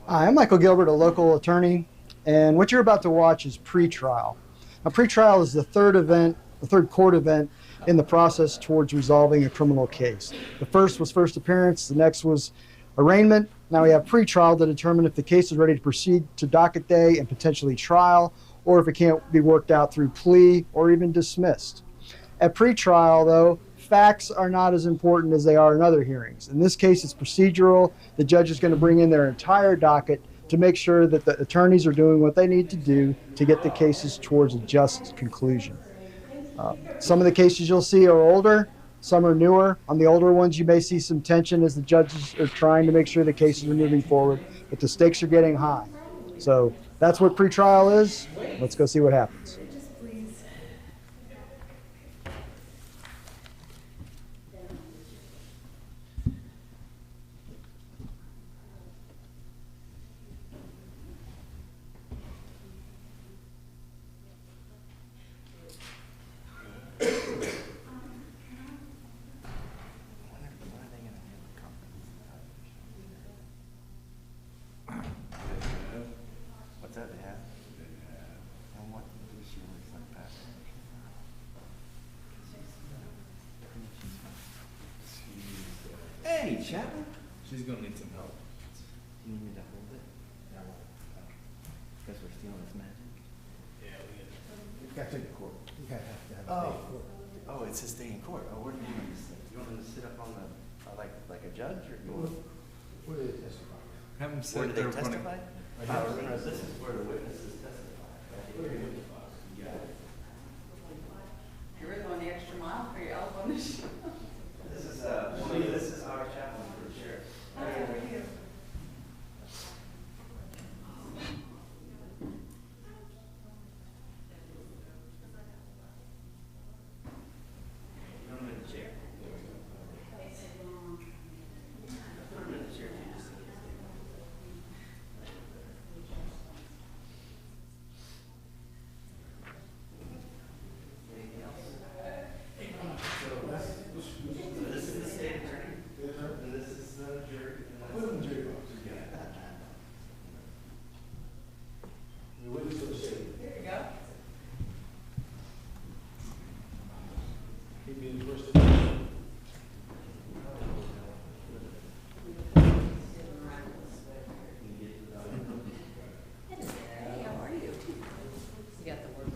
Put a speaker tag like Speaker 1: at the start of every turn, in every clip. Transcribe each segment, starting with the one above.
Speaker 1: Hi, I'm Michael Gilbert, a local attorney, and what you're about to watch is pretrial. Now, pretrial is the third court event in the process towards resolving a criminal case. The first was first appearance, the next was arraignment. Now we have pretrial to determine if the case is ready to proceed to docket day and potentially trial, or if it can't be worked out through plea or even dismissed. At pretrial, though, facts are not as important as they are in other hearings. In this case, it's procedural. The judge is going to bring in their entire docket to make sure that the attorneys are doing what they need to do to get the cases towards a just conclusion. Some of the cases you'll see are older, some are newer. On the older ones, you may see some tension as the judges are trying to make sure the cases are moving forward, but the stakes are getting high. So that's what pretrial is. Let's go see what happens.
Speaker 2: Hey, Chapman.
Speaker 3: She's gonna need some help.
Speaker 2: You need me to hold it? Guess we're stealing his magic.
Speaker 3: Yeah,
Speaker 4: You gotta take the court. You gotta have to have a day in court.
Speaker 2: Oh, it's his day in court. Oh, where do you want him to sit? You want him to sit up on the, like a judge, or you want?
Speaker 4: Where do they testify?
Speaker 3: have him
Speaker 2: Where
Speaker 3: sit
Speaker 2: do they
Speaker 3: there running.
Speaker 2: testify? This is where the witnesses testify. You got it.
Speaker 5: You're really going the extra mile for your elbow on the shoe.
Speaker 2: This is our chaplain for the sheriff.
Speaker 5: How are you?
Speaker 2: Put him in the chair. Put him in the chair. Anything else? So this is the state attorney, and this is the jury.
Speaker 4: Put them in jury box. The witness of the state.
Speaker 5: There you go.
Speaker 4: He'd be the first to.
Speaker 5: Hey, how are you? You got the word.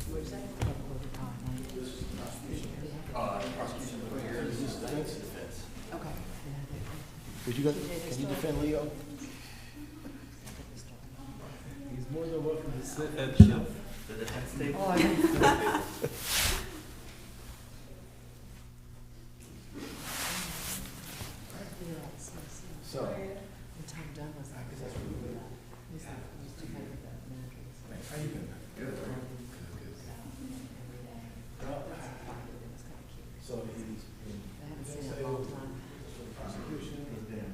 Speaker 5: What's that?
Speaker 2: Prosecution lawyer.
Speaker 4: Is this defense?
Speaker 2: Defense.
Speaker 5: Okay.
Speaker 4: Can you defend Leo?
Speaker 3: He's more than welcome to sit at the
Speaker 2: defense table.
Speaker 5: Oh, I
Speaker 4: So.
Speaker 6: Tom Dunn was like,
Speaker 4: I guess that's really good.
Speaker 6: he's like, he used to fight with that military.
Speaker 4: Thanks. How you been? Good.
Speaker 6: Every day. It's kind of cute.
Speaker 4: So he's been.
Speaker 6: I haven't seen him in a long time.
Speaker 4: For the prosecution.
Speaker 2: He's been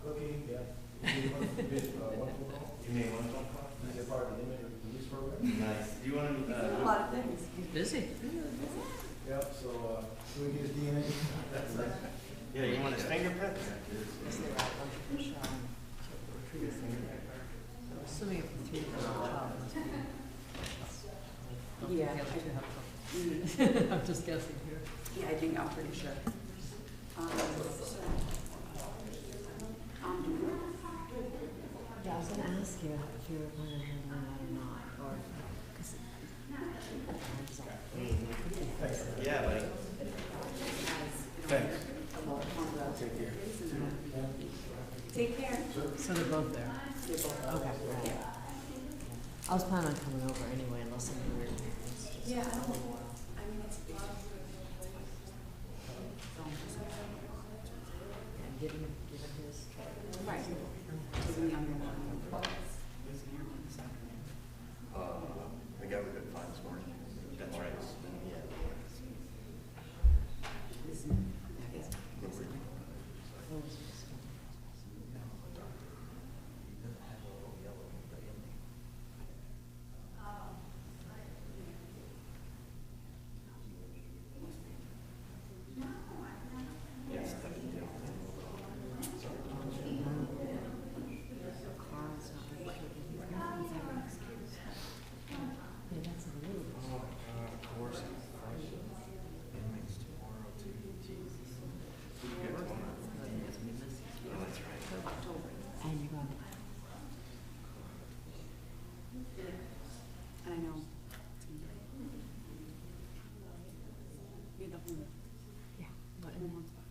Speaker 4: Cooking, yeah. You made one phone call?
Speaker 2: You made one phone call?
Speaker 4: He's a part of the inmate release program?
Speaker 2: Nice. Do you want to,
Speaker 5: a lot of things.
Speaker 6: He's busy.
Speaker 4: Yep, so, can we get his DNA?
Speaker 2: that's yeah, you want his fingerprints?
Speaker 6: Yes, they were out looking for Sean. To retrieve his fingerprint. I'm assuming if the 3-year-old child must be.
Speaker 5: Yeah.
Speaker 6: I'm just guessing here.
Speaker 5: Yeah, I think I'm pretty sure.
Speaker 6: Yeah, I was gonna ask you if you were planning on handling that or not, or, cause.
Speaker 2: Yeah, buddy.
Speaker 3: Thanks.
Speaker 5: Take care.
Speaker 6: So they're both there? Okay, right. I was planning on coming over anyway, unless something weird happens.
Speaker 5: Yeah.
Speaker 6: Just a little while.
Speaker 5: I mean, it's.
Speaker 6: And given his.
Speaker 5: Right.
Speaker 2: The guy we couldn't find this morning. That's right. Yeah. Yes, thank you.
Speaker 6: Yeah, that's a little.
Speaker 3: Course. Inmates tomorrow too. Jesus.
Speaker 2: Oh, that's right.
Speaker 6: And you got it.
Speaker 5: And I know. You're the home.
Speaker 6: Yeah. But
Speaker 5: In one spot.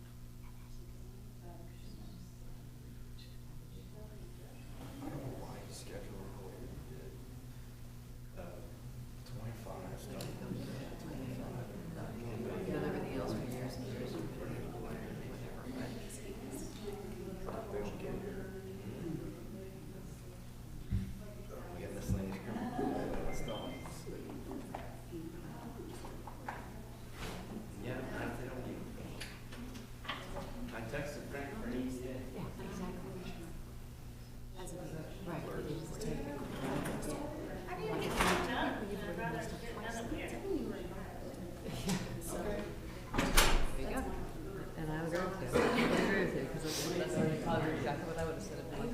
Speaker 3: I don't know why he scheduled it the way he did. 25 stuff.
Speaker 6: You've done everything else for years and years. Whatever, but.
Speaker 2: We won't get here. We got miscellaneous criminal stuff. Yeah, they don't need. I texted Frank for him.
Speaker 6: Yeah, exactly.
Speaker 5: As a.
Speaker 6: Right, it is to take it. Yeah. Like if you've already messed up twice. There you go. And I agree with you. I agree with you, because that's probably exactly what I would have said. If like,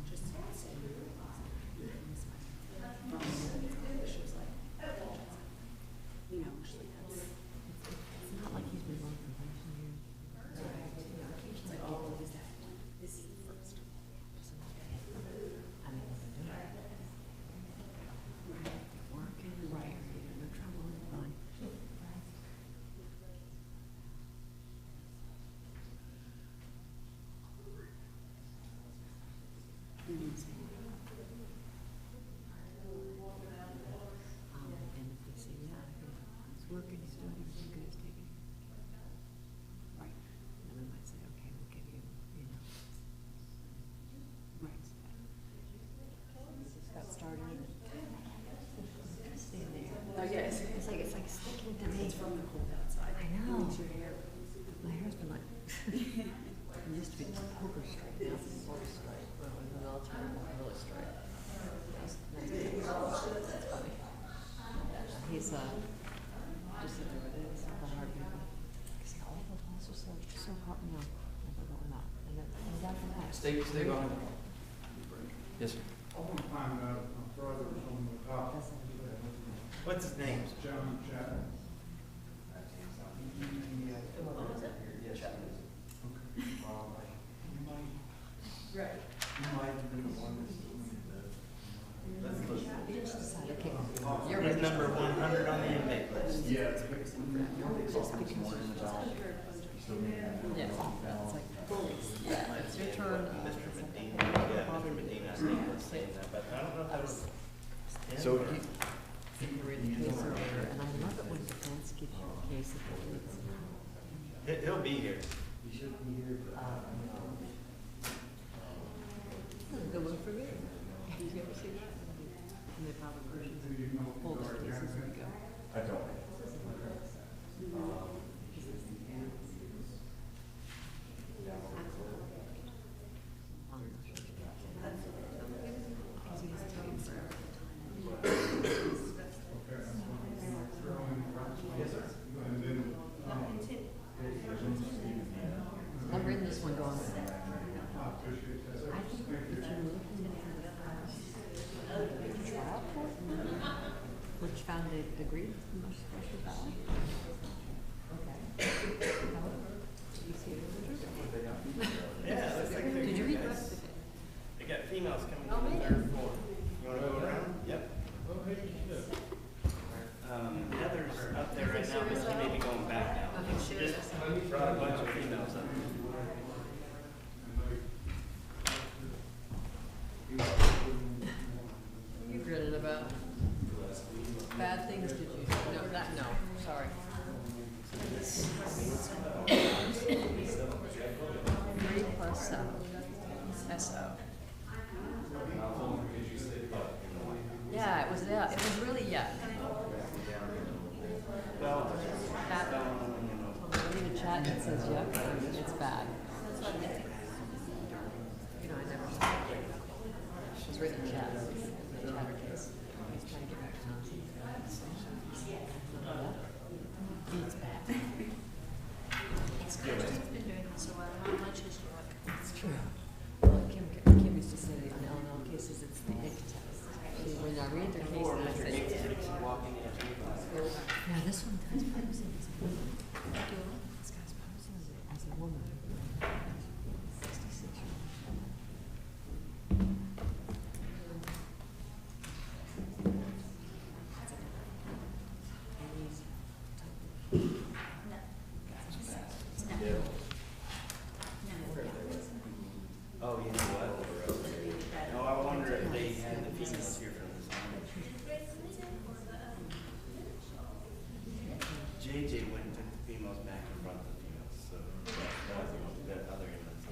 Speaker 5: Just say. She was like, you know, she's like, that's.
Speaker 6: it's not like he's been going for years and years.
Speaker 5: She's like, oh, is that? This is the first.
Speaker 6: I mean, they're doing it. Working, right, no trouble, fine.
Speaker 5: Mm-hmm.
Speaker 6: And if they say, yeah, he's working, he's doing everything good, he's taking it.
Speaker 5: Right.
Speaker 6: Then we might say, okay, we'll give you, you know.
Speaker 5: Right.
Speaker 6: Just got started and stay there.
Speaker 5: Oh, yeah,
Speaker 6: It's like sticking to me.
Speaker 5: it's from the cold outside.
Speaker 6: I know.
Speaker 5: It makes your hair.
Speaker 6: My hair's been like, it used to be poker straight, now it's more straight. Well, in the military, it was really straight. That's funny. He's, just said there it is, the hard people. He's like, oh, the walls are so hot now. I'm like, no, we're not. And then, and down from that.
Speaker 2: Stay behind. Yes, sir.
Speaker 4: I want to find out my brother from the top.
Speaker 2: What's his name?
Speaker 4: John Chapman.
Speaker 5: What was it? Right.
Speaker 2: You might have been the one that's doing the. Let's look.
Speaker 6: We just decided, okay,
Speaker 2: You're his number 100 on the inmate list.
Speaker 4: Yeah.
Speaker 6: just because. Yeah, it's like, yeah, it's your turn.
Speaker 2: Mr. Medina, yeah, Mr. Medina's name was saying that, but I don't know if that was.
Speaker 3: So
Speaker 6: You can read the case earlier, and I love it when defense gives you a case if it needs.
Speaker 2: He'll be here.
Speaker 3: he should be here.
Speaker 6: Good one for me. Did you ever see that? And they probably pulled the cases and go.
Speaker 3: I don't.
Speaker 6: Because he has to take forever.
Speaker 4: And then,
Speaker 6: I'm reading this one going.
Speaker 4: I appreciate that.
Speaker 6: I think if you're looking into the trial court, which found it agreed with the most special value.
Speaker 2: Yeah, it looks like they're
Speaker 6: Did you
Speaker 2: here,
Speaker 6: read the
Speaker 2: guys.
Speaker 6: rest of it?
Speaker 2: They got females coming
Speaker 6: Oh,
Speaker 2: to the
Speaker 6: man.
Speaker 2: third floor. You wanna go around? Yep. Heather's up there right now, but she may be going back now. She just brought a bunch of females up.
Speaker 6: What are you grinning about? Bad things did you do? No, that, no, sorry. Three plus seven. SO. Yeah, it was really, yeah.
Speaker 2: Well,
Speaker 6: That, read a chat that says yuck, it's bad. You know, I never saw it. She's written a chat, the chatter case. He's trying to get back to me. It's bad.
Speaker 7: It's good. She's been doing this a while. How much is she like?
Speaker 6: It's true. Well, Kim used to say that on L&L cases, it's the ick test. When I read their case, and I say, yeah, this one guy's posing as a woman. This guy's posing as a woman. 66-year-old. And he's
Speaker 2: oh, you know what? No, I wonder if they had the females here from this one. JJ went and took the females back and brought the females, so that other inmates.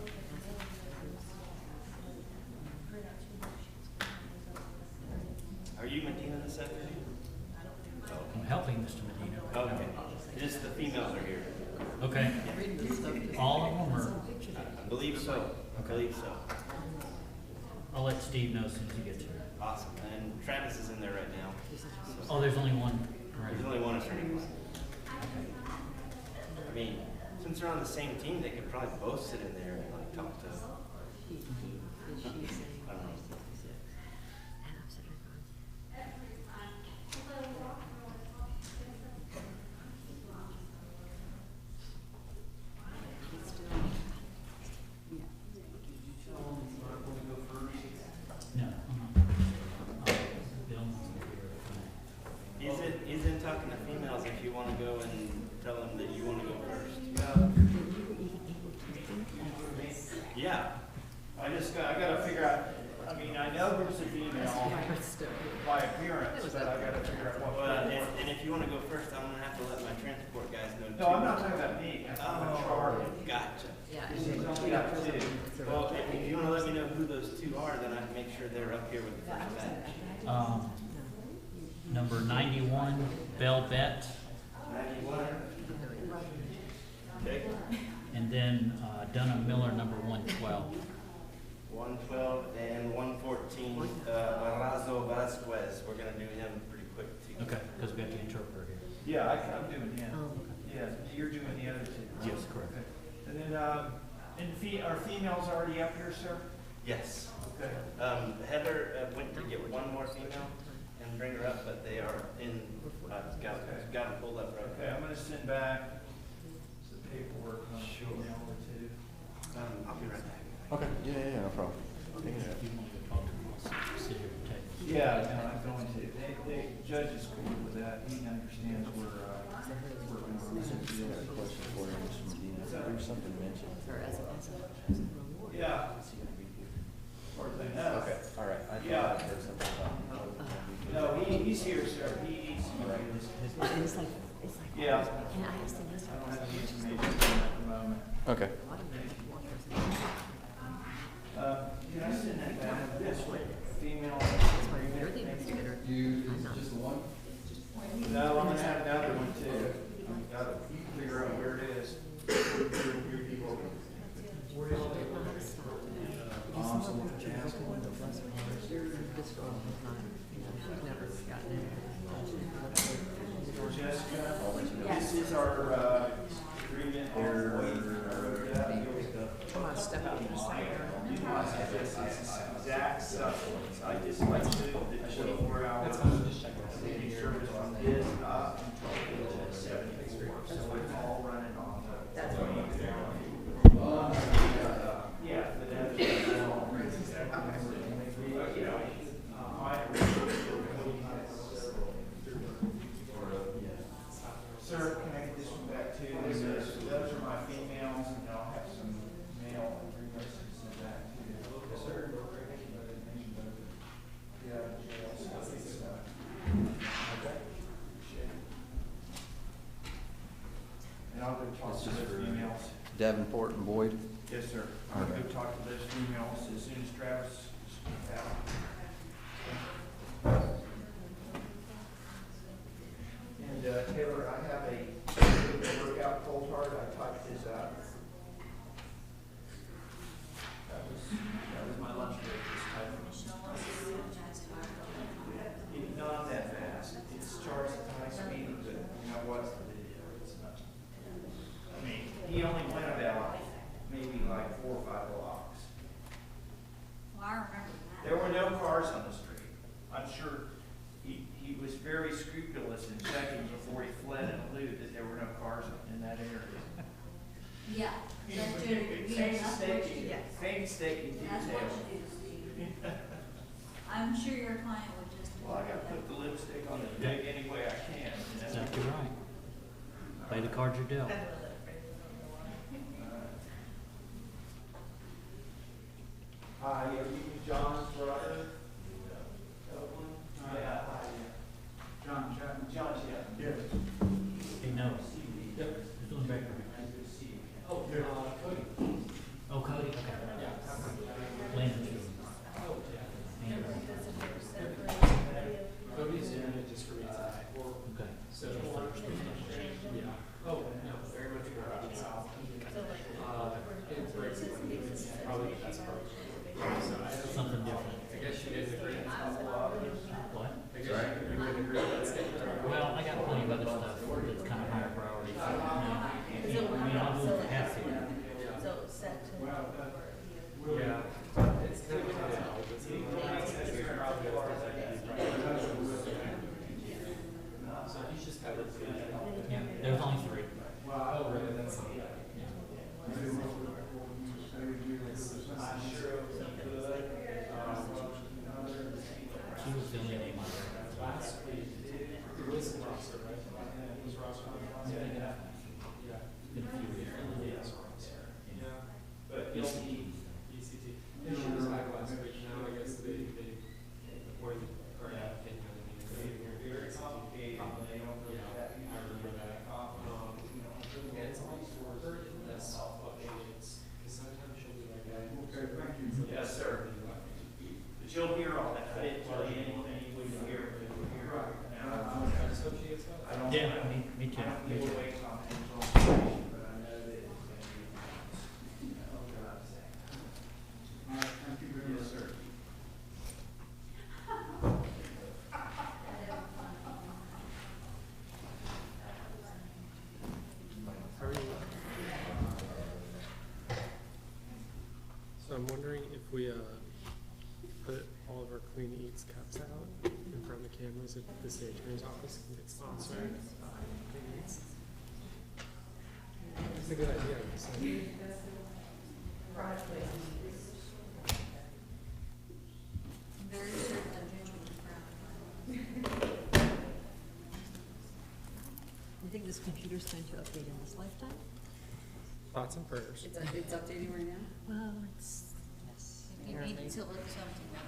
Speaker 2: Are you Medina this afternoon?
Speaker 8: I'm helping Mr. Medina.
Speaker 2: Okay, just the females are here.
Speaker 8: Okay.
Speaker 6: reading this stuff. just-
Speaker 8: All of them, or
Speaker 2: I believe so. I believe so.
Speaker 8: I'll let Steve know as soon as he gets here.
Speaker 2: Awesome. And Travis is in there right now.
Speaker 8: Oh, there's only one.
Speaker 2: There's only one attorney. I mean, since they're on the same team, they could probably both sit in there and like talk to.
Speaker 6: He, and she's saying,
Speaker 2: I don't know.
Speaker 6: 66. And I'm sitting there going, he's still, yeah.
Speaker 8: No, I'm not. Bill wants to be here.
Speaker 2: He's in talking to females if you want to go and tell them that you want to go first. Yeah.
Speaker 3: I gotta figure out, I mean, I know there's a female by appearance, but I gotta figure out what.
Speaker 2: Well, and if you want to go first, I'm going to have to let my transport guys know too.
Speaker 3: No, I'm not talking about me, I'm talking about Charlie.
Speaker 2: Gotcha.
Speaker 6: Yeah.
Speaker 3: He's only got two.
Speaker 2: Well, if you want to let me know who those two are, then I can make sure they're up here with the first batch.
Speaker 8: Number 91, Bell Bet,
Speaker 2: 91. Okay.
Speaker 8: and then Dunham Miller, number 112.
Speaker 2: 112 and 114, Arazo Vasquez. We're going to do him pretty quick too.
Speaker 8: Okay, because we have the interpreter here.
Speaker 3: Yeah, I'm doing him. Yeah, you're doing the other two.
Speaker 8: Yes, correct.
Speaker 3: Okay. And then, are females already up here, sir?
Speaker 2: Yes.
Speaker 3: Okay.
Speaker 2: Heather went to get one more female and bring her up, but they are in, got them pulled up right
Speaker 3: Okay, I'm gonna send back some paperwork on a
Speaker 2: Sure.
Speaker 3: female or two.
Speaker 2: I'll be right back.
Speaker 9: Okay, yeah, no problem.
Speaker 8: If you want to talk to him, I'll sit here and take.
Speaker 3: Yeah, no, I'm going to. Judge is cool with that. He understands we're going
Speaker 9: I got a question for you, Mr. Medina. There's something mentioned.
Speaker 6: Or as a reward.
Speaker 3: Yeah. Or they know.
Speaker 9: Okay, all right. I
Speaker 3: Yeah.
Speaker 9: thought I heard something about.
Speaker 3: No, he's here, sir. He's here.
Speaker 6: And it's like,
Speaker 3: Yeah.
Speaker 6: and I asked him this.
Speaker 3: I don't have the information at the moment.
Speaker 9: Okay.
Speaker 3: Can I send that back? This way. Female.
Speaker 6: You're the investigator. I'm not.
Speaker 3: No, I'm gonna have another one too. I've got to figure out where it is. Jessica, this is our agreement
Speaker 6: Come on, step up.
Speaker 3: exact stuff. I just like to do the 24 hours. Service from this up until 74. So it's all Sir, can I get this one back too? Those are my females, and I'll have some male addresses to send back to you. Yes, sir. Yeah, okay. And I'll go talk
Speaker 9: This
Speaker 3: to
Speaker 9: is
Speaker 3: those
Speaker 9: for
Speaker 3: females.
Speaker 9: Davenport and Boyd.
Speaker 3: Yes, sir. I'll go talk to those females as soon as Travis is out. And Taylor, I have a workout cold hard. I typed this out. That was my lunch break. This typing. Not that fast. It starts at high speed, but you know what? It's not. I mean, he only went about maybe like 4 or 5 blocks.
Speaker 7: Well, I remember that.
Speaker 3: There were no cars on the street. I'm sure he was very scrupulous in checking before he fled and allude that there were no cars in that area.
Speaker 7: Yeah. That's what
Speaker 3: Painstaking
Speaker 7: That's what
Speaker 3: detail.
Speaker 7: you do, Steve. I'm sure your client would just.
Speaker 3: Well, I gotta put the lipstick on the pig any way I can.
Speaker 8: Exactly right. Play the cards you're dealt.
Speaker 3: Hi, are you John's brother? Yeah, hi. John Chapman. John Chapman. Yes.
Speaker 8: He knows. Yep. Who's doing back there?
Speaker 3: Oh, Cody.
Speaker 8: Oh, Cody, okay.
Speaker 3: Yeah.
Speaker 8: Landon.
Speaker 4: Cody's in it just for me tonight.
Speaker 8: Okay.
Speaker 4: So, yeah. Oh, no, very much for South. It breaks it. It's probably the best part. So I don't,
Speaker 8: Something different.
Speaker 4: I guess you guys agree.
Speaker 8: What?
Speaker 4: I guess you would agree that's it.
Speaker 8: Well, I got plenty of other stuff that's kind of higher priority. I mean, I'll do the half here.
Speaker 5: So it's set to.
Speaker 4: Yeah. It's kind of hard. So he's just covered.
Speaker 8: Yeah, there's only 3.
Speaker 4: Oh, really? That's not.
Speaker 8: She was the only name on there.
Speaker 4: Last week, it was roster, right? It was roster. Yeah.
Speaker 8: Been a few years.
Speaker 4: Yes, roster. Yeah.
Speaker 3: But
Speaker 4: ECT. Yeah, she was back last week. Now I guess they appointed or applicant on the
Speaker 3: very complicated. They don't really
Speaker 4: Yeah, I remember that. And it's always for her in the self-updates, because sometimes she'll be like, okay, thank you.
Speaker 3: Yes, sir. But you'll hear all that. I didn't tell you anything you wouldn't hear, but you'll hear. Now,
Speaker 4: I just hope she gets well.
Speaker 3: I don't.
Speaker 8: Yeah, me too.
Speaker 3: I don't give away confidential information, but I know that it's going to be. All right, thank you very much, sir.
Speaker 4: How are you? So I'm wondering if we put all of our Clean Eats cups out in front of the cameras at the state attorney's office and get sponsored Clean Eats. It's a good idea. I'm just like,
Speaker 7: Very certain that Judge would be proud.
Speaker 6: You think this computer's going to update in this lifetime?
Speaker 4: thoughts and prayers.
Speaker 5: It's updating right now?
Speaker 6: Well, it's, yes.
Speaker 7: If you need to look something up,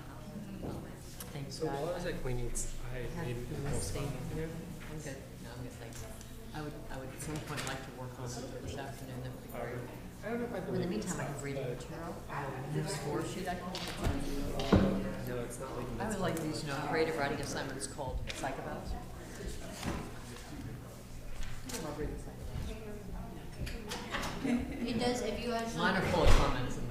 Speaker 6: Thanks,
Speaker 4: So while I was at Clean Eats, I made a whole spot.
Speaker 6: I'm good. No, I'm good, thanks. I would at some point like to work on it this afternoon, that would be great.
Speaker 4: I don't know if I
Speaker 6: In the
Speaker 4: believe
Speaker 6: meantime, I have reading
Speaker 4: but-
Speaker 6: material, this score sheet I can.
Speaker 4: No, it's not like.
Speaker 6: I would like these, creative writing assignments called psychobabs. I love reading psychobabs.
Speaker 7: it does, if you actually.
Speaker 6: Mine are full of comments and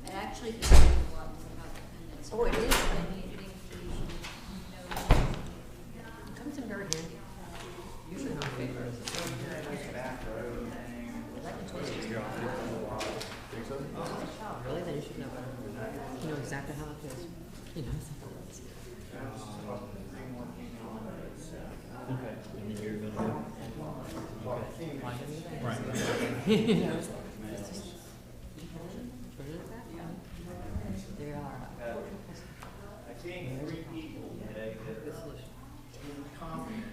Speaker 7: It actually does a lot more about defendants.
Speaker 6: Oh, it is?
Speaker 7: Anything you should know.
Speaker 6: it comes in very handy. Usually not favorites.
Speaker 3: Back road.
Speaker 6: Oh, really? Then you should know better. You know exactly how it feels. You know.
Speaker 8: Okay. And then you're gonna Right.
Speaker 6: You know. Turn it back. There are.
Speaker 3: I think 3 people today that
Speaker 6: Good solution.
Speaker 3: comment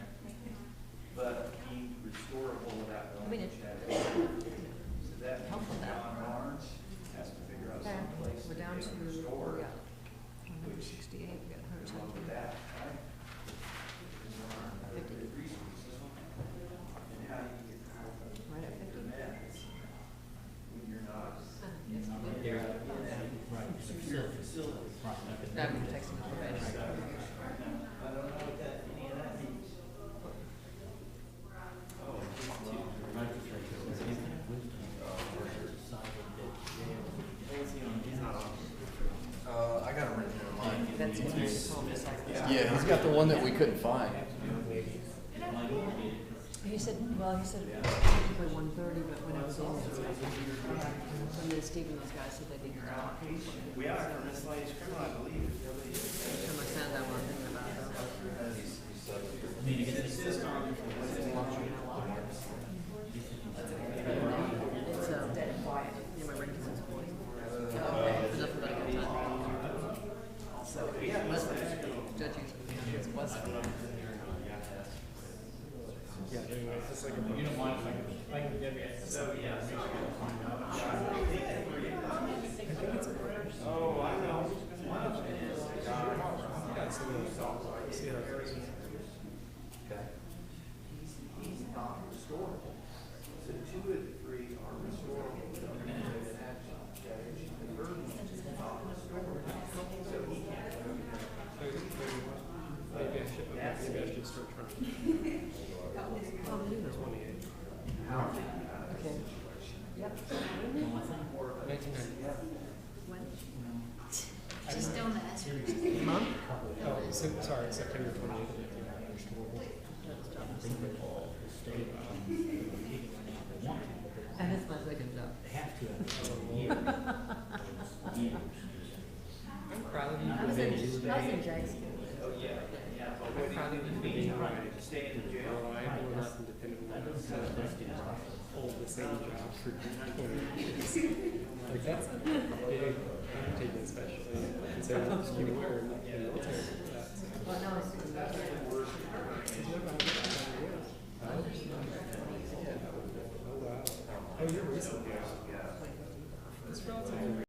Speaker 9: He's got the one that we couldn't find.
Speaker 6: He said, well, he said by 1:30, but when I was in, and then Steve and those guys said they didn't talk.
Speaker 3: We are for miscellaneous criminal, I believe.
Speaker 6: Time I found out one thing about it. It's, yeah, my brain is poison. There's nothing but a good time. So, Judge used it was.
Speaker 4: Yeah, anyway, it's like you don't mind if I can give you it. So, yeah.
Speaker 3: Oh, I know.
Speaker 4: Yeah, so we'll see how it goes.
Speaker 3: So 2 and 3 are restorable.
Speaker 4: Maybe I should start trying.
Speaker 6: Okay. Yep.
Speaker 4: 1990.
Speaker 7: Just don't ask.
Speaker 6: Mom?
Speaker 4: Oh, sorry, September 28th.
Speaker 6: And it's my second job.
Speaker 4: I'm proud of you
Speaker 6: I
Speaker 4: for
Speaker 6: was
Speaker 4: being
Speaker 6: in Jackson.
Speaker 4: I'm proud of you for being
Speaker 3: Stay in the jail.
Speaker 4: reliable enough and dependable enough to hold the same job for 20 years. Like, that's a big undertaking, especially considering you were in the military for that. So.
Speaker 6: Well, no, it's
Speaker 4: Oh, wow. Oh, you're recently. It's relatively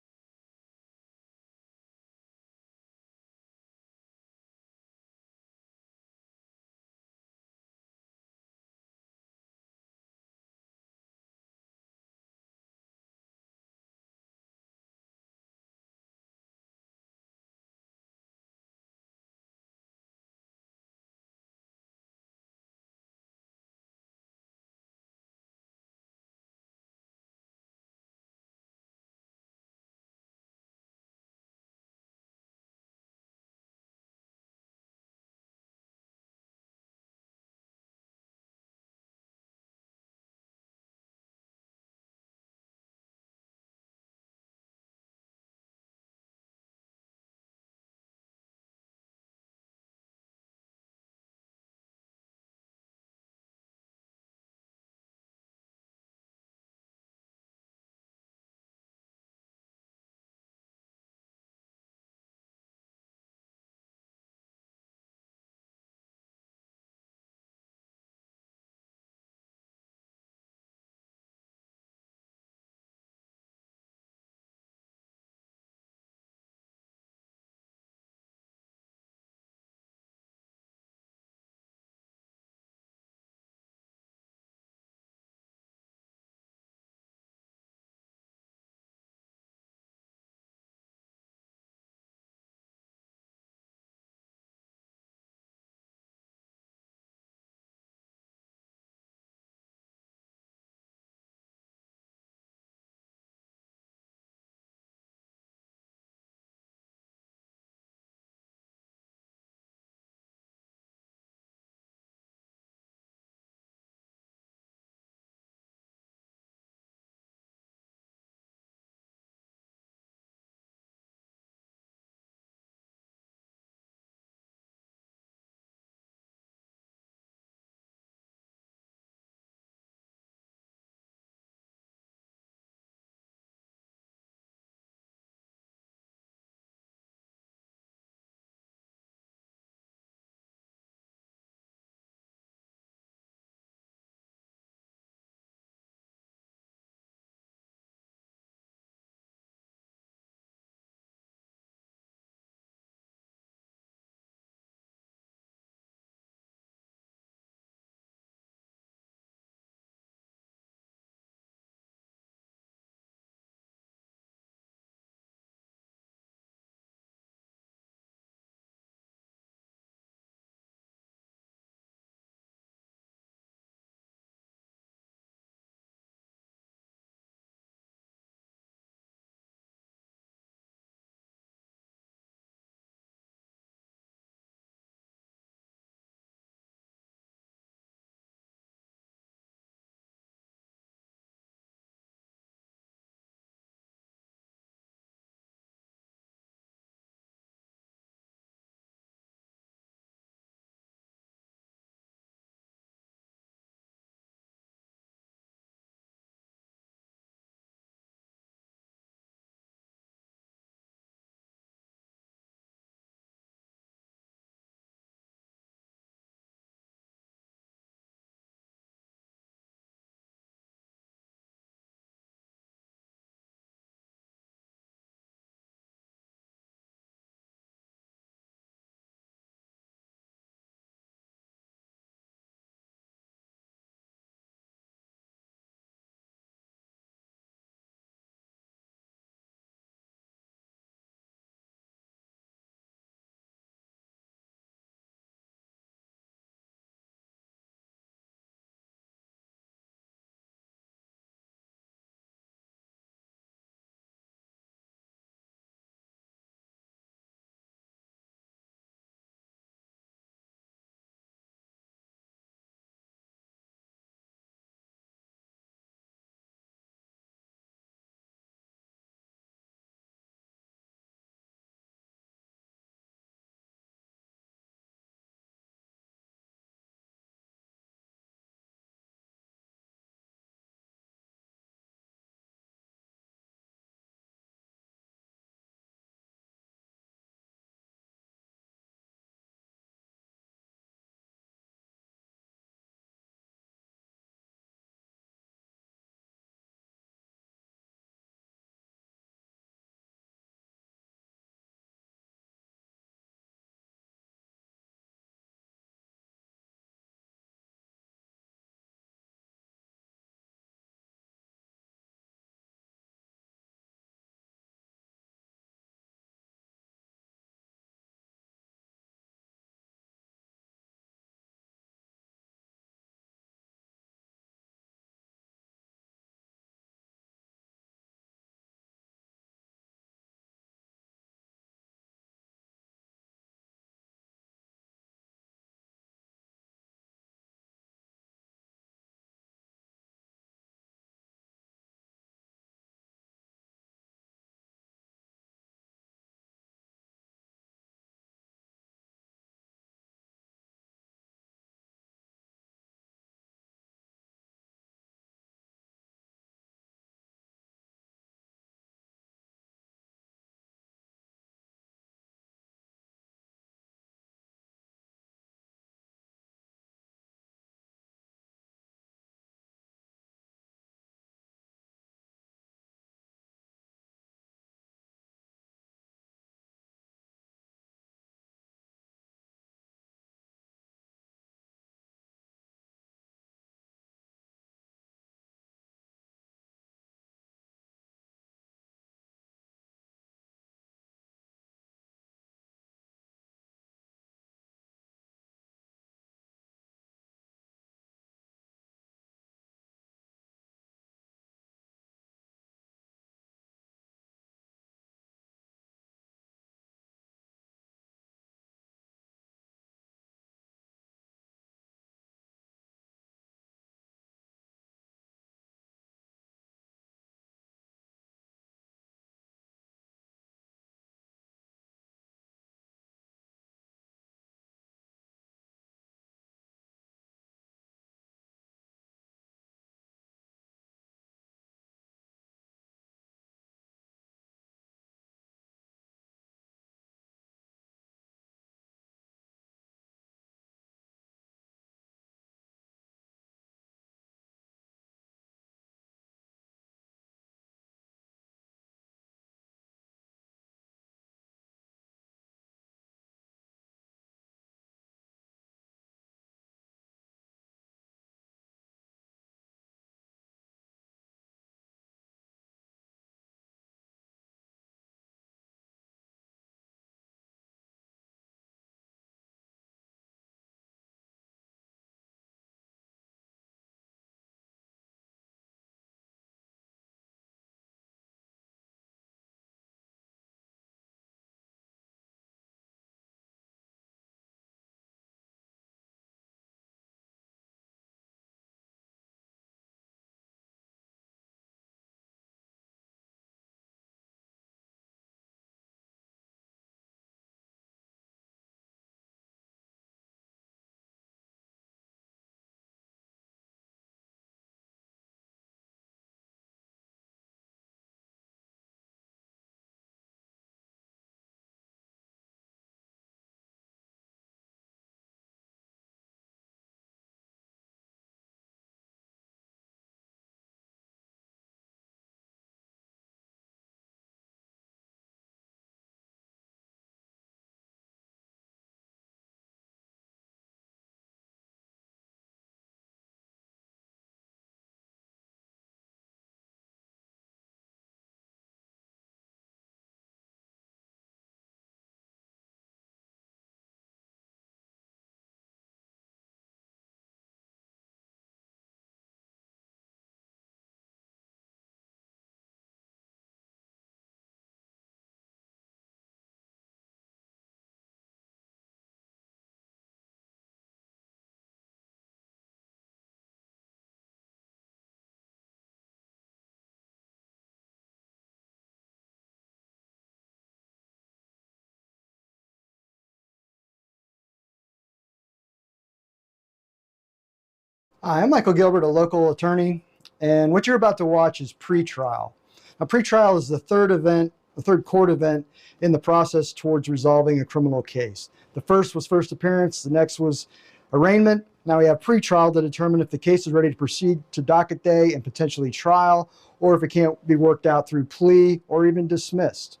Speaker 1: Hi, I'm Michael Gilbert, a local attorney, and what you're about to watch is pretrial. Now, pretrial is the third court event in the process towards resolving a criminal case. The first was first appearance, the next was arraignment. Now we have pretrial to determine if the case is ready to proceed to docket day and potentially trial, or if it can't be worked out through plea or even dismissed.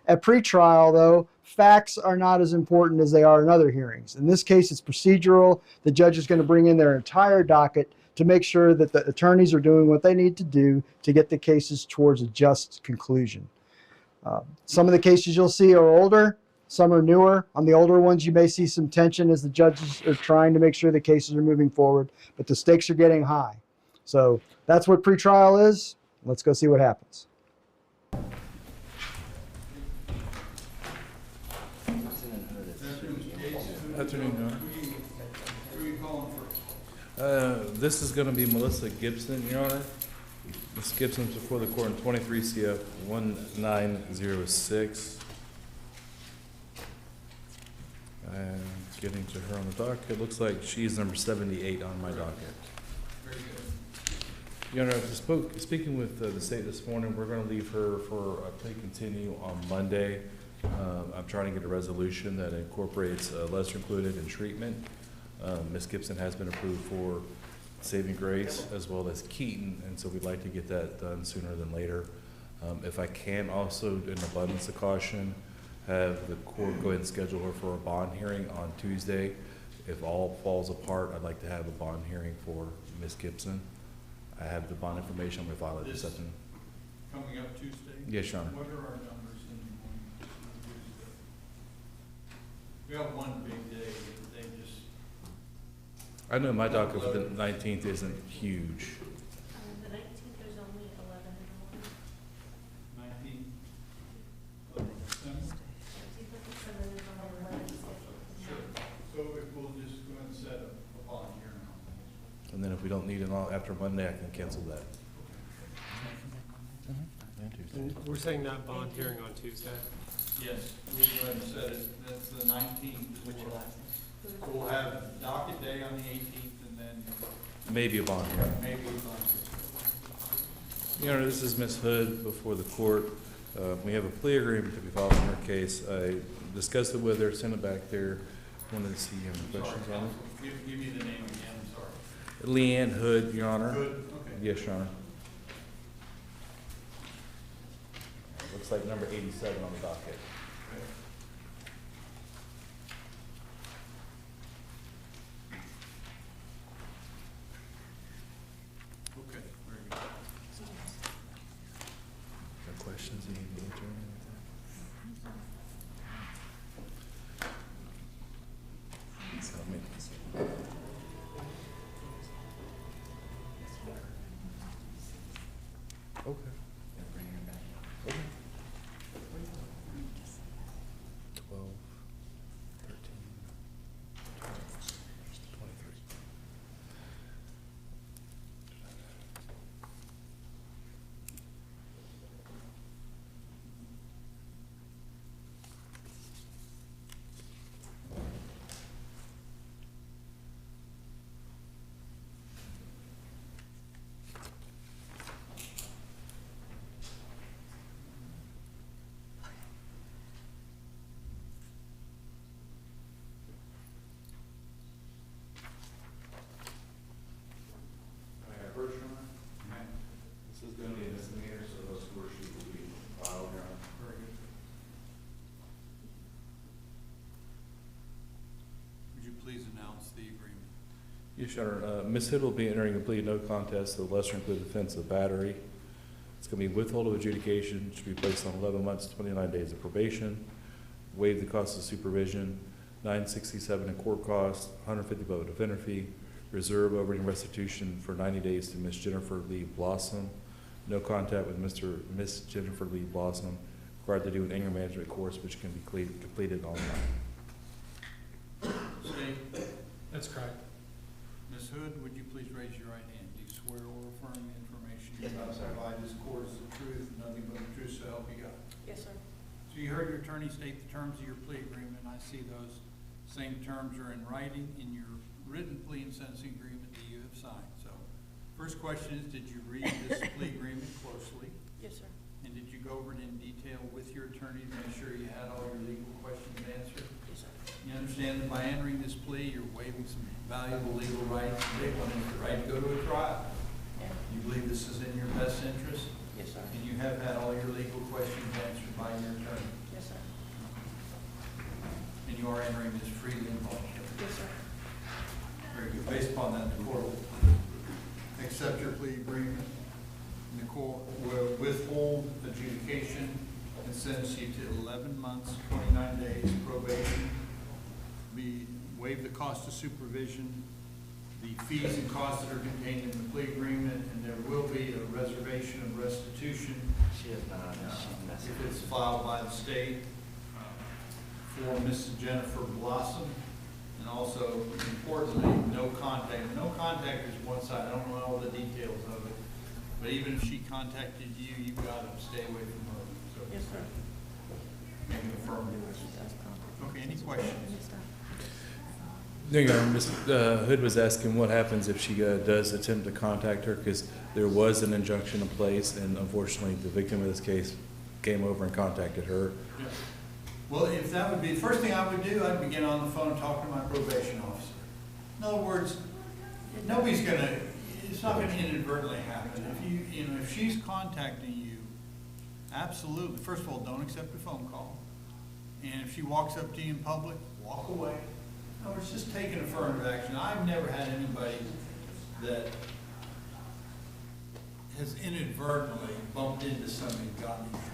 Speaker 1: At pretrial, though, facts are not as important as they are in other hearings. In this case, it's procedural. The judge is going to bring in their entire docket to make sure that the attorneys are doing what they need to do to get the cases towards a just conclusion. Some of the cases you'll see are older, some are newer. On the older ones, you may see some tension as the judges are trying to make sure the cases are moving forward, but the stakes are getting high. So that's what pretrial is. Let's go see what happens.
Speaker 10: Afternoon, Your Honor.
Speaker 3: Who are you calling first?
Speaker 10: This is going to be Melissa Gibson, Your Honor. Ms. Gibson's before the court in 23 CF 1906. And getting to her on the docket. It looks like she's number 78 on my docket.
Speaker 3: Very good.
Speaker 10: Your Honor, speaking with the state this morning, we're going to leave her for a plea continue on Monday. I'm trying to get a resolution that incorporates lesser included in treatment. Ms. Gibson has been approved for saving grace as well as Keaton, and so we'd like to get that done sooner than later. If I can also, in abundance of caution, have the court go ahead and schedule her for a bond hearing on Tuesday. If all falls apart, I'd like to have a bond hearing for Ms. Gibson. I have the bond information. I'm going to file it this afternoon.
Speaker 3: Coming up Tuesday?
Speaker 10: Yes, Your Honor.
Speaker 3: What are our numbers in Tuesday? We have one big day, they just.
Speaker 10: I know my docket for the 19th isn't huge.
Speaker 7: The 19th, there's only 11 in the morning.
Speaker 3: 19th of December?
Speaker 7: 19th of December, there's only 11 scheduled.
Speaker 3: Sure. So if we'll just go ahead and set a bond hearing on this.
Speaker 10: And then if we don't need it all after Monday, I can cancel that.
Speaker 4: And we're saying that bond hearing on Tuesday.
Speaker 3: Yes, we'll go ahead and set it, that's the 19th. So we'll have docket day on the 18th and then
Speaker 10: Maybe a bond hearing.
Speaker 3: maybe a bond hearing.
Speaker 10: Your Honor, this is Ms. Hood before the court. We have a plea agreement to be filed in her case. I discussed it with her, sent it back there. Wanted to see any questions on it.
Speaker 3: Give me the name again, I'm sorry.
Speaker 10: Leanne Hood, Your Honor.
Speaker 3: Good, okay.
Speaker 10: Yes, Your Honor. Looks like number 87 on the docket.
Speaker 3: Okay, very good.
Speaker 10: Got questions you need to answer? Okay. Okay. 12, 13, 23. First, Your Honor, this is going to be a misdemeanor, so those score sheet will be filed, Your Honor.
Speaker 3: Very good. Would you please announce the agreement?
Speaker 10: Yes, Your Honor. Ms. Hood will be entering a plea of no contest to the lesser included offense of battery. It's going to be withhold of adjudication, should be placed on 11 months, 29 days of probation, waive the cost of supervision, $967 in court costs, $150 defender fee, reserve overdue restitution for 90 days to Ms. Jennifer Lee Blossom. No contact with Miss Jennifer Lee Blossom. Required to do an anger management course, which can be completed online.
Speaker 3: State.
Speaker 4: That's correct.
Speaker 3: Ms. Hood, would you please raise your right hand? Do you swear or affirm the information you about to provide this court is the truth, nothing but the truth, so help you God?
Speaker 7: Yes, sir.
Speaker 3: So you heard your attorney state the terms of your plea agreement. I see those same terms are in writing in your
Speaker 11: written plea and sentencing agreement that you have signed. So, first question is, did you read this plea agreement closely?
Speaker 7: Yes, sir.
Speaker 11: And did you go over it in detail with your attorney to make sure you had all your legal questions answered?
Speaker 7: Yes, sir.
Speaker 11: You understand that by entering this plea, you're waiving some valuable legal rights. They want the right to go to a trial.
Speaker 7: Yeah.
Speaker 11: You believe this is in your best interest?
Speaker 7: Yes, sir.
Speaker 11: And you have had all your legal questions answered by your attorney?
Speaker 7: Yes, sir.
Speaker 11: And you are entering this freely and voluntarily?
Speaker 7: Yes, sir.
Speaker 11: Very good. Based upon that, the court will accept your plea agreement. And the court will withhold adjudication and sentence you to 11 months, 29 days probation. Waive the cost of supervision, the fees and costs that are contained in the plea agreement, and there will be a reservation of restitution.
Speaker 2: She has not,
Speaker 11: If it's filed by the state, for Mrs. Jennifer Blossom. And also, importantly, no contact. No contact is one side. I don't know all the details of it. But even if she contacted you, you've got to stay away from her. So,
Speaker 7: Yes, sir.
Speaker 11: make an affirmative. Okay, any questions?
Speaker 10: No, Your Honor, Ms. Hood was asking what happens if she does attempt to contact her, because there was an injunction in place, and unfortunately, the victim of this case came over and contacted her.
Speaker 11: Yeah. Well, if that would be, the first thing I would do, I'd begin on the phone talking to my probation officer. In other words, nobody's gonna, it's not gonna inadvertently happen. If she's contacting you, absolutely, first of all, don't accept a phone call. And if she walks up to you in public, walk away. In other words, just take an affirmative action. I've never had anybody that has inadvertently bumped into somebody and gotten in trouble.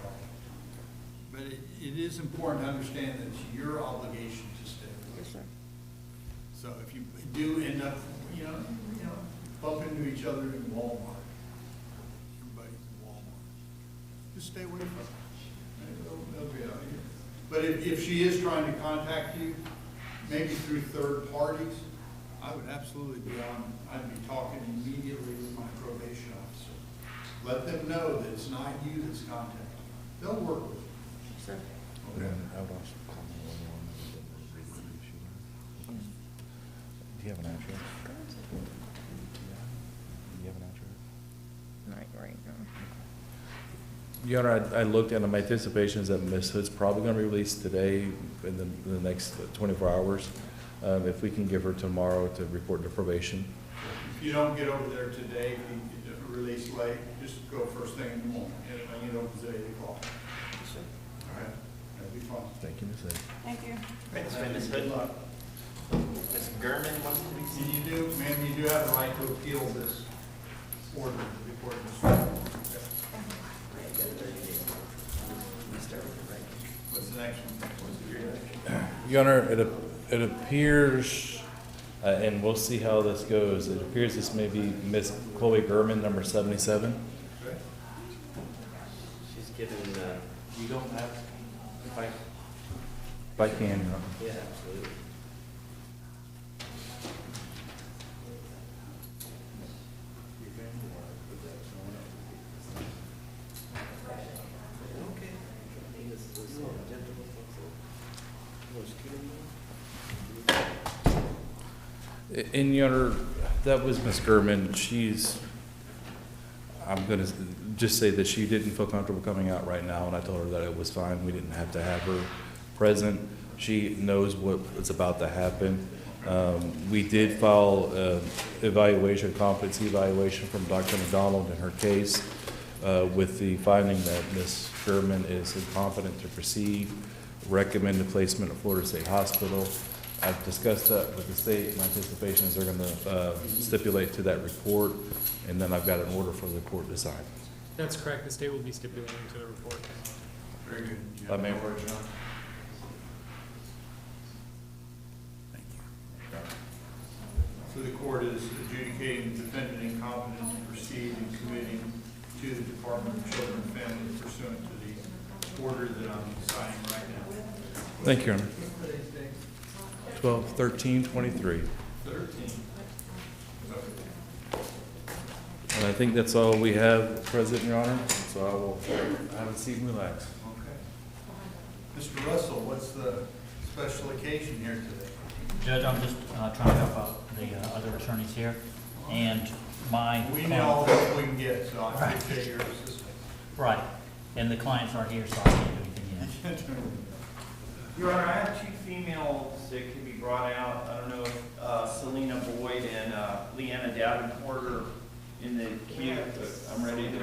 Speaker 11: But it is important to understand that it's your obligation to stay away.
Speaker 7: Yes, sir.
Speaker 11: So if you do end up, bump into each other in Walmart, everybody's in Walmart, just stay away from them. They'll be out here. But if she is trying to contact you, maybe through third parties, I would absolutely I'd be talking immediately with my probation officer. Let them know that it's not you that's contacting you. They'll work with you.
Speaker 7: Sir.
Speaker 10: I would also call 911. Do you have an address? Do you have an address?
Speaker 7: Right now.
Speaker 10: Your Honor, I looked at my anticipation is that Ms. Hood's probably going to be released today in the next 24 hours. If we can give her tomorrow to report to probation.
Speaker 11: If you don't get over there today, if you get released late, just go first thing in the morning. And it opens at 8 o'clock.
Speaker 7: Yes, sir.
Speaker 11: All right? That'd be fine.
Speaker 10: Thank you, Ms. Hood.
Speaker 7: Thank you.
Speaker 2: Ms. Hood, Ms. Gurman wants to be
Speaker 11: And you do, ma'am, you do have the right to appeal this order before this. What's the next one?
Speaker 10: Your Honor, it appears, and we'll see how this goes, it appears this may be Miss Chloe Gurman, number 77.
Speaker 11: Okay.
Speaker 2: She's given, you don't have, if I,
Speaker 10: If I can, Your Honor.
Speaker 2: yeah, absolutely.
Speaker 10: And Your Honor, that was Ms. Gurman. I'm going to just say that she didn't feel comfortable coming out right now, and I told her that it was fine. We didn't have to have her present. She knows what's about to happen. We did file competency evaluation from Dr. McDonald in her case with the finding that Ms. Gurman is incompetent to proceed, recommended placement at Florida State Hospital. I've discussed that with the state. My anticipation is they're going to stipulate to that report, and then I've got an order for the court to sign.
Speaker 4: That's correct. The state will be stipulating to the report.
Speaker 11: Very good.
Speaker 10: That may work, John.
Speaker 11: Thank you. So the court is adjudicating the defendant incompetent to proceed and committing to the Department of Children and Families pursuant to the order that I'm signing right now.
Speaker 10: Thank you, Your Honor. 12/13/23.
Speaker 11: 13.
Speaker 10: And I think that's all we have, President, Your Honor. So I will have a seat and relax.
Speaker 11: Okay. Mr. Russell, what's the special occasion here today?
Speaker 8: Judge, I'm just trying to help out the other attorneys here, and my.
Speaker 11: We need all the help we can get, so I appreciate your assistance.
Speaker 8: Right, and the clients aren't here, so I can't do anything yet.
Speaker 3: Your Honor, I have two females that can be brought out. I don't know if Selena Boyd and Leanna Davenport are in the queue, but I'm ready to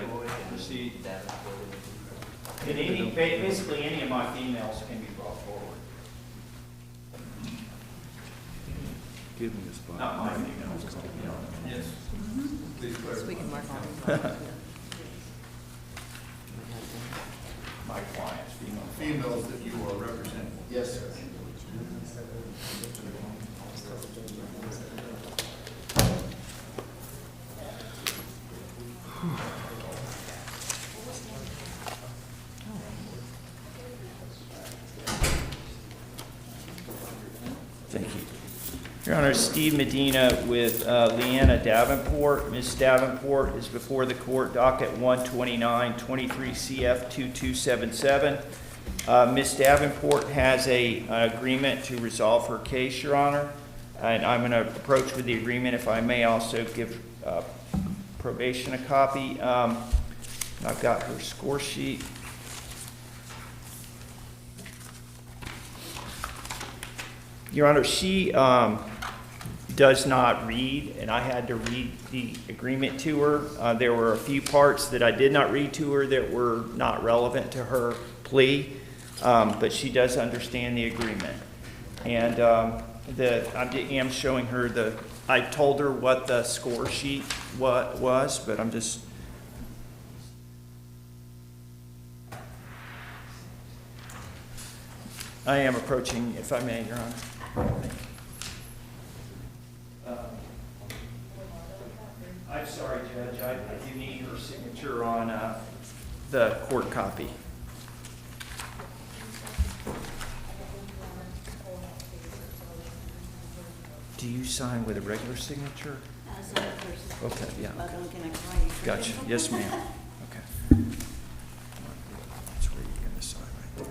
Speaker 3: proceed. And basically any of my females can be brought forward.
Speaker 10: Give me a spot.
Speaker 3: Not my females. Yes. Please
Speaker 6: So we
Speaker 3: clarify.
Speaker 6: can mark on it.
Speaker 3: My clients, females.
Speaker 11: Females that you are representing.
Speaker 3: Yes, sir. Thank you. Your Honor, Steve Medina with Leanna Davenport. Ms. Davenport is before the court, docket 129-23 CF 2277. Ms. Davenport has an agreement to resolve her case, Your Honor, and I'm going to approach with the agreement. If I may also give probation a copy. I've got her score sheet. Your Honor, she does not read, and I had to read the agreement to her. There were a few parts that I did not read to her that were not relevant to her plea, but she does understand the agreement. And I am showing her I told her what the score sheet was, but I'm just... I am approaching, if I may, Your Honor. I'm sorry, Judge, I do need her signature on the court copy. Do you sign with a regular signature? Okay, yeah. Gotcha. Yes, ma'am. Okay. That's where you're going to sign right there.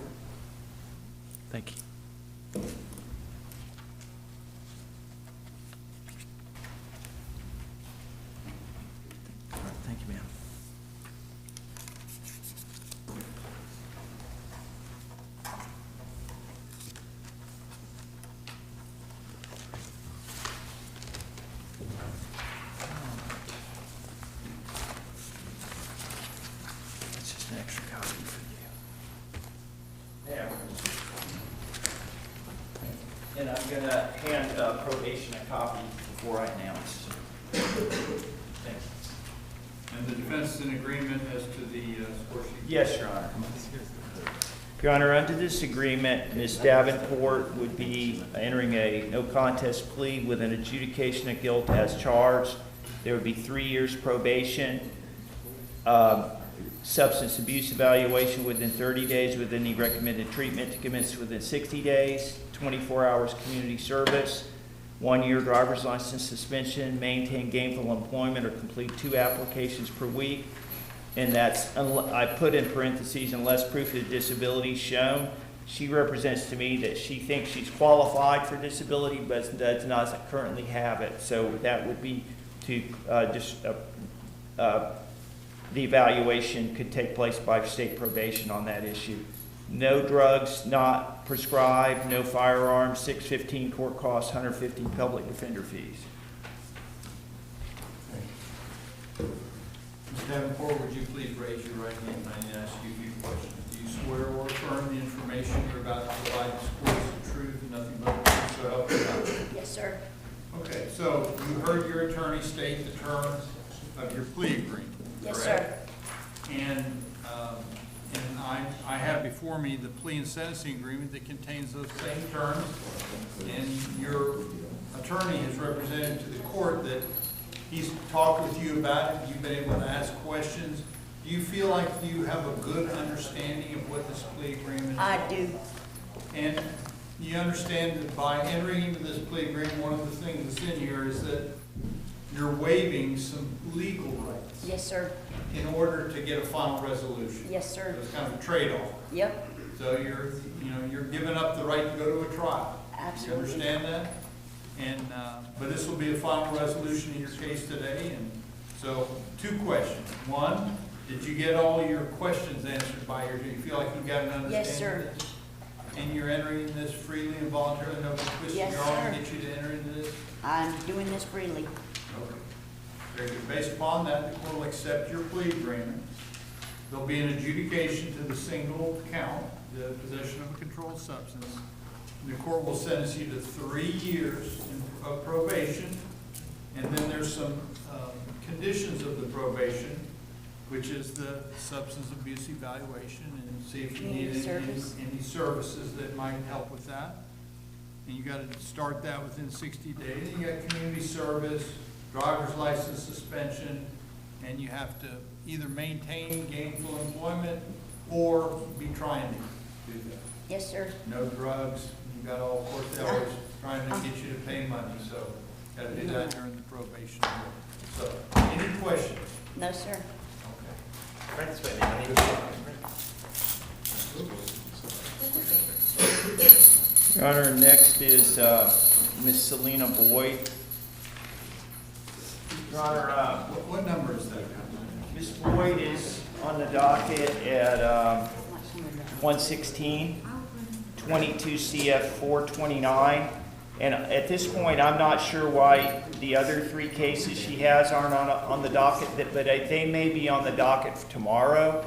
Speaker 3: Thank you. All right, thank you, ma'am. That's just an extra copy for you. Yeah. And I'm going to hand probation a copy before I announce. Thank you.
Speaker 11: And the defense is in agreement as to the score sheet?
Speaker 3: Yes, Your Honor. Your Honor, under this agreement, Ms. Davenport would be entering a no contest plea with an adjudication of guilt as charged. There would be 3 years probation, substance abuse evaluation within 30 days with any recommended treatment to commence within 60 days, 24 hours community service, 1 year driver's license suspension, maintain gainful employment, or complete 2 applications per week. And that's, I put in parentheses, unless proof of disability shown. She represents to me that she thinks she's qualified for disability, but does not currently have it. So that would be to the evaluation could take place by state probation on that issue. No drugs not prescribed, no firearms, 615 court costs, 150 public defender fees.
Speaker 11: Ms. Davenport, would you please raise your right hand and ask you a few questions? Do you swear or affirm the information you're about to provide this court is the truth and nothing but the truth, so help you God?
Speaker 7: Yes, sir.
Speaker 11: Okay, so you heard your attorney state the terms of your plea agreement,
Speaker 7: Yes,
Speaker 11: correct?
Speaker 7: sir.
Speaker 11: And I have before me the plea and sentencing agreement that contains those same terms. And your attorney has represented to the court that he's talked with you about it, you've been able to ask questions. Do you feel like you have a good understanding of what this plea agreement is?
Speaker 7: I do.
Speaker 11: And you understand that by entering into this plea agreement, one of the things that's in here is that you're waiving some legal rights
Speaker 7: Yes, sir.
Speaker 11: in order to get a final resolution.
Speaker 7: Yes, sir.
Speaker 11: So it's kind of a trade-off.
Speaker 7: Yep,
Speaker 11: So you're giving up the right to go to a trial.
Speaker 7: absolutely.
Speaker 11: You understand that? And, but this will be a final resolution in your case today. And so, 2 questions. One, did you get all your questions answered by your, do you feel like you got an understanding?
Speaker 7: Yes, sir.
Speaker 11: of this? And you're entering this freely and voluntarily, no twisting
Speaker 7: Yes,
Speaker 11: your arm
Speaker 7: sir.
Speaker 11: to get you to enter into this?
Speaker 7: I'm doing this freely.
Speaker 11: Okay. Very good. Based upon that, the court will accept your plea agreement. There'll be an adjudication to the single count, the possession of a controlled substance. And the court will sentence you to 3 years of probation. And then there's some conditions of the probation, which is the substance abuse evaluation, and see if you need any services that might help with that. And you got to start that within 60 days. And you got community service, driver's license suspension, and you have to either maintain gainful employment or be trying to do that.
Speaker 7: Yes, sir.
Speaker 11: No drugs. You got all court hours trying to get you to pay money, so got to do that during the probation. So, any questions?
Speaker 7: No, sir.
Speaker 11: Okay.
Speaker 2: Right this way, man.
Speaker 3: Your Honor, next is Ms. Selena Boyd. Your Honor,
Speaker 11: What number is that?
Speaker 3: Ms. Boyd is on the docket at 116, 22 CF 429. And at this point, I'm not sure why the other 3 cases she has aren't on the docket, but they may be on the docket for tomorrow.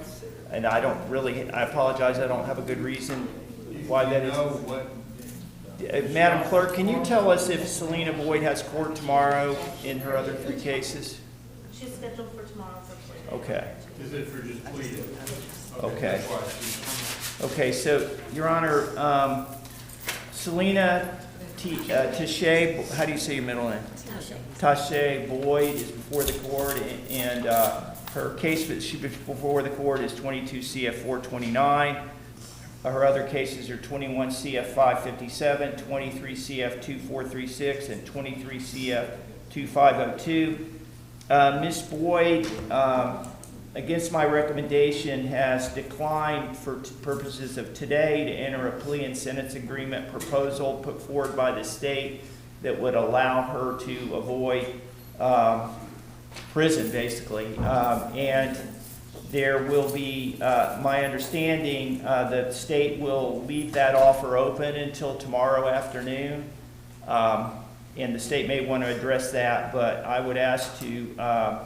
Speaker 3: And I apologize, I don't have a good reason why that is. Madam Clerk, can you tell us if Selena Boyd has court tomorrow in her other 3 cases?
Speaker 7: She's scheduled for tomorrow for plea.
Speaker 3: Okay.
Speaker 11: Is it for just pleading?
Speaker 3: Okay. Okay, so, Your Honor, Selena Tashay, how do you say your middle name? Tashay Boyd is before the court, and her case that she before the court is 22 CF 429. Her other cases are 21 CF 557, 23 CF 2436, and 23 CF 2502. Ms. Boyd, against my recommendation, has declined for purposes of today to enter a plea and sentence agreement proposal put forward by the state that would allow her to avoid prison, basically. And there will be, my understanding, the state will leave that offer open until tomorrow afternoon. And the state may want to address that, but I would ask to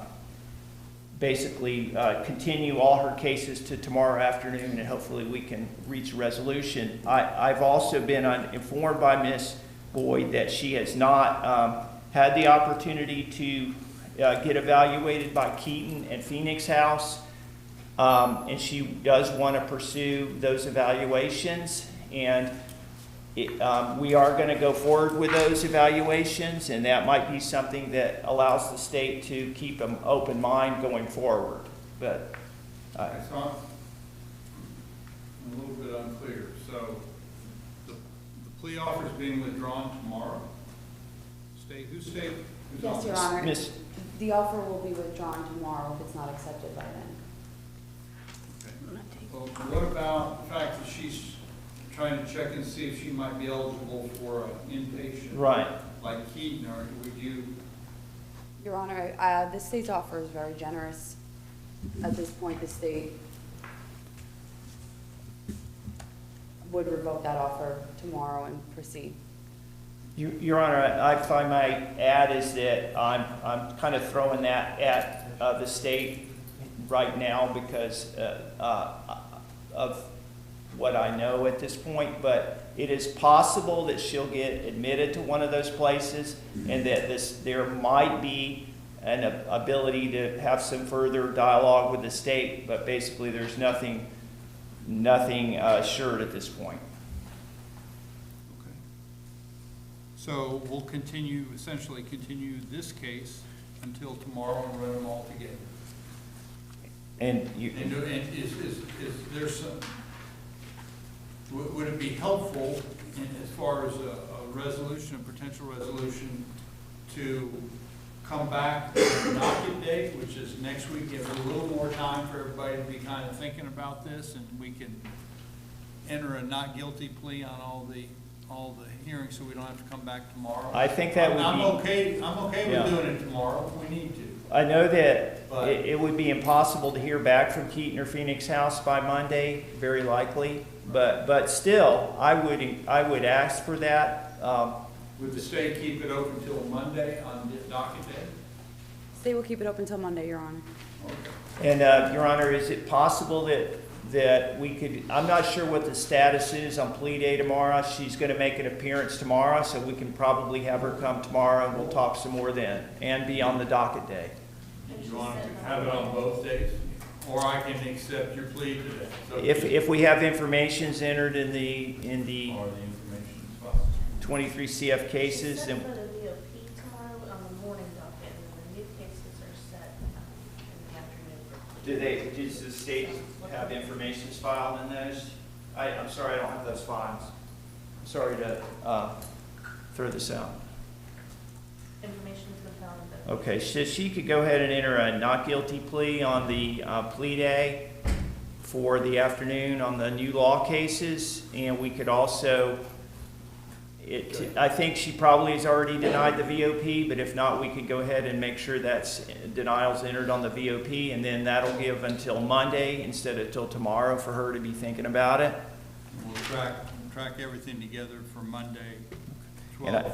Speaker 3: basically continue all her cases to tomorrow afternoon, and hopefully we can reach a resolution. I've also been informed by Ms. Boyd that she has not had the opportunity to get evaluated by Keaton and Phoenix House, and she does want to pursue those evaluations, and we are going to go forward with those evaluations, and that might be something that allows the state to keep an open mind going forward. But
Speaker 11: It's not, I'm a little bit unclear. So the plea offer is being withdrawn tomorrow? Who's state? Who's
Speaker 6: Yes,
Speaker 11: on
Speaker 6: Your
Speaker 11: this?
Speaker 6: Honor.
Speaker 3: Miss,
Speaker 6: The offer will be withdrawn tomorrow if it's not accepted by then.
Speaker 11: Okay. Well, what about the fact that she's trying to check and see if she might be eligible for an inpatient?
Speaker 3: right.
Speaker 11: Like Keaton, or would you?
Speaker 6: Your Honor, the state's offer is very generous. At this point, the state would revoke that offer tomorrow and proceed.
Speaker 3: Your Honor, if I might add, is that I'm kind of throwing that at the state right now because of what I know at this point, but it is possible that she'll get admitted to one of those places, and that there might be an ability to have some further dialogue with the state, but basically there's nothing assured at this point.
Speaker 11: Okay. So we'll essentially continue this case until tomorrow and run them all together.
Speaker 3: And
Speaker 11: is there some, would it be helpful as far as a resolution, a potential resolution, to come back on the docket date, which is next week, give a little more time for everybody to be kind of thinking about this, and we can enter a not guilty plea on all the hearings so we don't have to come back tomorrow?
Speaker 3: I think that would be.
Speaker 11: I'm okay
Speaker 3: Yeah.
Speaker 11: with doing it tomorrow if we need to.
Speaker 3: I know that
Speaker 11: But-
Speaker 3: it would be impossible to hear back from Keaton or Phoenix House by Monday, very likely. But still, I would ask for that.
Speaker 11: Would the state keep it open till Monday on the docket day?
Speaker 12: State will keep it open until Monday, Your Honor.
Speaker 3: And, Your Honor, is it possible that we could, I'm not sure what the status is on plea day tomorrow. She's gonna make an appearance tomorrow, so we can probably have her come tomorrow and we'll talk some more then, and be on the docket day.
Speaker 11: You want to have it on both days? Or I can accept your plea today? So
Speaker 3: If we have information's entered in the
Speaker 11: Or the information's fine.
Speaker 3: 23 CF cases, then
Speaker 7: Set for the VOP tomorrow on the morning docket, and then the new cases are set in the afternoon.
Speaker 3: does the state have information's filed in those? I'm sorry, I don't have those files. I'm sorry to throw this out.
Speaker 7: Information's been found in the.
Speaker 3: Okay, so she could go ahead and enter a not guilty plea on the plea day for the afternoon on the new law cases, and we could also, I think she probably has already denied the VOP, but if not, we could go ahead and make sure that's denial's entered on the VOP, and then that'll give until Monday instead of till tomorrow for her to be thinking about it.
Speaker 11: We'll track everything together for Monday,
Speaker 3: And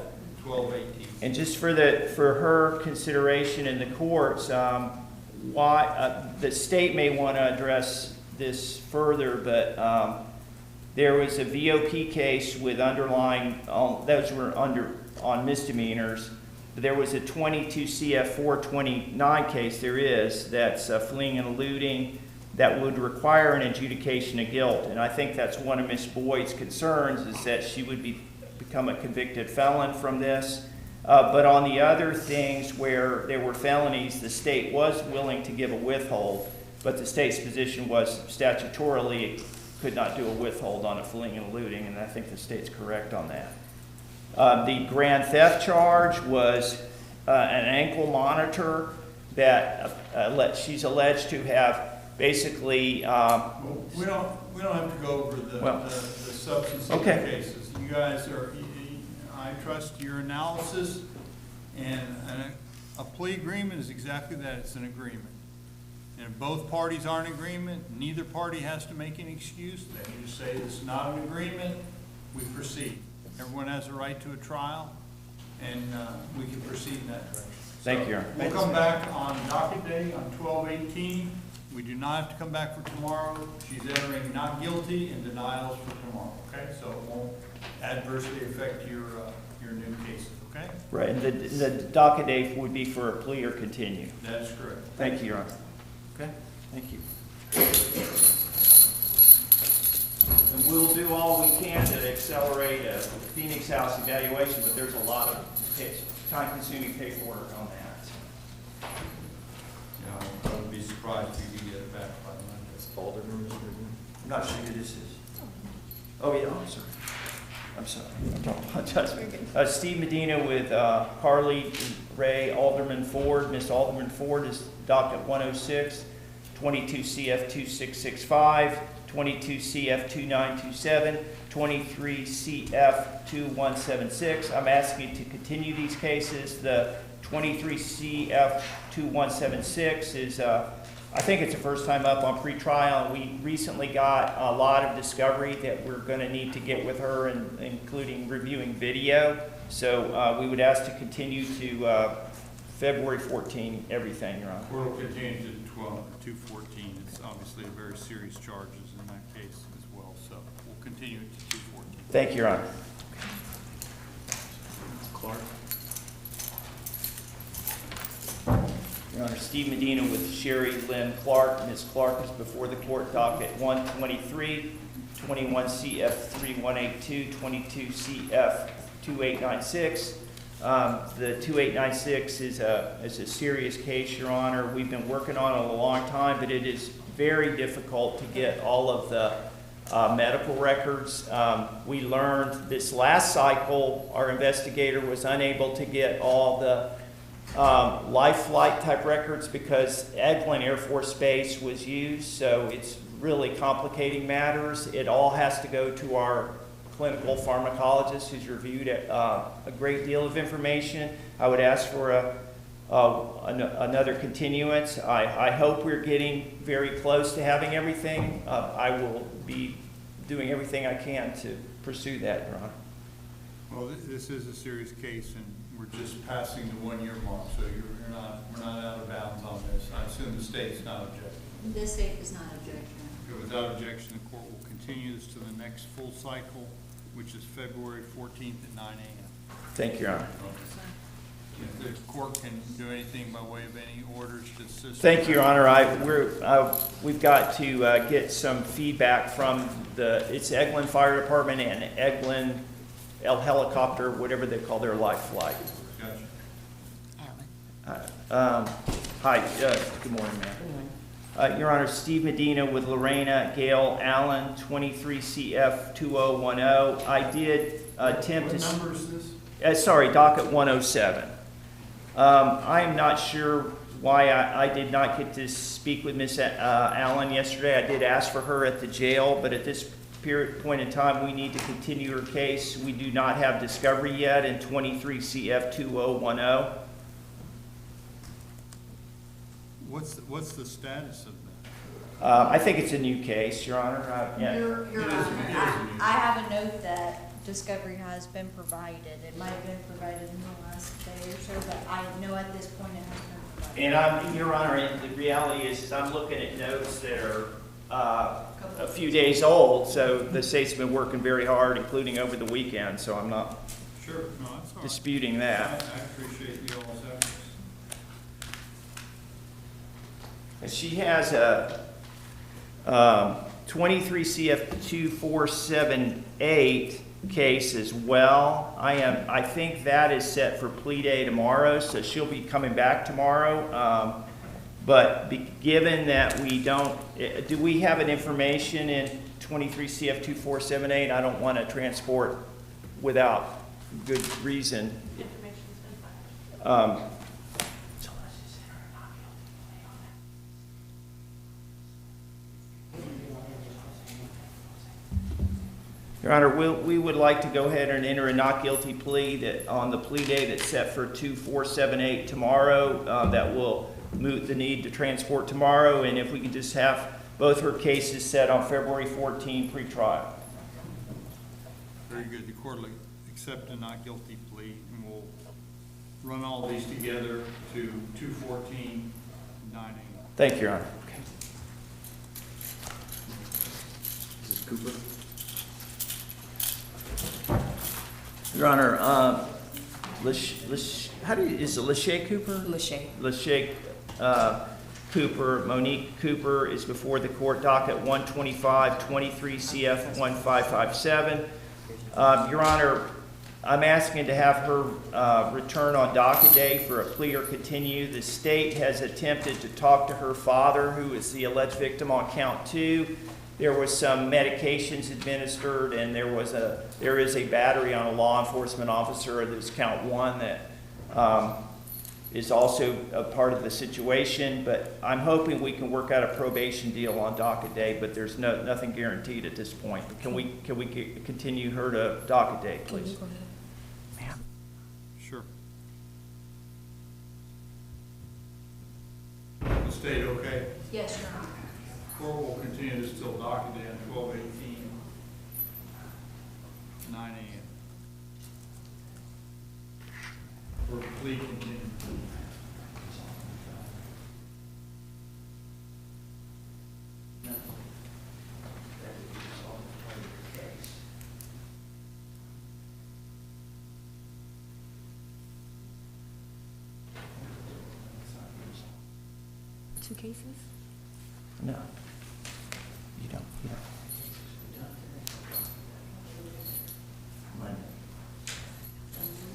Speaker 11: 12/18.
Speaker 3: And just for her consideration in the courts, why the state may want to address this further, but there was a VOP case with underlying, those were on misdemeanors. But there was a 22 CF 429 case, that's fleeing and eluding, that would require an adjudication of guilt. And I think that's one of Ms. Boyd's concerns, is that she would become a convicted felon from this. But on the other things where there were felonies, the state was willing to give a withhold, but the state's position was statutorily it could not do a withhold on a fleeing and eluding, and I think the state's correct on that. The grand theft charge was an ankle monitor that she's alleged to have basically.
Speaker 11: We don't have to go over the substance of the cases. You guys I trust your analysis, and a plea agreement is exactly that, it's an agreement. And if both parties are in agreement, neither party has to make an excuse. Then you just say it's not an agreement, we proceed. Everyone has a right to a trial, and we can proceed in that direction.
Speaker 3: Thank you, Your Honor.
Speaker 11: We'll come back on docket day on 12/18. We do not have to come back for tomorrow. She's entering not guilty and denials for tomorrow, okay? So it won't adversely affect your new cases, okay?
Speaker 3: Right, and the docket date would be for a plea or continue.
Speaker 11: That's correct.
Speaker 3: Thank you, Your Honor. Okay, thank you. And we'll do all we can to accelerate a Phoenix House evaluation, but there's a lot of time-consuming paperwork on that.
Speaker 11: Yeah, I would be surprised if you could get it back by Monday.
Speaker 3: I'm not sure who this is. Oh, yeah, I'm sorry. I apologize. Steve Medina with Carly Ray Alderman Ford. Miss Alderman Ford is docket 106, 22 CF 2665, 22 CF 2927, 23 CF 2176. I'm asking to continue these cases. The 23 CF 2176 is I think it's the first time up on pretrial. We recently got a lot of discovery that we're going to need to get with her, including reviewing video. So we would ask to continue to February 14, everything, Your Honor.
Speaker 11: We'll continue to 214. It's obviously a very serious charges in that case as well. So we'll continue it to 214.
Speaker 3: Thank you, Your Honor.
Speaker 11: Clark.
Speaker 3: Your Honor, Steve Medina with Sherry Lynn Clark. Ms. Clark is before the court docket 123, 21 CF 3182, 22 CF 2896. The 2896 is a serious case, Your Honor. We've been working on it a long time, but it is very difficult to get all of the medical records. We learned this last cycle, our investigator was unable to get all the life flight type records because Eglin Air Force Base was used, so it's really complicating matters. It all has to go to our clinical pharmacologist who's reviewed a great deal of information. I would ask for another continuance. I hope we're getting very close to having everything. I will be doing everything I can to pursue that, Your Honor.
Speaker 11: Well, this is a serious case, and we're just passing the 1 year mark, so we're not out of bounds on this. I assume the state's not objecting.
Speaker 6: The state does not object.
Speaker 11: So without objection, the court will continue this to the next full cycle, which is February 14th at 9 a.m.
Speaker 3: Thank you, Your Honor.
Speaker 11: If the court can do anything by way of any orders to assist.
Speaker 3: Thank you, Your Honor. We've got to get some feedback from it's Eglin Fire Department and Eglin helicopter, whatever they call their life flight.
Speaker 11: Gotcha.
Speaker 3: Hi, good morning, ma'am. Your Honor, Steve Medina with Lorena Gale Allen, 23 CF 2010. I did attempt to.
Speaker 11: What number is this?
Speaker 3: Sorry, docket 107. I am not sure why I did not get to speak with Ms. Allen yesterday. I did ask for her at the jail, but at this point in time, we need to continue her case. We do not have discovery yet in 23 CF 2010.
Speaker 11: What's the status of that?
Speaker 3: I think it's a new case, Your Honor. Yeah.
Speaker 7: Your Honor, I have a note that discovery has been provided. It might have been provided in the last day or so, but I know at this point it has been provided.
Speaker 3: And Your Honor, the reality is I'm looking at notes that are a few days old, so the state's been working very hard, including over the weekend, so I'm not
Speaker 11: Sure, no, that's all right.
Speaker 3: disputing that.
Speaker 11: I appreciate you all's efforts.
Speaker 3: And she has a 23 CF 2478 case as well. I think that is set for plea day tomorrow, so she'll be coming back tomorrow. But given that we don't, do we have an information in 23 CF 2478? I don't want to transport without good reason.
Speaker 7: Information's been filed.
Speaker 3: Your Honor, we would like to go ahead and enter a not guilty plea on the plea day that's set for 2478 tomorrow. That will moot the need to transport tomorrow, and if we can just have both her cases set on February 14 pre-trial.
Speaker 11: Very good. The court will accept a not guilty plea, and we'll run all these together to 214, 9 a.m.
Speaker 3: Thank you, Your Honor.
Speaker 9: Is this Cooper?
Speaker 3: Your Honor, is it Lachey Cooper? Lachey Cooper, Monique Cooper is before the court, docket 125, 23 CF 1557. Your Honor, I'm asking to have her return on docket day for a plea or continue. The state has attempted to talk to her father, who is the alleged victim on count 2. There was some medications administered, and there is a battery on a law enforcement officer. There's count 1 that is also a part of the situation. But I'm hoping we can work out a probation deal on docket day. But there's nothing guaranteed at this point. Can we continue her to docket day, please? Ma'am.
Speaker 11: Sure. The state okay?
Speaker 7: Yes, Your Honor.
Speaker 11: Court will continue this till docket day on 12/18, 9 a.m. For plea continue.
Speaker 12: Two cases?
Speaker 3: No. You don't.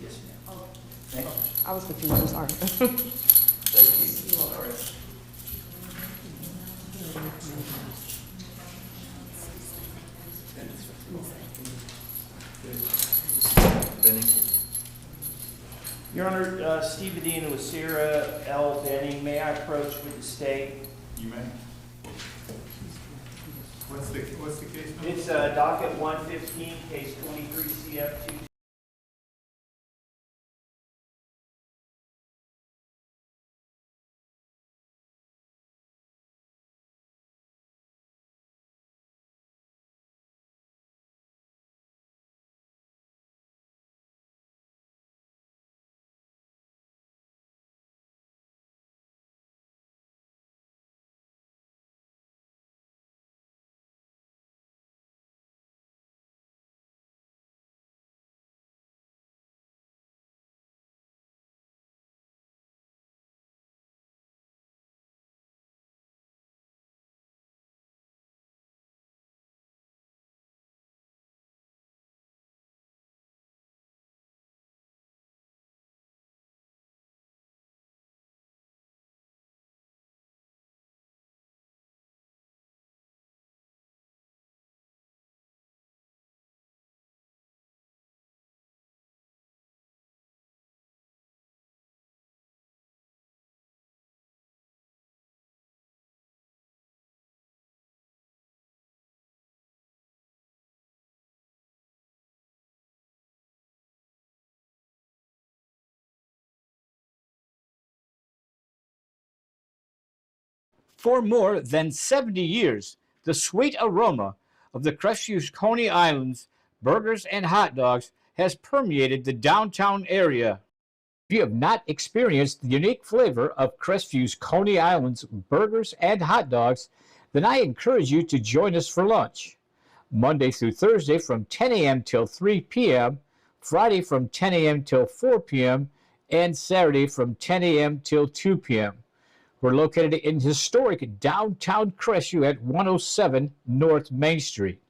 Speaker 3: Yes, ma'am. Thank you.
Speaker 12: I was confused, I'm sorry.
Speaker 3: Thank you. Sorry.
Speaker 9: Benning?
Speaker 3: Your Honor, Steve Medina with Sarah L. Benning. May I approach with the state?
Speaker 11: You may. What's what's the case number?
Speaker 3: It's docket 115, case 23 CF2.
Speaker 13: For more than 70 years, the sweet aroma of the Crestview Coney Islands burgers and hot dogs has permeated the downtown area. If you have not experienced the unique flavor of Crestview's Coney Islands burgers and hot dogs, then I encourage you to join us for lunch. Monday through Thursday from 10 a.m. till 3 p.m., Friday from 10 a.m. till 4 p.m., and Saturday from 10 a.m. till 2 p.m. We're located in historic downtown Crestview at 107 North Main Street.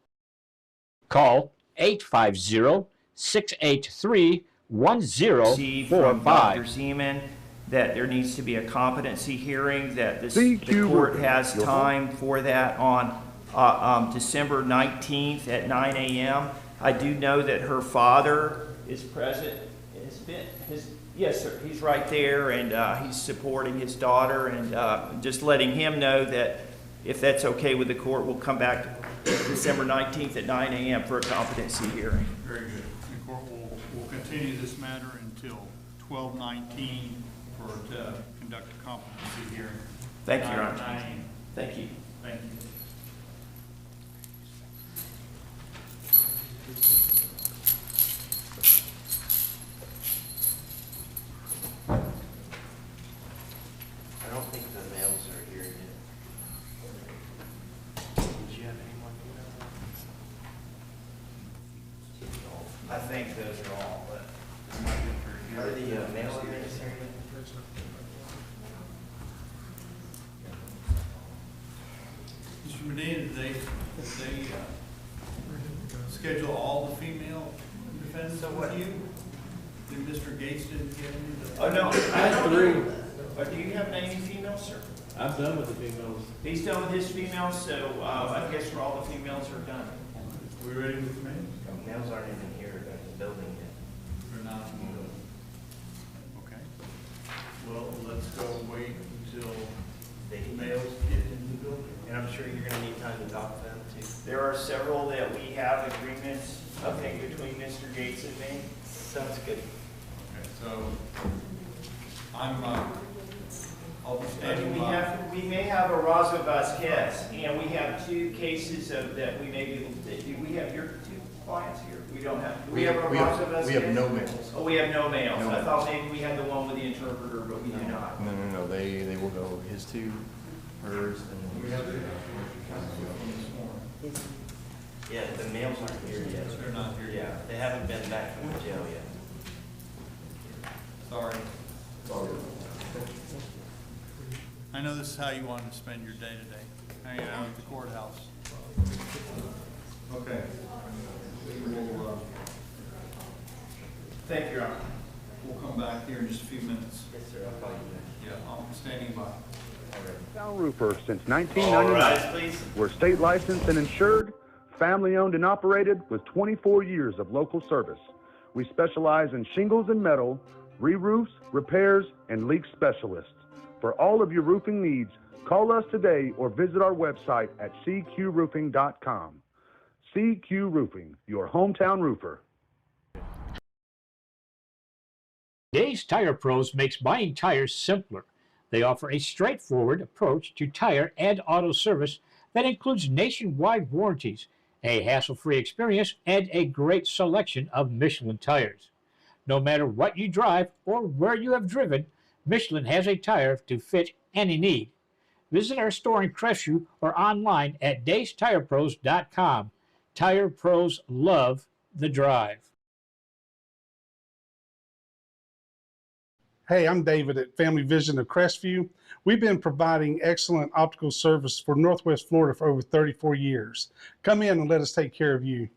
Speaker 13: Call 850-683-1045.
Speaker 3: See from Dr. Zeman that there needs to be a competency hearing, that the court has time for that on December 19th at 9 a.m. I do know that her father is present. Yes, sir. He's right there, and he's supporting his daughter, and just letting him know that if that's okay with the court, we'll come back December 19th at 9 a.m. for a competency hearing.
Speaker 11: Very good. The court will continue this matter until 12/19 to conduct a competency hearing.
Speaker 3: Thank you, Your Honor. Thank you.
Speaker 11: Thank you.
Speaker 2: I don't think the mails are here yet. Did you have any more emails?
Speaker 3: I think those are all, but
Speaker 2: Are the mail orders here yet?
Speaker 11: Mr. Medina, did they schedule all the female defendants with you? Did Mr. Gates didn't get any?
Speaker 3: oh no, I have 3. Do you have any females, sir?
Speaker 8: I'm done with the females.
Speaker 3: He's done with his females, so I guess for all the females are done.
Speaker 11: We ready with the males?
Speaker 2: Mails aren't even here at the building yet.
Speaker 11: They're not. Okay. Well, let's go wait until the males get in the building.
Speaker 2: And I'm sure you're gonna need time to talk to them too.
Speaker 3: There are several that we have agreements, I think, between Mr. Gates and me.
Speaker 2: Sounds good.
Speaker 11: Okay, so I'll be standing by.
Speaker 3: We may have a Razo Vasquez, and we have 2 cases of that we may be able to, do we have your 2 clients here? We don't have, do we have a Razo Vasquez?
Speaker 9: We have no males.
Speaker 3: Oh, we have no males.
Speaker 9: No
Speaker 3: I
Speaker 9: males.
Speaker 3: thought maybe we had the one with the interpreter, but we do not.
Speaker 9: No, they will go his 2, hers, and
Speaker 11: We
Speaker 9: then.
Speaker 11: have the counsel from this morning.
Speaker 2: Yeah, the mails aren't here yet.
Speaker 11: They're not here
Speaker 2: Yeah,
Speaker 11: yet.
Speaker 2: they haven't been back from the jail yet.
Speaker 11: Sorry. I know this is how you wanted to spend your day today, hanging out at the courthouse. Okay. We'll,
Speaker 3: Thank you, Your Honor.
Speaker 11: we'll come back here in just a few minutes.
Speaker 2: Yes, sir, I'll call you back.
Speaker 11: Yeah, I'm standing by.
Speaker 14: Cal Roofer since
Speaker 3: All
Speaker 14: 1999.
Speaker 3: rise, please.
Speaker 14: We're state licensed and insured, family owned and operated with 24 years of local service. We specialize in shingles and metal, re-roofs, repairs, and leak specialists. For all of your roofing needs, Call us today or visit our website at cqroofing.com. CQ Roofing, your hometown roofer.
Speaker 13: Days Tire Pros makes buying tires simpler. They offer a straightforward approach to tire and auto service that includes nationwide warranties, a hassle-free experience, and a great selection of Michelin tires. No matter what you drive or where you have driven, Michelin has a tire to fit any need. Visit our store in Crestview or online at daystirepros.com. Tire Pros love the drive.
Speaker 15: Hey, I'm David at Family Vision of Crestview. We've been providing excellent optical service for Northwest Florida for over 34 years. Come in and let us take care of you.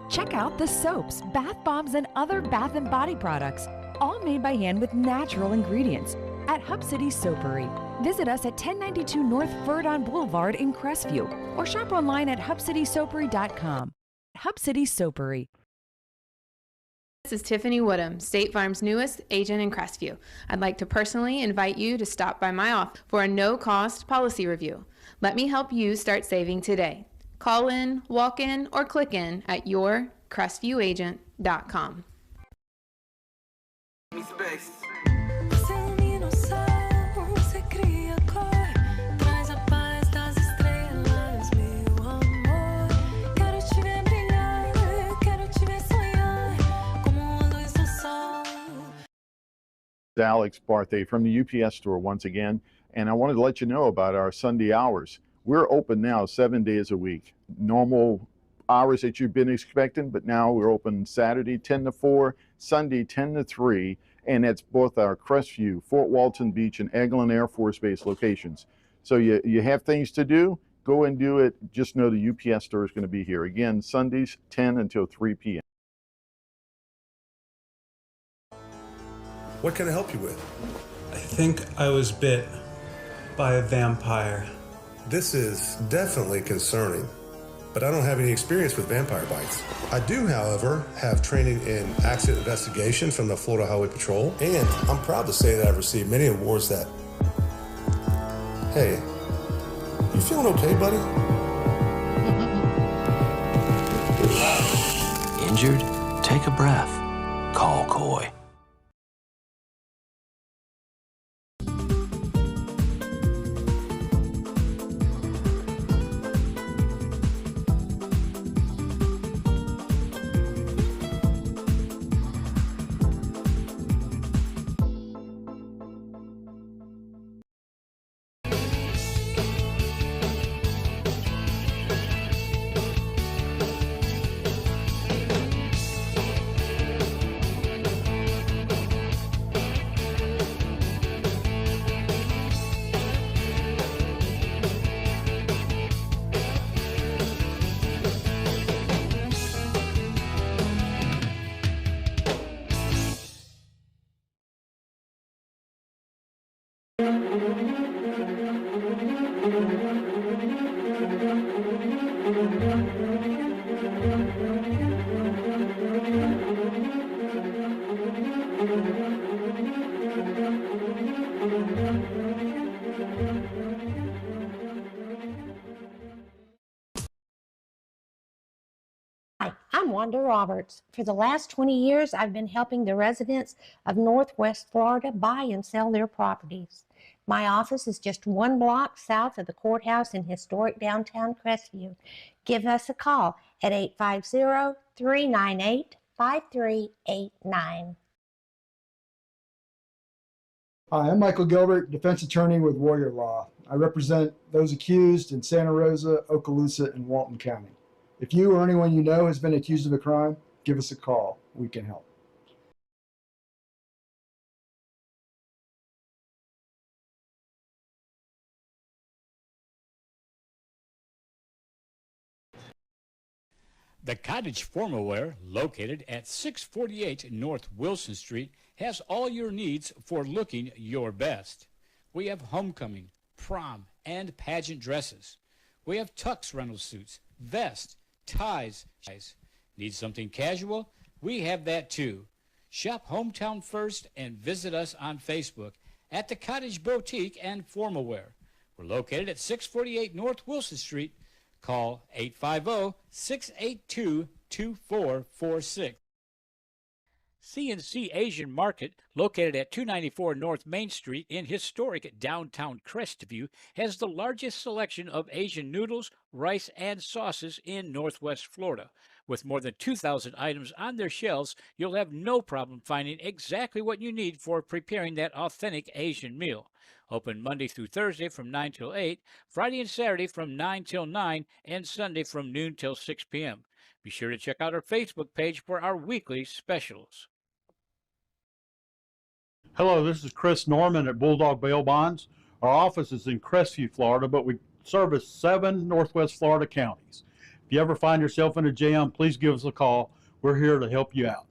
Speaker 16: Check out the soaps, bath bombs, and other bath and body products, all made by hand with natural ingredients at Hub City Soapery. Visit us at 1092 North Verdon Boulevard in Crestview or shop online at hubcitysoapery.com. Hub City Soapery.
Speaker 17: This is Tiffany Woodham, State Farm's newest agent in Crestview. I'd like to personally invite you to stop by my office for a no-cost policy review. Let me help you start saving today. Call in, walk in, or click in at yourcrestviewagent.com.
Speaker 18: Alex Barthay from the UPS store once again, and I wanted to let you know about our Sunday hours. We're open now 7 days a week. Normal hours that you've been expecting, but now we're open Saturday 10 to 4, Sunday 10 to 3, and it's both our Crestview, Fort Walton Beach, and Eglin Air Force Base locations. So you have things to do, go and do it. Just know the UPS store is going to be here. Again, Sundays 10 until 3 p.m.
Speaker 19: What can I help you with?
Speaker 20: I think I was bit by a vampire.
Speaker 19: This is definitely concerning, but I don't have any experience with vampire bites. I do, however, have training in accident investigation from the Florida Highway Patrol, and I'm proud to say that I've received many awards that... Hey, you feeling okay, buddy?
Speaker 21: Injured? Take a breath. Call Coy.
Speaker 5: Hi, I'm Wanda Roberts. For the last 20 years, I've been helping the residents of Northwest Florida buy and sell their properties. My office is just 1 block south of the courthouse in historic downtown Crestview. Give us a call at 850-398-5389.
Speaker 1: Hi, I'm Michael Gilbert, defense attorney with Warrior Law. I represent those accused in Santa Rosa, Okaloosa, and Walton County. If you or anyone you know has been accused of a crime, give us a call. We can help.
Speaker 13: The Cottage Formalware, located at 648 North Wilson Street, has all your needs for looking your best. We have homecoming, prom, and pageant dresses. We have tux rental suits, vests, ties. Need something casual? We have that too. Shop Hometown First and visit us on Facebook at the Cottage Boutique and Formalware. We're located at 648 North Wilson Street. Call 850-682-2446. CNC Asian Market, located at 294 North Main Street in historic downtown Crestview, has the largest selection of Asian noodles, rice, and sauces in Northwest Florida. With more than 2,000 items on their shelves, you'll have no problem finding exactly what you need for preparing that authentic Asian meal. Open Monday through Thursday from 9 till 8, Friday and Saturday from 9 till 9, and Sunday from noon till 6 p.m. Be sure to check out our Facebook page for our weekly specials.
Speaker 22: Hello, this is Chris Norman at Bulldog Bail Bonds. Our office is in Crestview, Florida, but we service 7 Northwest Florida counties. If you ever find yourself in a jam, please give us a call. We're here to help you out.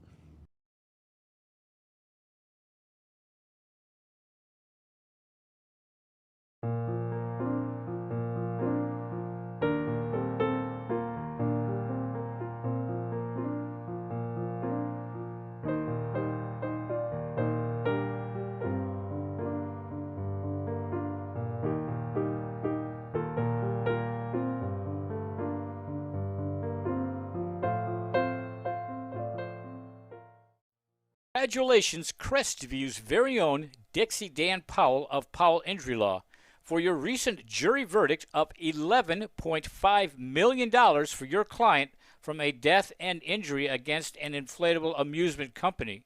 Speaker 13: Congratulations, Crestview's very own Dixie Dan Powell of Powell Injury Law, for your recent jury verdict of $11.5 million for your client from a death and injury against an inflatable amusement company.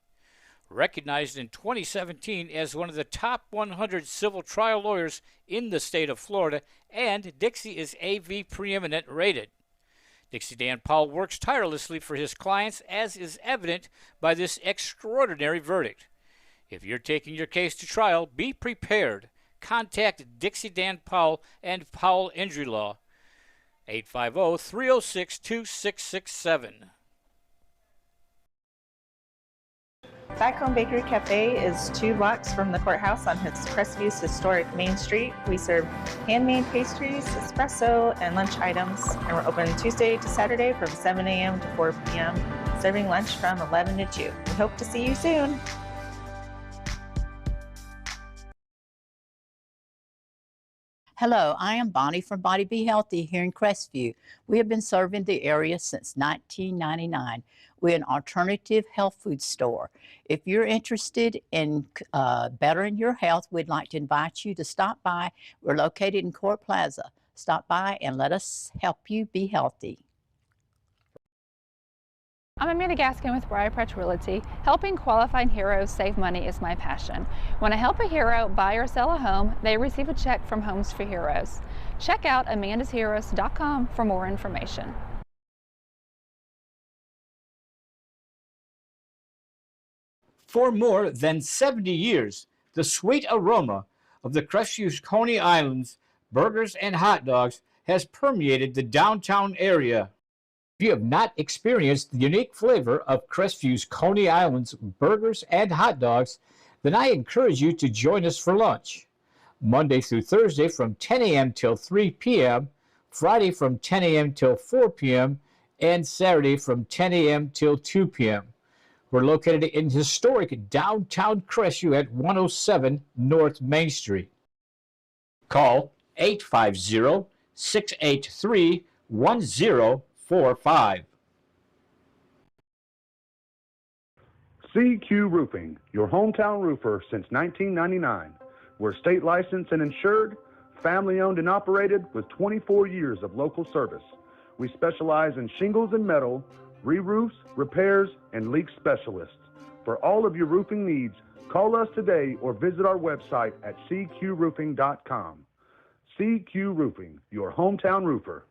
Speaker 13: Recognized in 2017 as one of the top 100 civil trial lawyers in the state of Florida, and Dixie is AV preeminent rated. Dixie Dan Powell works tirelessly for his clients, as is evident by this extraordinary verdict. If you're taking your case to trial, be prepared. Contact Dixie Dan Powell and Powell Injury Law, 850-306-2667.
Speaker 23: Back Home Bakery Cafe is 2 blocks from the courthouse on Crestview's historic Main Street. We serve handmade pastries, espresso, and lunch items, and we're open Tuesday to Saturday from 7 a.m. to 4 p.m., serving lunch from 11 to 2. We hope to see you soon.
Speaker 24: Hello, I am Bonnie from Body Be Healthy here in Crestview. We have been serving the area since 1999. We're an alternative health food store. If you're interested in bettering your health, we'd like to invite you to stop by. We're located in Court Plaza. Stop by and let us help you be healthy.
Speaker 25: I'm Amanda Gaskin with Briarpatch Realty. Helping qualifying heroes save money is my passion. When I help a hero buy or sell a home, they receive a check from Homes for Heroes. Check out amandasheroes.com for more information.
Speaker 13: For more than 70 years, the sweet aroma of the Crestview's Coney Islands burgers and hot dogs has permeated the downtown area. If you have not experienced the unique flavor of Crestview's Coney Islands burgers and hot dogs, then I encourage you to join us for lunch. Monday through Thursday from 10 a.m. till 3 p.m., Friday from 10 a.m. till 4 p.m., and Saturday from 10 a.m. till 2 p.m. We're located in historic downtown Crestview at 107 North Main Street. Call 850-683-1045.
Speaker 14: CQ Roofing, your hometown roofer since 1999. We're state licensed and insured, family owned and operated with 24 years of local service. We specialize in shingles and metal, re-roofs, repairs, and leak specialists. For all of your roofing needs, call us today or visit our website at cqroofing.com. CQ Roofing, your hometown roofer.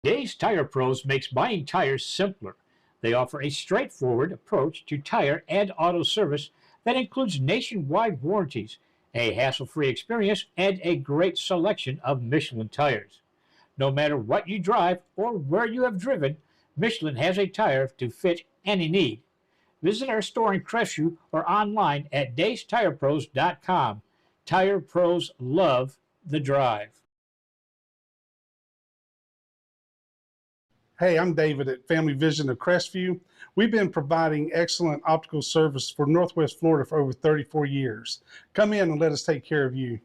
Speaker 13: Days Tire Pros makes buying tires simpler. They offer a straightforward approach to tire and auto service that includes nationwide warranties, a hassle-free experience, and a great selection of Michelin tires. No matter what you drive or where you have driven, Michelin has a tire to fit any need. Visit our store in Crestview or online at daystirepros.com. Tire Pros love the drive.
Speaker 15: Hey, I'm David at Family Vision of Crestview. We've been providing excellent optical service for Northwest Florida for over 34 years. Come in and let us take care of you.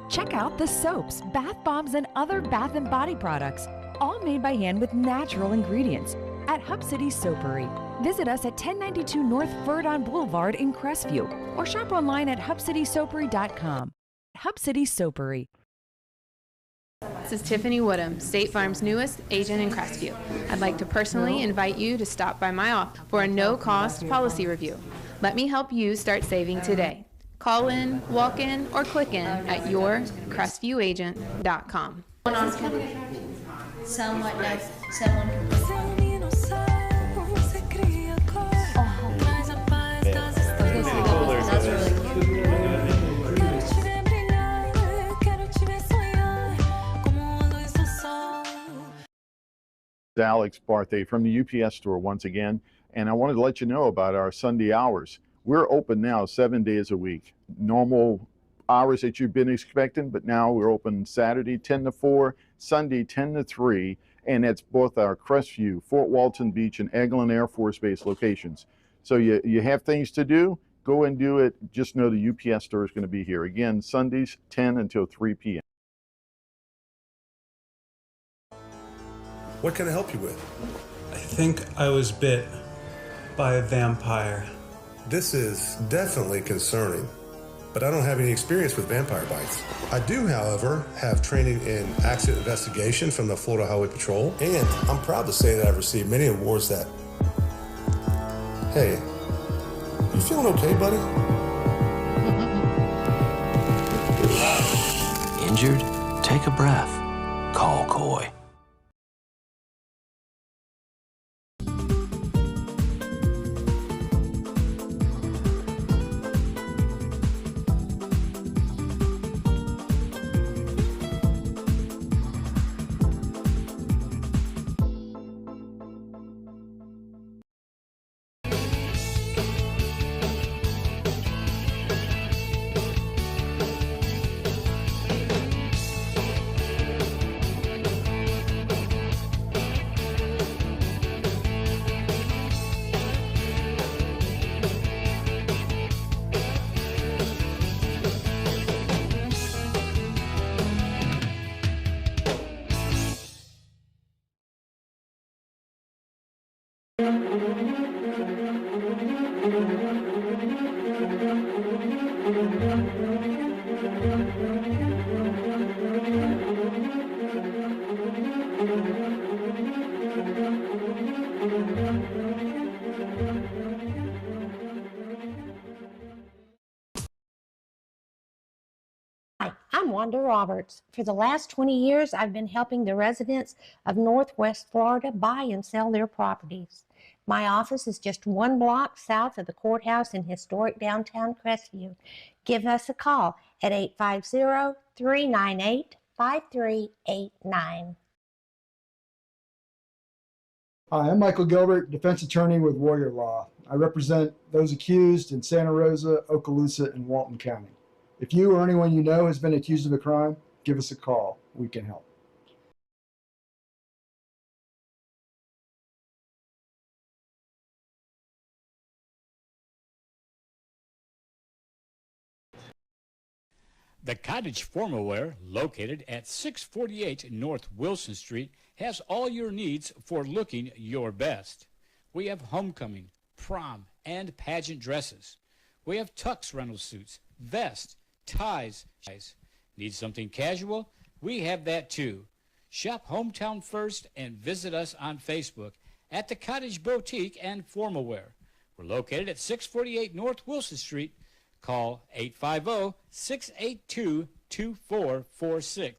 Speaker 16: Check out the soaps, bath bombs, and other bath and body products, all made by hand with natural ingredients at Hub City Soapery. Visit us at 1092 North Verdon Boulevard in Crestview or shop online at hubcitysoapery.com. Hub City Soapery.
Speaker 17: This is Tiffany Woodham, State Farm's newest agent in Crestview. I'd like to personally invite you to stop by my office for a no-cost policy review. Let me help you start saving today. Call in, walk in, or click in at yourcrestviewagent.com.
Speaker 4: Someone
Speaker 18: Alex Barthay from the UPS store once again, and I wanted to let you know about our Sunday hours. We're open now 7 days a week. Normal hours that you've been expecting, but now we're open Saturday 10 to 4, Sunday 10 to 3, and it's both our Crestview, Fort Walton Beach, and Eglin Air Force Base locations. So you have things to do, go and do it. Just know the UPS store is going to be here. Again, Sundays 10 until 3 p.m.
Speaker 19: What can I help you with?
Speaker 20: I think I was bit by a vampire.
Speaker 19: This is definitely concerning, but I don't have any experience with vampire bites. I do, however, have training in accident investigation from the Florida Highway Patrol, and I'm proud to say that I've received many awards that... Hey, you feeling okay, buddy?
Speaker 21: Injured? Take a breath. Call Coy.
Speaker 5: Hi, I'm Wanda Roberts. For the last 20 years, I've been helping the residents of Northwest Florida buy and sell their properties. My office is just 1 block south of the courthouse in historic downtown Crestview. Give us a call at 850-398-5389.
Speaker 1: Hi, I'm Michael Gilbert, defense attorney with Warrior Law. I represent those accused in Santa Rosa, Okaloosa, and Walton County. If you or anyone you know has been accused of a crime, give us a call. We can help.
Speaker 13: The Cottage Formalware, located at 648 North Wilson Street, has all your needs for looking your best. We have homecoming, prom, and pageant dresses. We have tux rental suits, vests, ties. Need something casual? We have that too. Shop Hometown First and visit us on Facebook at the Cottage Boutique and Formalware. We're located at 648 North Wilson Street. Call 850-682-2446.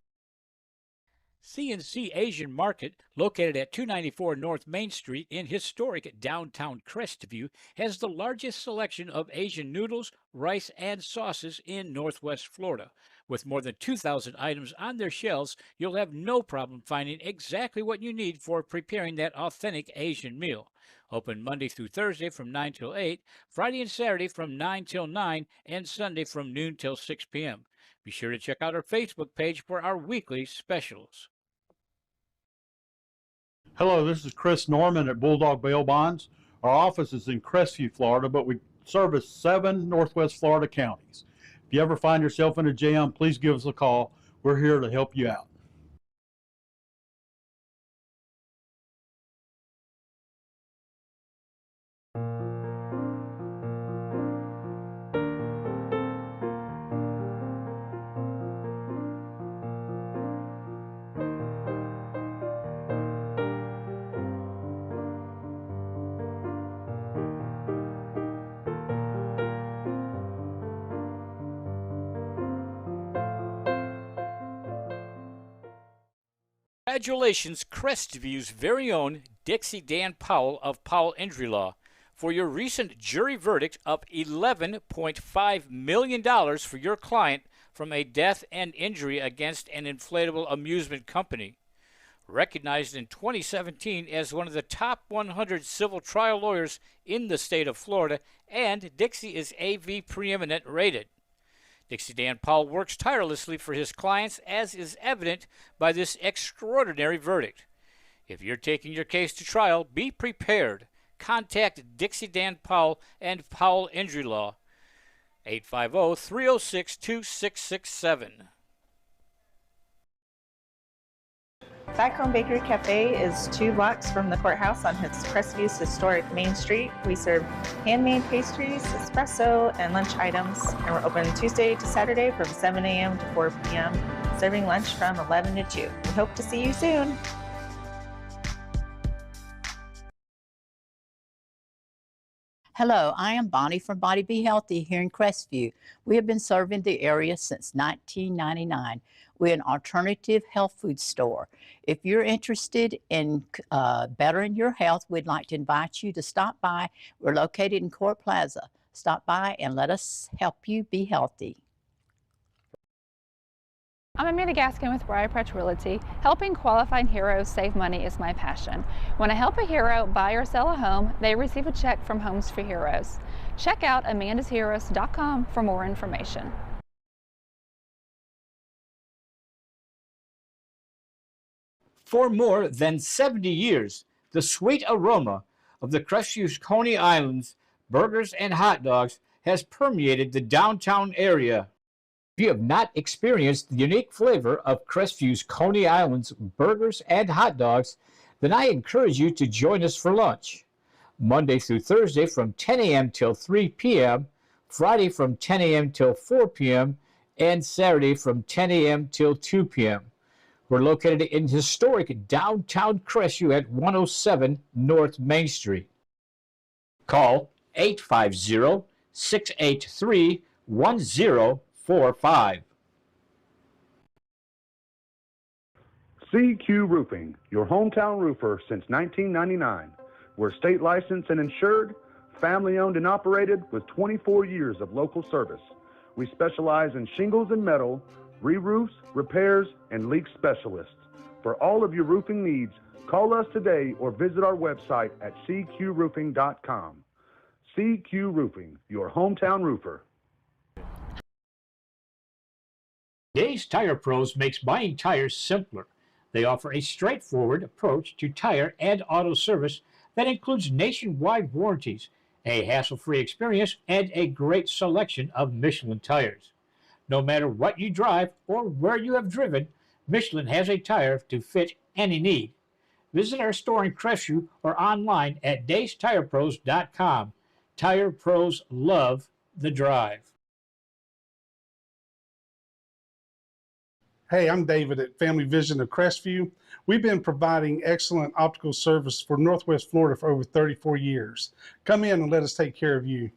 Speaker 13: CNC Asian Market, located at 294 North Main Street in historic downtown Crestview, has the largest selection of Asian noodles, rice, and sauces in Northwest Florida. With more than 2,000 items on their shelves, you'll have no problem finding exactly what you need for preparing that authentic Asian meal. Open Monday through Thursday from 9 till 8, Friday and Saturday from 9 till 9, and Sunday from noon till 6 p.m. Be sure to check out our Facebook page for our weekly specials.
Speaker 22: Hello, this is Chris Norman at Bulldog Bail Bonds. Our office is in Crestview, Florida, but we service 7 Northwest Florida counties. If you ever find yourself in a jam, please give us a call. We're here to help you out.
Speaker 13: Congratulations, Crestview's very own Dixie Dan Powell of Powell Injury Law, for your recent jury verdict of $11.5 million for your client from a death and injury against an inflatable amusement company. Recognized in 2017 as one of the top 100 civil trial lawyers in the state of Florida, and Dixie is AV preeminent rated. Dixie Dan Powell works tirelessly for his clients, as is evident by this extraordinary verdict. If you're taking your case to trial, be prepared. Contact Dixie Dan Powell and Powell Injury Law, 850-306-2667.
Speaker 23: Back Home Bakery Cafe is 2 blocks from the courthouse on Crestview historic Main Street. We serve handmade pastries, espresso, and lunch items, and we're open Tuesday to Saturday from 7 a.m. to 4 p.m., serving lunch from 11 to 2. We hope to see you soon.
Speaker 24: Hello, I am Bonnie from Body Be Healthy here in Crestview. We have been serving the area since 1999. We're an alternative health food store. If you're interested in bettering your health, we'd like to invite you to stop by. We're located in Court Plaza. Stop by and let us help you be healthy.
Speaker 25: I'm Amanda Gaskin with Briarpatch Realty. Helping qualified heroes save money is my passion. When I help a hero buy or sell a home, they receive a check from Homes for Heroes. Check out amandasheroes.com for more information.
Speaker 13: For more than 70 years, the sweet aroma of the Crestview Coney Islands burgers and hot dogs has permeated the downtown area. If you have not experienced the unique flavor of Crestview's Coney Islands burgers and hot dogs, then I encourage you to join us for lunch. Monday through Thursday from 10 a.m. till 3 p.m., Friday from 10 a.m. till 4 p.m., and Saturday from 10 a.m. till 2 p.m. We're located in historic downtown Crestview at 107 North Main Street. Call 850-683-1045.
Speaker 14: CQ Roofing, your hometown roofer since 1999. We're state licensed and insured, family owned and operated with 24 years of local service. We specialize in shingles and metal, re-roofs, repairs, and leak specialists. For all of your roofing needs, call us today or visit our website at cqroofing.com. CQ Roofing, your hometown roofer.
Speaker 13: Days Tire Pros makes buying tires simpler. They offer a straightforward approach to tire and auto service that includes nationwide warranties, a hassle-free experience, and a great selection of Michelin tires. No matter what you drive or where you have driven, Michelin has a tire to fit any need. Visit our store in Crestview or online at daystirepros.com. Tire Pros love the drive.
Speaker 15: Hey, I'm David at Family Vision of Crestview. We've been providing excellent optical service for Northwest Florida for over 34 years. Come in and let us take care of you.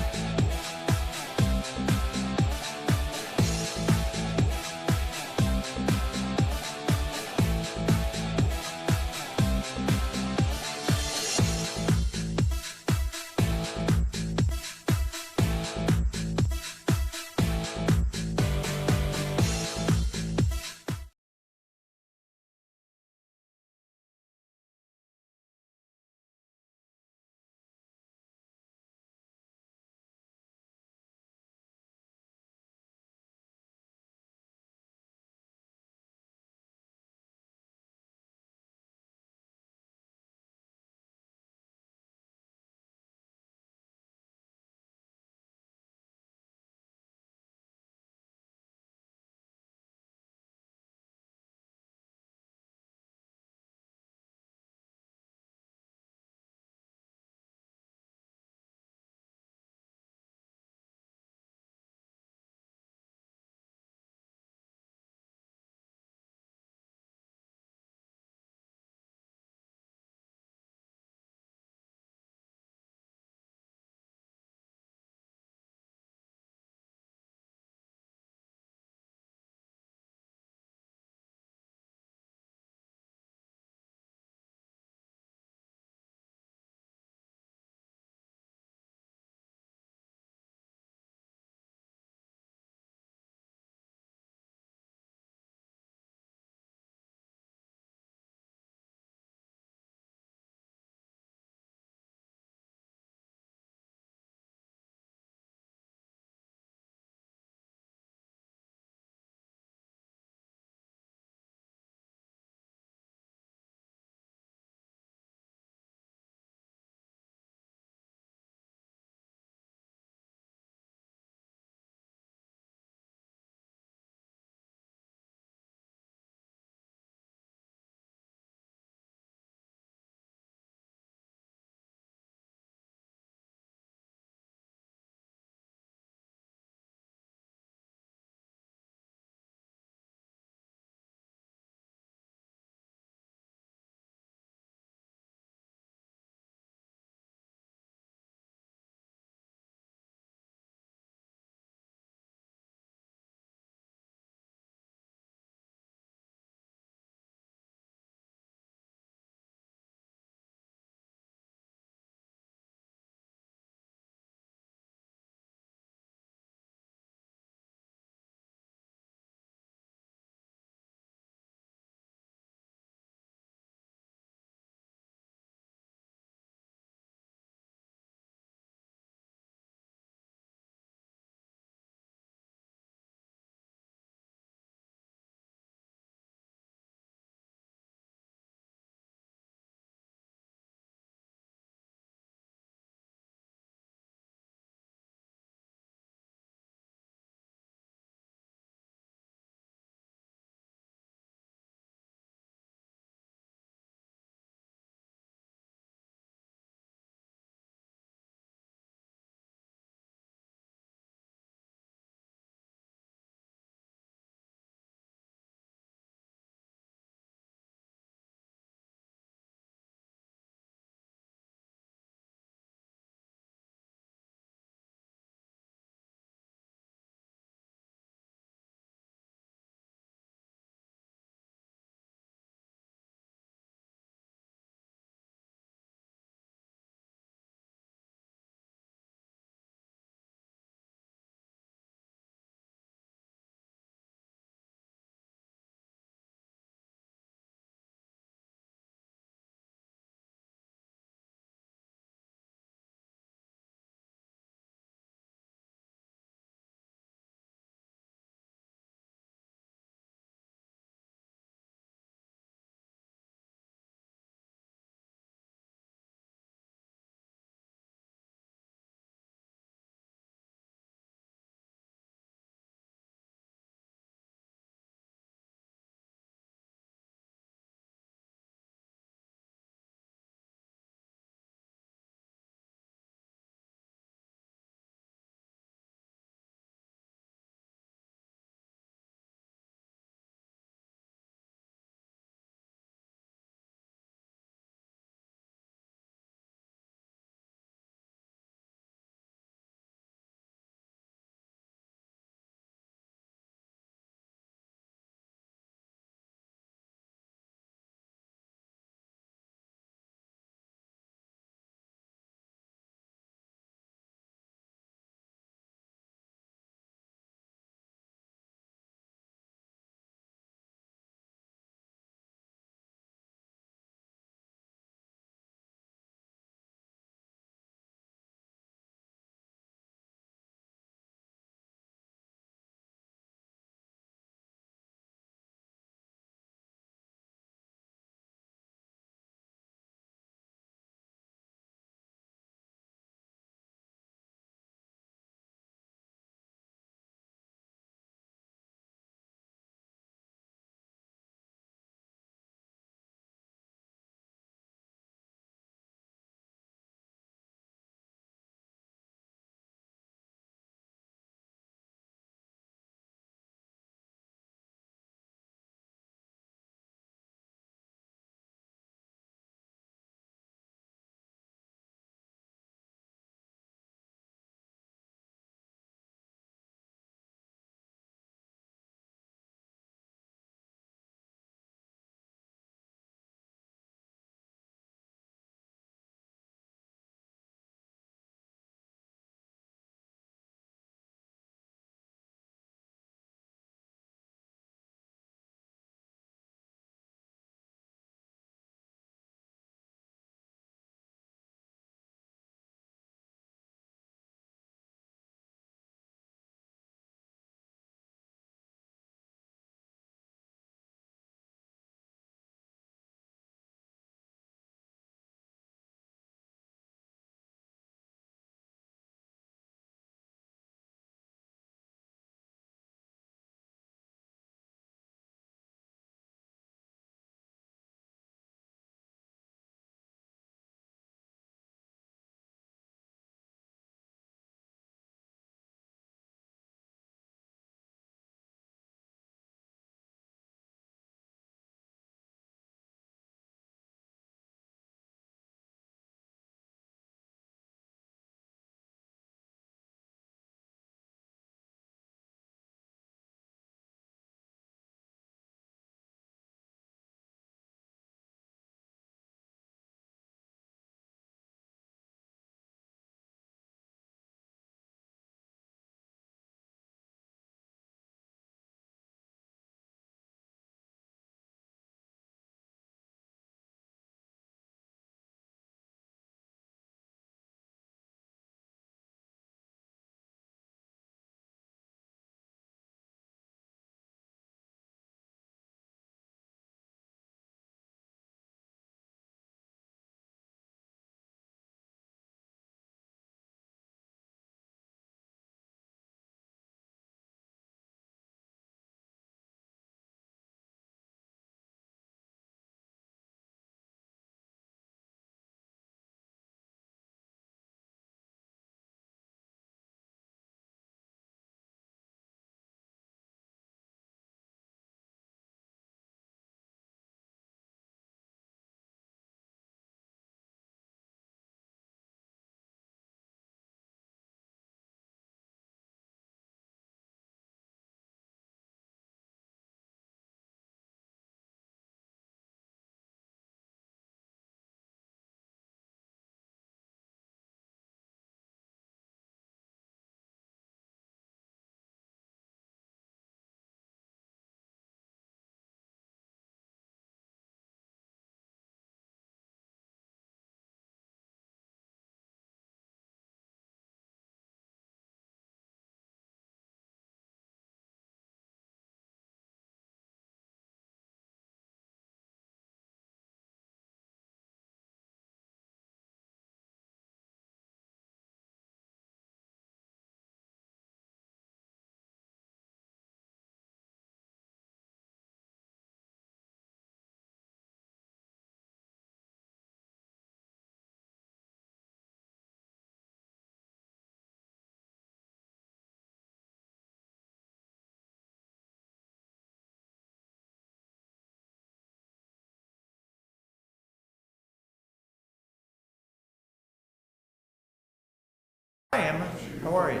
Speaker 3: How are you?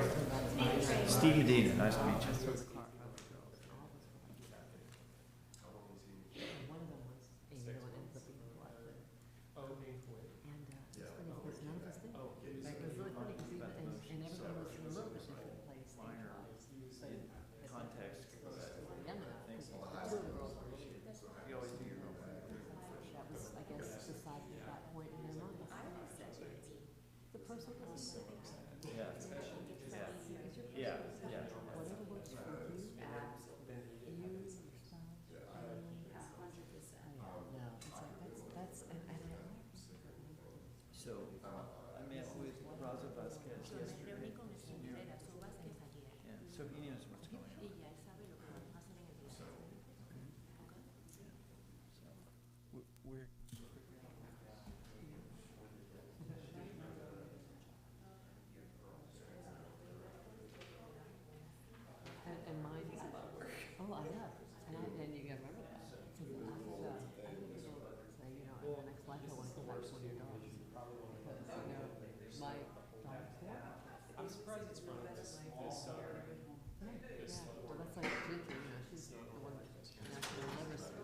Speaker 3: Steve Medina. Nice to meet you. So, I met with Raza Vasquez yesterday. Yeah, so he knows what's going on. We're
Speaker 4: and mine is about work. Oh, I know. And you gotta remember that. I think people say, you know, in the next life I want to come back to one of your dogs. Because, you know, my dog's born.
Speaker 9: I'm surprised it's from this summer.
Speaker 4: Well, that's like Ginger, you know, she's the one that, you know, she'll never see.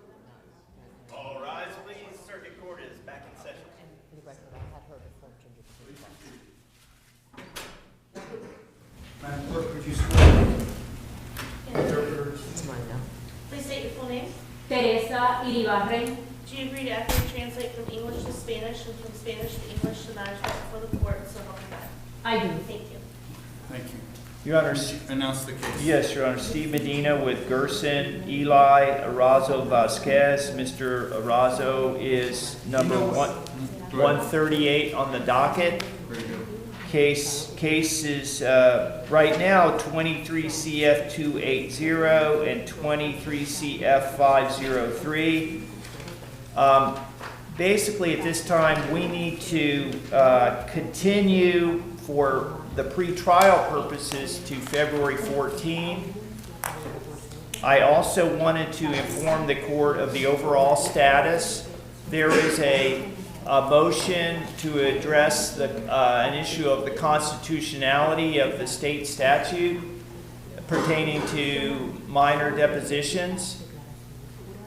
Speaker 2: All rise, please. Circuit Court is back in session.
Speaker 4: For the record, I had her before Ginger became boss.
Speaker 11: Madam Clerk, would you swear?
Speaker 4: It's mine now.
Speaker 6: Please state your full name.
Speaker 7: Teresa Iribarren.
Speaker 6: Do you agree to accurately translate from English to Spanish and from Spanish to English the matters before the court, so help you God?
Speaker 7: I do.
Speaker 6: Thank you.
Speaker 11: Thank you.
Speaker 3: Your Honor.
Speaker 11: Announce the case.
Speaker 3: Yes, Your Honor. Steve Medina with Gerson, Eli, Arazo Vasquez. Mr. Arazo is number 138 on the docket.
Speaker 11: Very good.
Speaker 3: Case is right now 23 CF 280 and 23 CF 503. Basically, at this time, we need to continue for the pre-trial purposes to February 14. I also wanted to inform the court of the overall status. There is a motion to address an issue of the constitutionality of the state statute pertaining to minor depositions.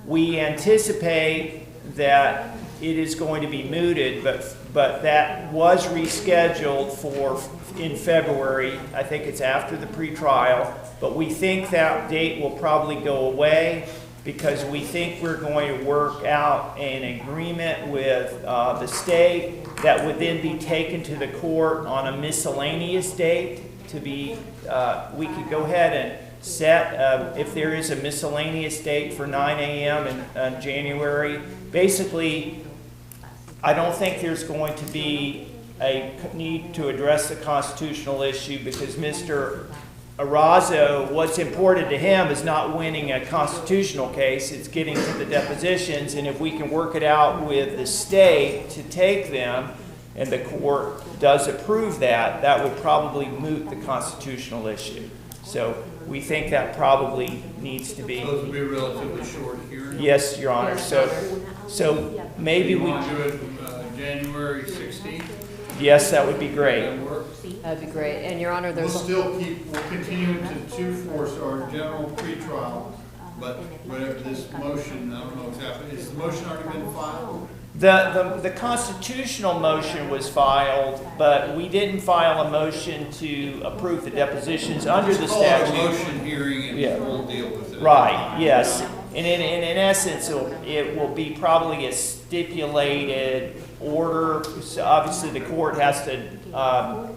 Speaker 3: We anticipate that it is going to be mooted, but that was rescheduled for in February. I think it's after the pretrial, but we think that date will probably go away because we think we're going to work out an agreement with the state that would then be taken to the court on a miscellaneous date to be, we could go ahead and set, if there is a miscellaneous date for 9 a.m. in January. Basically, I don't think there's going to be a need to address the constitutional issue because Mr. Arazo, what's important to him is not winning a constitutional case, it's getting to the depositions, and if we can work it out with the state to take them, and the court does approve that, that would probably moot the constitutional issue. So we think that probably needs to be.
Speaker 11: Supposed to be a relatively short hearing?
Speaker 3: Yes, Your Honor. So maybe we.
Speaker 11: You want to do it January 16th?
Speaker 3: Yes, that would be great.
Speaker 4: That'd be great. And Your Honor, there's
Speaker 11: we'll continue to 2-4 our general pretrial, but whatever this motion, I don't know what's happening. Has the motion already been filed?
Speaker 3: The constitutional motion was filed, but we didn't file a motion to approve the depositions under the statute.
Speaker 11: Call it a motion hearing and we'll deal with it.
Speaker 3: Right, yes. And in essence, it will be probably a stipulated order. So obviously, the court has to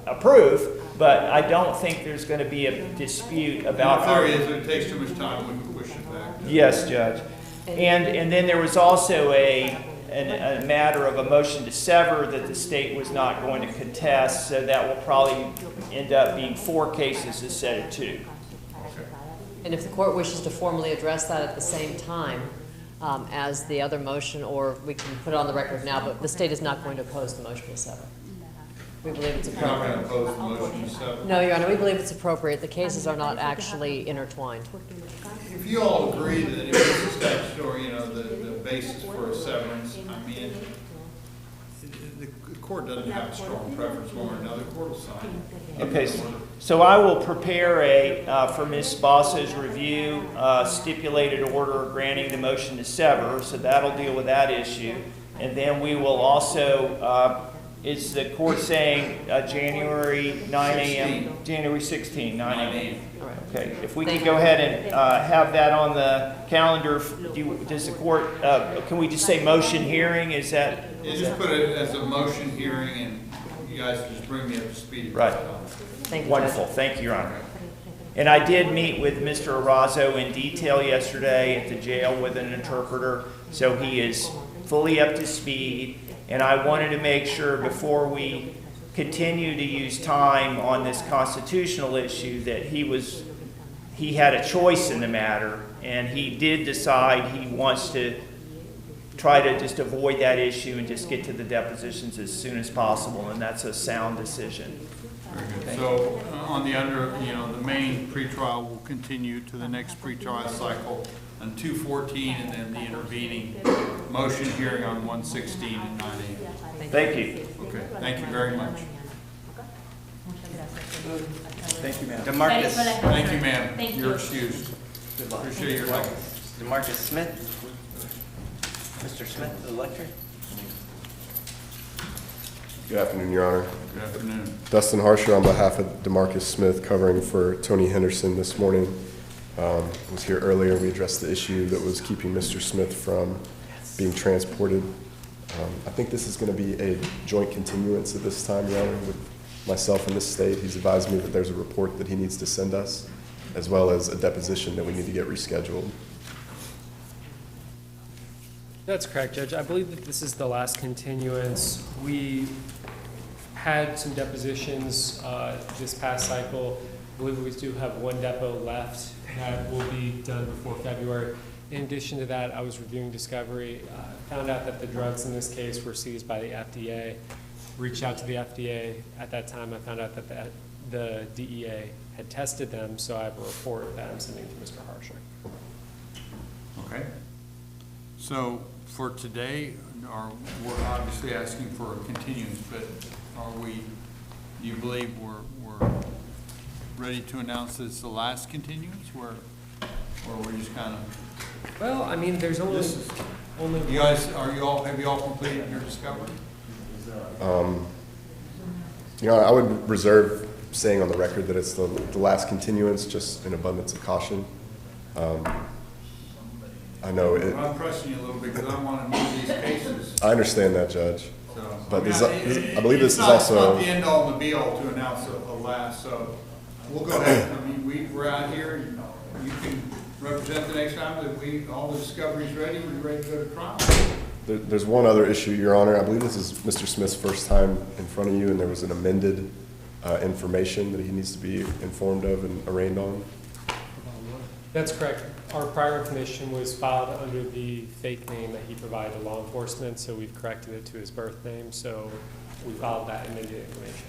Speaker 3: approve, but I don't think there's going to be a dispute about.
Speaker 11: If there is, it takes too much time, we can push it back.
Speaker 3: Yes, Judge. And then there was also a matter of a motion to sever that the state was not going to contest, so that will probably end up being 4 cases instead of 2.
Speaker 4: And if the court wishes to formally address that at the same time as the other motion, or we can put it on the record now, but the state is not going to oppose the motion to sever. We believe it's appropriate.
Speaker 11: You're not going to oppose the motion to sever?
Speaker 4: No, Your Honor, we believe it's appropriate. The cases are not actually intertwined.
Speaker 11: If you all agree that it is a statutory, the basis for a severance, I mean, the court doesn't have a strong preference one or another, the court will sign it.
Speaker 3: Okay, so I will prepare for Ms. Bosso's review, stipulated order granting the motion to sever, so that'll deal with that issue. And then we will also, is the court saying January 9 a.m.? January 16, 9 a.m. Okay, if we could go ahead and have that on the calendar, does the court, can we just say motion hearing? Is that?
Speaker 11: Yeah, just put it as a motion hearing, and you guys just bring me up to speed.
Speaker 3: Right. Wonderful. Thank you, Your Honor. And I did meet with Mr. Arazo in detail yesterday at the jail with an interpreter, so he is fully up to speed. And I wanted to make sure before we continue to use time on this constitutional issue that he had a choice in the matter, and he did decide he wants to try to just avoid that issue and just get to the depositions as soon as possible, and that's a sound decision.
Speaker 11: Okay. So on the the main pretrial will continue to the next pretrial cycle on 2/14, and then the intervening motion hearing on 1/16 and 9 a.m.
Speaker 3: Thank you.
Speaker 11: Okay, thank you very much.
Speaker 3: Thank you, ma'am.
Speaker 2: DeMarcus.
Speaker 11: Thank you, ma'am.
Speaker 7: Thank
Speaker 11: You're
Speaker 7: you.
Speaker 11: excused. Appreciate your help.
Speaker 2: DeMarcus Smith. Mr. Smith, the lecturer.
Speaker 8: Good afternoon, Your Honor.
Speaker 11: Good afternoon.
Speaker 8: Dustin Harsher on behalf of DeMarcus Smith, covering for Tony Henderson this morning. Was here earlier. We addressed the issue that was keeping Mr. Smith from being transported. I think this is going to be a joint continuance at this time, Your Honor, with myself and the state. He's advised me that there's a report that he needs to send us, as well as a deposition that we need to get rescheduled.
Speaker 10: That's correct, Judge. I believe that this is the last continuance. We had some depositions this past cycle. I believe we do have one depo left that will be done before February. In addition to that, I was reviewing discovery, found out that the drugs in this case were seized by the FDA, reached out to the FDA. At that time, I found out that the DEA had tested them, so I have a report that I'm sending to Mr. Harsher.
Speaker 11: Okay. So for today, we're obviously asking for a continuance, but do you believe we're ready to announce that it's the last continuance, or we're just kind of?
Speaker 10: Well, I mean, there's only
Speaker 11: you guys, have you all completed your discovery?
Speaker 8: I would reserve saying on the record that it's the last continuance, just in abundance of caution. I know it.
Speaker 11: I'm pressing you a little bit because I want to move these cases.
Speaker 8: I understand that, Judge.
Speaker 11: So,
Speaker 8: but I believe this is also.
Speaker 11: It's not the end all and the be all to announce a last. So we'll go ahead. I mean, we're out here. You can represent the next time that all the discovery's ready. We're ready to go to trial.
Speaker 8: There's one other issue, Your Honor. I believe this is Mr. Smith's first time in front of you, and there was an amended information that he needs to be informed of and arraigned on.
Speaker 10: That's correct. Our prior information was filed under the fake name that he provided to law enforcement, so we've corrected it to his birth name, so we filed that amended information.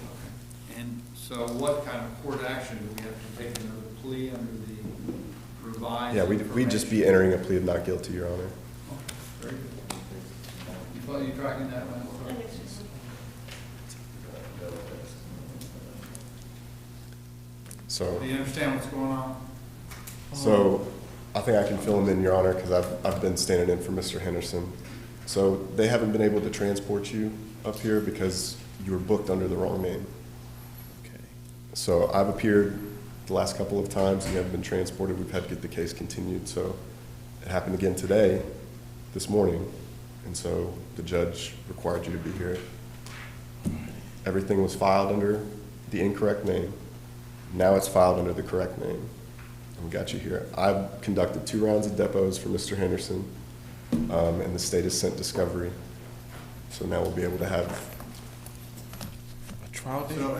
Speaker 11: Okay. And so what kind of court action do we have to take another plea under the revised?
Speaker 8: Yeah, we'd just be entering a plea of not guilty, Your Honor.
Speaker 11: Okay, very good. You tracking that one?
Speaker 8: So.
Speaker 11: Do you understand what's going on?
Speaker 8: So I think I can fill him in, Your Honor, because I've been standing in for Mr. Henderson. So they haven't been able to transport you up here because you were booked under the wrong name. Okay. So I've appeared the last couple of times and you haven't been transported. We've had to get the case continued. So it happened again today, this morning, and so the judge required you to be here. Everything was filed under the incorrect name. Now it's filed under the correct name. We got you here. I've conducted 2 rounds of depots for Mr. Henderson, and the state has sent discovery. So now we'll be able to have a trial date.
Speaker 11: So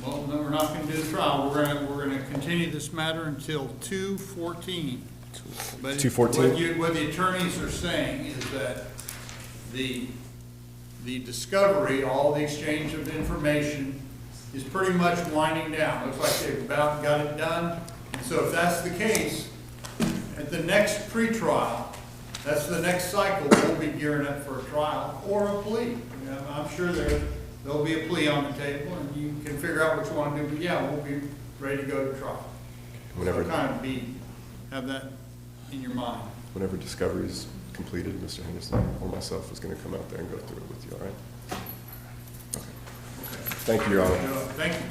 Speaker 11: well, no, we're not going to do the trial. We're going to continue this matter until 2/14. But
Speaker 8: 2/14.
Speaker 11: What the attorneys are saying is that the discovery, all the exchange of information, is pretty much winding down. Looks like they've about got it done. So if that's the case, at the next pretrial, that's the next cycle, we'll be gearing up for a trial or a plea. I'm sure there'll be a plea on the table, and you can figure out what you want to do, but yeah, we'll be ready to go to trial.
Speaker 8: Whenever,
Speaker 11: So kind of have that in your mind.
Speaker 8: whenever discovery is completed, Mr. Henderson or myself is going to come out there and go through it with you, all right? Okay. Thank you, Your Honor.
Speaker 11: Thank you.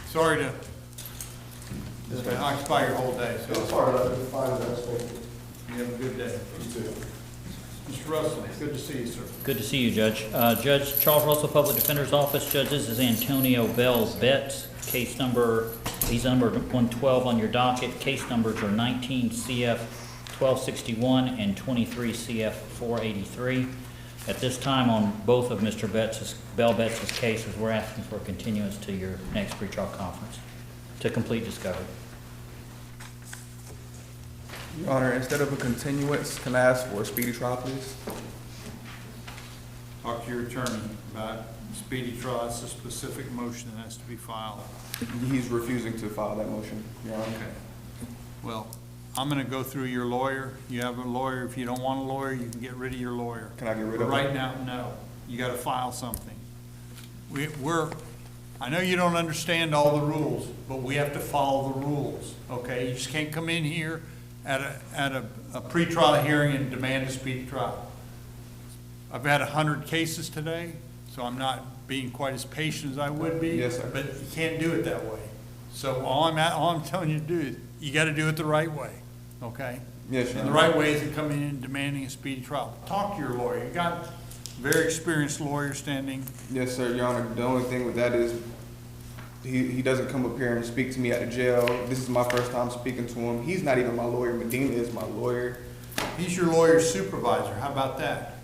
Speaker 11: Sorry to occupy your whole day. So
Speaker 8: It's hard, I've been fine, that's thank you.
Speaker 11: You have a good day.
Speaker 8: You too.
Speaker 11: Mr. Russell, good to see you, sir.
Speaker 12: Good to see you, Judge. Judge Charles Russell, Public Defender's Office. Judge, this is Antonio Bell Betts. Case number, he's number 112 on your docket. Case numbers are 19 CF 1261 and 23 CF 483. At this time, on both of Mr. Bell Betts' cases, we're asking for a continuance to your next pretrial conference to complete discovery.
Speaker 16: Your Honor, instead of a continuance, can I ask for a speedy trial, please?
Speaker 11: Talk to your attorney about speedy trial. It's a specific motion that has to be filed.
Speaker 16: He's refusing to file that motion, Your Honor.
Speaker 11: Okay. Well, I'm going to go through your lawyer. You have a lawyer. If you don't want a lawyer, you can get rid of your lawyer.
Speaker 16: Can I get rid of him?
Speaker 11: Right now, no. You got to file something. I know you don't understand all the rules, but we have to follow the rules, okay? You just can't come in here at a pretrial hearing and demand a speedy trial. I've had 100 cases today, so I'm not being quite as patient as I would be.
Speaker 16: Yes, sir.
Speaker 11: But you can't do it that way. So all I'm telling you to do is you got to do it the right way, okay?
Speaker 16: Yes, sir.
Speaker 11: And the right way is to come in and demanding a speedy trial. Talk to your lawyer. You got a very experienced lawyer standing.
Speaker 16: Yes, sir, Your Honor. The only thing with that is he doesn't come up here and speak to me at the jail. This is my first time speaking to him. He's not even my lawyer. Medina is my lawyer.
Speaker 11: He's your lawyer's supervisor. How about that?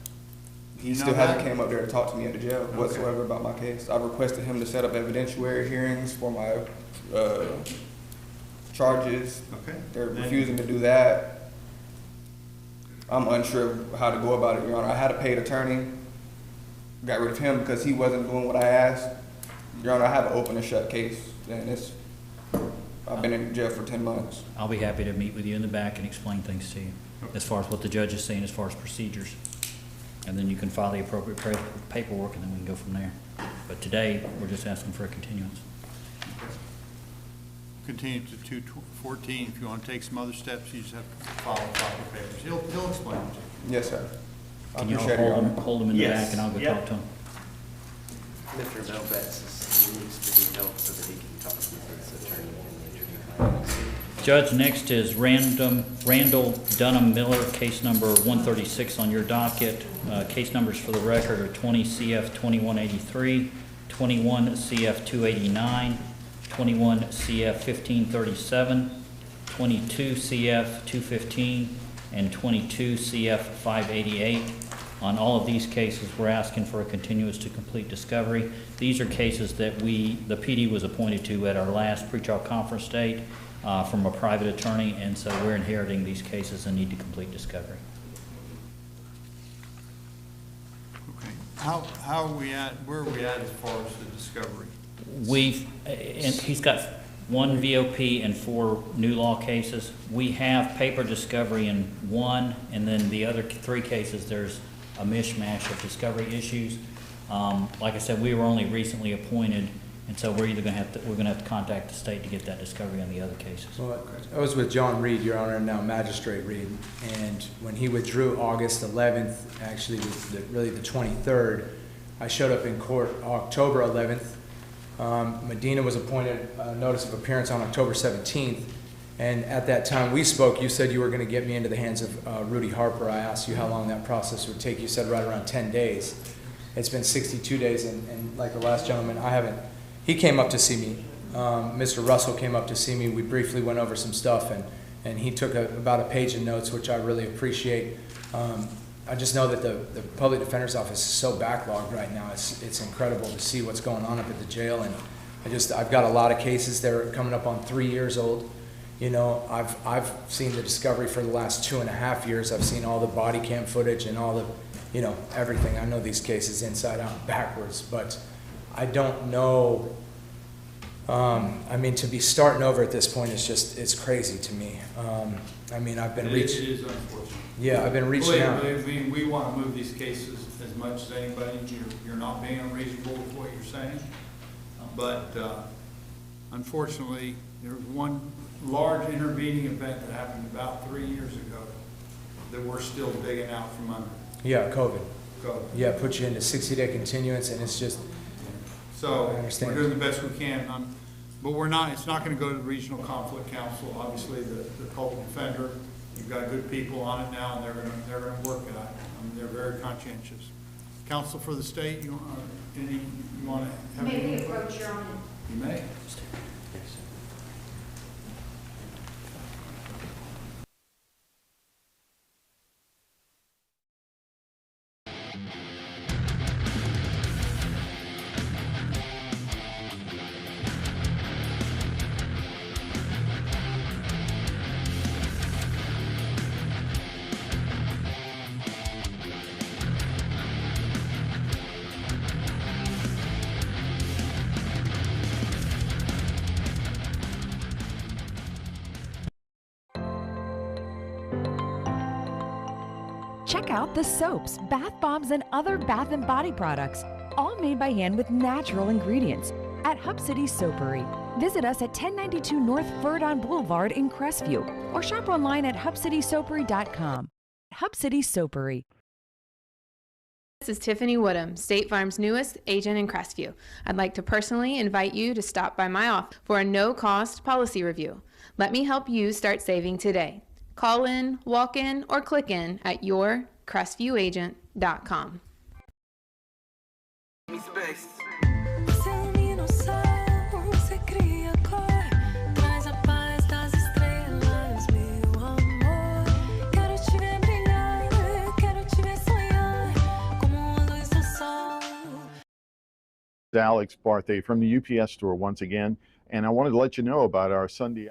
Speaker 16: He still hasn't came up there to talk to me at the jail whatsoever about my case. I've requested him to set up evidentiary hearings for my charges.
Speaker 11: Okay.
Speaker 16: They're refusing to do that. I'm unsure of how to go about it, Your Honor. I had a paid attorney. Got rid of him because he wasn't doing what I asked. Your Honor, I have an open and shut case, and I've been in jail for 10 months.
Speaker 12: I'll be happy to meet with you in the back and explain things to you as far as what the judge is saying as far as procedures. And then you can file the appropriate paperwork, and then we can go from there. But today, we're just asking for a continuance.
Speaker 11: Continue to 214. If you want to take some other steps, you just have to follow proper papers. He'll explain it to you.
Speaker 16: Yes, sir.
Speaker 12: Can you hold him in the back, and I'll go talk to him?
Speaker 2: Mr. Bell Betts needs to be held so that he can talk with his attorney and the attorney.
Speaker 12: Judge, next is Randall Dunham Miller, case number 136 on your docket. Case numbers for the record are 20 CF 2183, 21 CF 289, 21 CF 1537, 22 CF 215, and 22 CF 588. On all of these cases, we're asking for a continuance to complete discovery. These are cases that the PD was appointed to at our last pretrial conference date from a private attorney, and so we're inheriting these cases and need to complete discovery.
Speaker 11: Okay. How are we at? Where are we at as far as the discovery?
Speaker 12: He's got 1 VOP and 4 new law cases. We have paper discovery in 1, and then the other 3 cases, there's a mishmash of discovery issues. Like I said, we were only recently appointed, and so we're gonna have to contact the state to get that discovery on the other cases.
Speaker 17: Well, I was with John Reed, Your Honor, now Magistrate Reed, and when he withdrew August 11th, actually really the 23rd, I showed up in court October 11th. Medina was appointed notice of appearance on October 17th, and at that time we spoke, you said you were going to get me into the hands of Rudy Harper. I asked you how long that process would take. You said right around 10 days. It's been 62 days, and like the last gentleman, he came up to see me. Mr. Russell came up to see me. We briefly went over some stuff, and he took about a page of notes, which I really appreciate. I just know that the Public Defender's Office is so backlogged right now. It's incredible to see what's going on up at the jail, and I've got a lot of cases that are coming up on 3 years old. You know, I've seen the discovery for the last 2.5 years. I've seen all the body cam footage and all the, everything. I know these cases inside out and backwards, but I don't know I mean, to be starting over at this point is just, it's crazy to me. I mean, I've been reaching.
Speaker 11: It is unfortunate.
Speaker 17: Yeah, I've been reaching out.
Speaker 11: We want to move these cases as much as anybody. You're not being unreasonable with what you're saying. But unfortunately, there was one large intervening event that happened about 3 years ago that we're still digging out from under.
Speaker 17: Yeah, COVID.
Speaker 11: COVID.
Speaker 17: Yeah, put you into 60-day continuance, and it's just.
Speaker 11: So
Speaker 17: I understand.
Speaker 11: we're doing the best we can. But we're not. It's not going to go to the Regional Conflict Council. Obviously, the public defender. You've got good people on it now, and they're going to work it out. They're very conscientious. Counsel for the state, you want to have
Speaker 7: Maybe approach your own.
Speaker 11: You may.
Speaker 5: Check out the soaps, bath bombs, and other bath and body products, all made by hand with natural ingredients at Hub City Soapery. Visit us at 1092 North Ferdon Boulevard in Crestview or shop online at hubcitysoapery.com. Hub City Soapery.
Speaker 18: This is Tiffany Woodham, State Farm's newest agent in Crestview. I'd like to personally invite you to stop by my office for a no-cost policy review. Let me help you start saving today. Call in, walk in, or click in at yourcrestviewagent.com.
Speaker 19: Alex Barthay from the UPS store once again, and I wanted to let you know about our Sunday.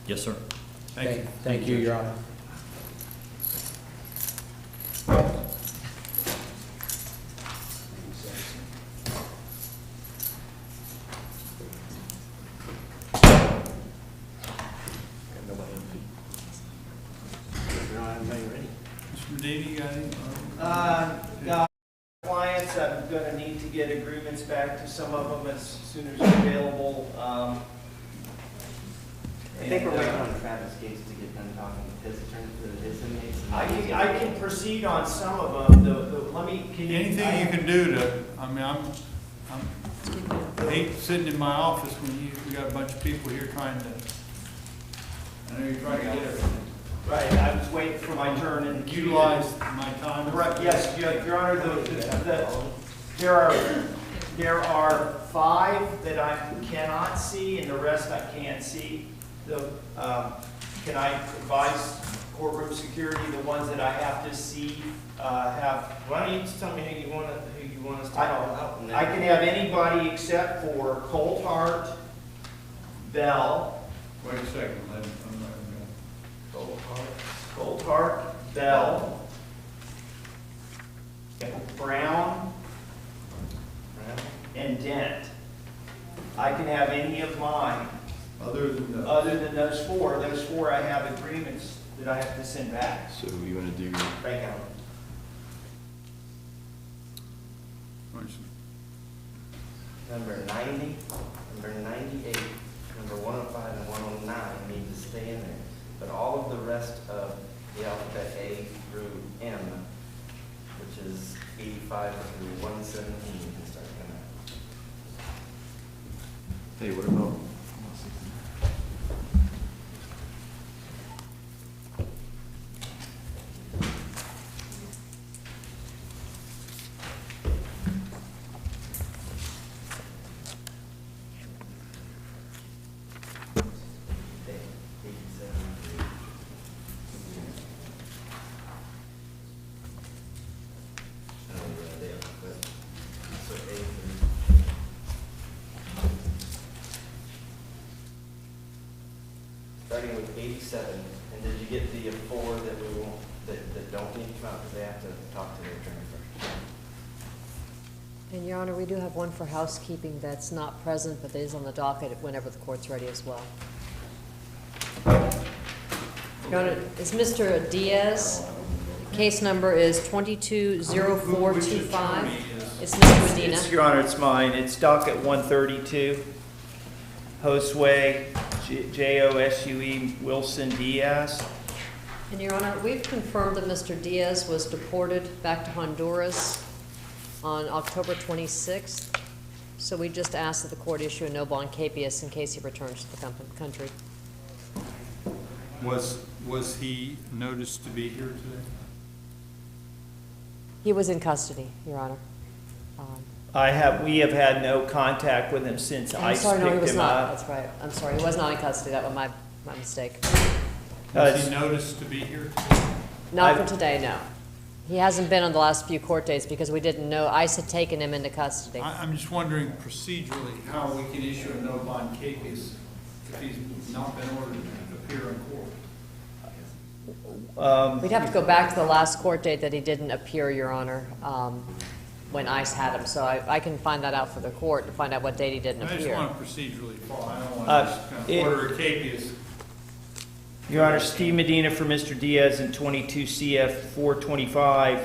Speaker 12: Yes, sir.
Speaker 17: Thank you, Your Honor.
Speaker 11: Mr. Medina, you got any?
Speaker 3: Clients, I'm going to need to get agreements back to some of them as soon as available.
Speaker 2: I think we're waiting on Travis Gates to get done talking with his attorney for his inmates.
Speaker 3: I can proceed on some of them. Let me.
Speaker 11: Anything you can do to. I mean, I hate sitting in my office when we got a bunch of people here trying to. I know you're trying to get everything.
Speaker 3: Right. I was waiting for my turn and
Speaker 11: utilize my time.
Speaker 3: Right. Yes, Your Honor. There are 5 that I cannot see, and the rest I can see. Can I advise courtroom security, the ones that I have to see have?
Speaker 2: Why don't you just tell me who you want us to call out?
Speaker 3: I can have anybody except for Colthart, Bell.
Speaker 11: Wait a second.
Speaker 3: Colthart, Bell, Brown, and Dent. I can have any of mine.
Speaker 11: Other
Speaker 3: than those 4. Those 4 I have agreements that I have to send back.
Speaker 9: So you want to do
Speaker 3: Frank Allen.
Speaker 2: Number 90, number 98, number 105, and 109 need to stay in there. But all of the rest of the alphabet A through M, which is 85 through 117, can start coming out.
Speaker 9: Hey, what about?
Speaker 2: 87, and did you get the 4 that we won't, that don't need to come out because they have to talk to their attorney first?
Speaker 4: And Your Honor, we do have one for housekeeping that's not present, but that is on the docket whenever the court's ready as well. Your Honor, is Mr. Diaz? Case number is 220425. It's Mr. Medina.
Speaker 3: Your Honor, it's mine. It's docket 132. Josue, Josue Wilson Diaz.
Speaker 4: And Your Honor, we've confirmed that Mr. Diaz was deported back to Honduras on October 26th. So we just asked that the court issue a no bond capias in case he returns to the country.
Speaker 1: Was he noticed to be here today?
Speaker 4: He was in custody, Your Honor.
Speaker 3: We have had no contact with him since ICE picked him up.
Speaker 4: No, he was not. That's right. I'm sorry, he was not in custody. That was my mistake.
Speaker 1: Was he noticed to be here today?
Speaker 4: Not for today, no. He hasn't been on the last few court days because we didn't know ICE had taken him into custody.
Speaker 1: I'm just wondering procedurally how we can issue a no bond capias if he's not been ordered to appear in court.
Speaker 4: We'd have to go back to the last court date that he didn't appear, Your Honor, when ICE had him. So I can find that out for the court to find out what date he didn't appear.
Speaker 1: I just want to procedurally follow. I don't want to just kind of order a capias.
Speaker 3: Your Honor, Steve Medina for Mr. Diaz in 22 CF 425.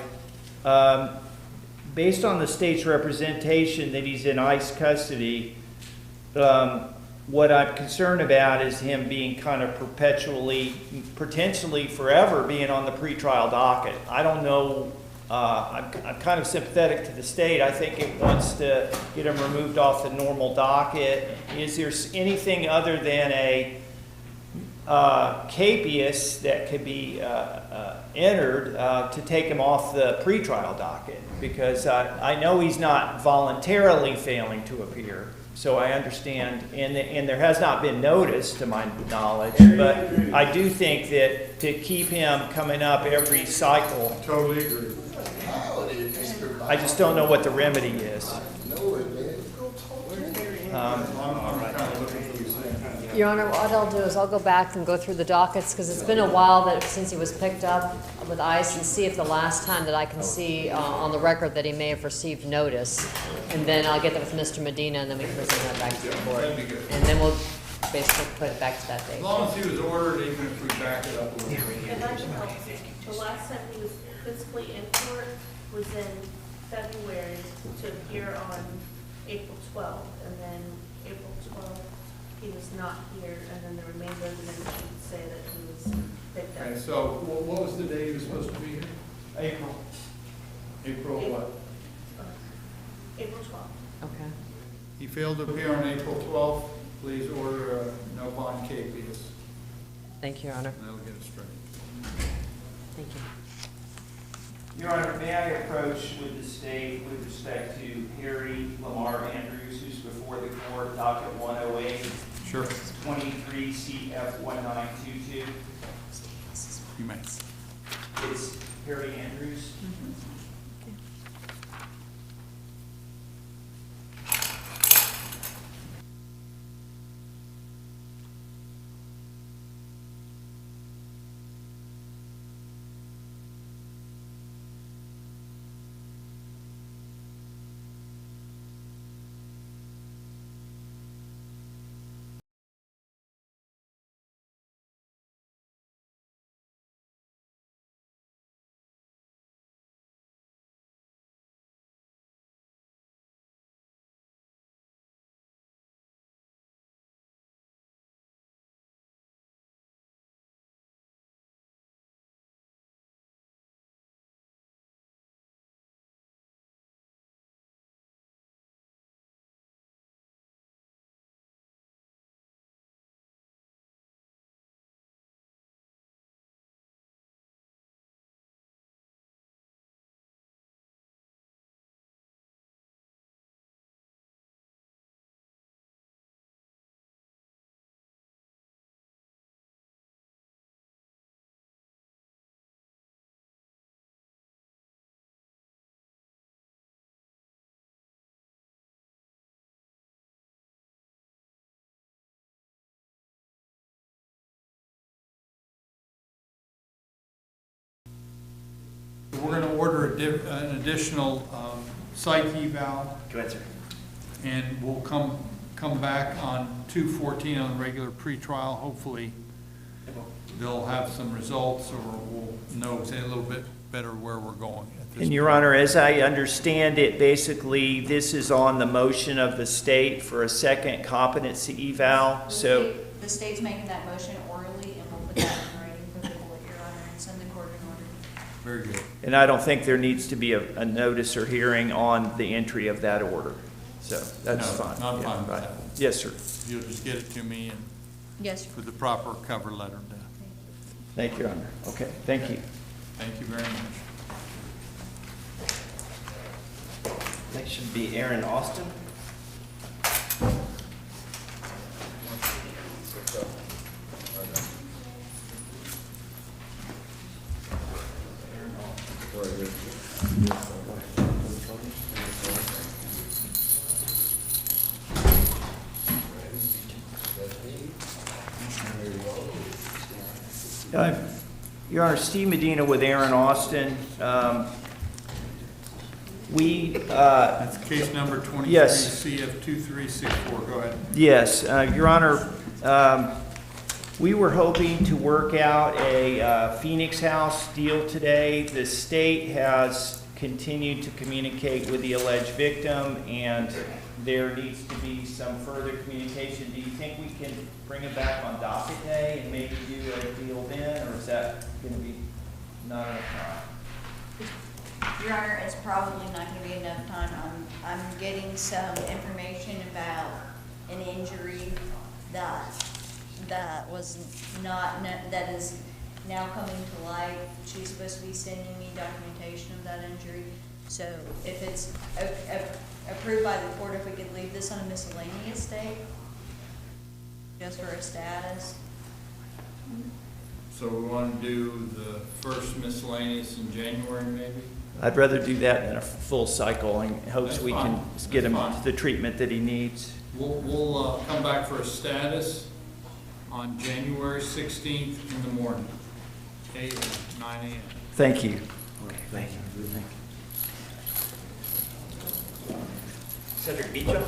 Speaker 3: Based on the state's representation that he's in ICE custody, what I'm concerned about is him being kind of perpetually, potentially forever being on the pretrial docket. I don't know, I'm kind of sympathetic to the state. I think it wants to get him removed off the normal docket. Is there anything other than a capias that could be entered to take him off the pretrial docket? Because I know he's not voluntarily failing to appear, so I understand, and there has not been notice to my knowledge, but I do think that to keep him coming up every cycle.
Speaker 1: Totally agree.
Speaker 3: I just don't know what the remedy is.
Speaker 4: Your Honor, what I'll do is I'll go back and go through the dockets because it's been a while since he was picked up with ICE and see if the last time that I can see on the record that he may have received notice. And then I'll get that with Mr. Medina and then we can present that back to the court. And then we'll basically put it back to that date.
Speaker 1: As long as he was ordered, even if we back it up a little bit.
Speaker 6: And I can help you. The last time he was physically in court was in February to appear on April 12th, and then April 12th he was not here, and then the remainder of the minutes would say that he was picked up.
Speaker 1: Okay, so what was the day he was supposed to be here?
Speaker 3: April.
Speaker 1: April what?
Speaker 6: April 12th.
Speaker 4: Okay.
Speaker 1: He failed to appear on April 12th. Please order a no bond capias.
Speaker 4: Thank you, Your Honor.
Speaker 1: And that'll get it straight.
Speaker 4: Thank you.
Speaker 3: Your Honor, may I approach with the state with respect to Harry Lamar Andrews, who's before the court, docket 108?
Speaker 1: Sure.
Speaker 3: 23 CF 1922.
Speaker 1: You may.
Speaker 3: It's Harry Andrews.
Speaker 1: we're gonna order an additional psych eval.
Speaker 2: Go ahead, sir.
Speaker 1: And we'll come back on 2/14 on the regular pretrial. Hopefully, they'll have some results, or we'll know, say, a little bit better where we're going at this
Speaker 3: And Your
Speaker 1: point.
Speaker 3: Honor, as I understand it, basically, this is on the motion of the state for a second competency eval, so.
Speaker 20: The state's making that motion orally, and we'll put that in writing for the court, Your Honor, and send the court an order.
Speaker 1: Very good.
Speaker 3: And I don't think there needs to be a notice or hearing on the entry of that order. So that's
Speaker 1: No,
Speaker 3: fine.
Speaker 1: not
Speaker 3: Yeah,
Speaker 1: fine with
Speaker 3: right.
Speaker 1: that.
Speaker 3: Yes, sir.
Speaker 1: You'll just get it to me and
Speaker 20: Yes, sir.
Speaker 1: with the proper cover letter.
Speaker 3: Thank you, Your Honor. Okay, thank you.
Speaker 1: Thank you very much.
Speaker 2: Next should be Aaron Austin.
Speaker 3: Your Honor, Steve Medina with Aaron Austin.
Speaker 1: That's case number 23,
Speaker 3: Yes.
Speaker 1: CF 2364. Go ahead.
Speaker 3: Yes, Your Honor, we were hoping to work out a Phoenix House deal today. The state has continued to communicate with the alleged victim, and there needs to be some further communication. Do you think we can bring it back on docket day and maybe do a deal then, or is that going to be not enough time?
Speaker 20: Your Honor, it's probably not gonna be enough time. I'm getting some information about an injury that was not, that is now coming to light. She's supposed to be sending me documentation of that injury. So if it's approved by the court, if we could leave this on a miscellaneous date, just for a status.
Speaker 1: So we want to do the first miscellaneous in January, maybe?
Speaker 3: I'd rather do that than a full cycle in hopes
Speaker 1: That's
Speaker 3: we
Speaker 1: fine.
Speaker 3: can get him
Speaker 1: That's fine.
Speaker 3: the treatment that he needs.
Speaker 1: We'll come back for a status on January 16th in the morning, 8 or 9 a.m.
Speaker 3: Thank you.
Speaker 2: Thank you. Cedric Beecham.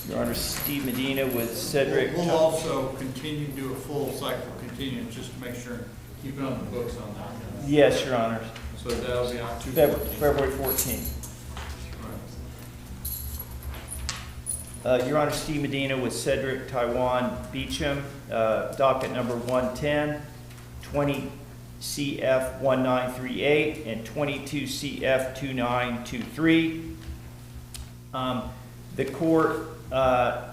Speaker 3: Your Honor, Steve Medina with Cedric.
Speaker 1: We'll also continue to do a full cycle continuance, just to make sure, keep it on the books on that.
Speaker 3: Yes, Your Honor.
Speaker 1: So that'll be on 2/14.
Speaker 3: February 14th. Your Honor, Steve Medina with Cedric Taiwan Beecham, docket number 110, 20 CF 1938 and 22 CF 2923. The court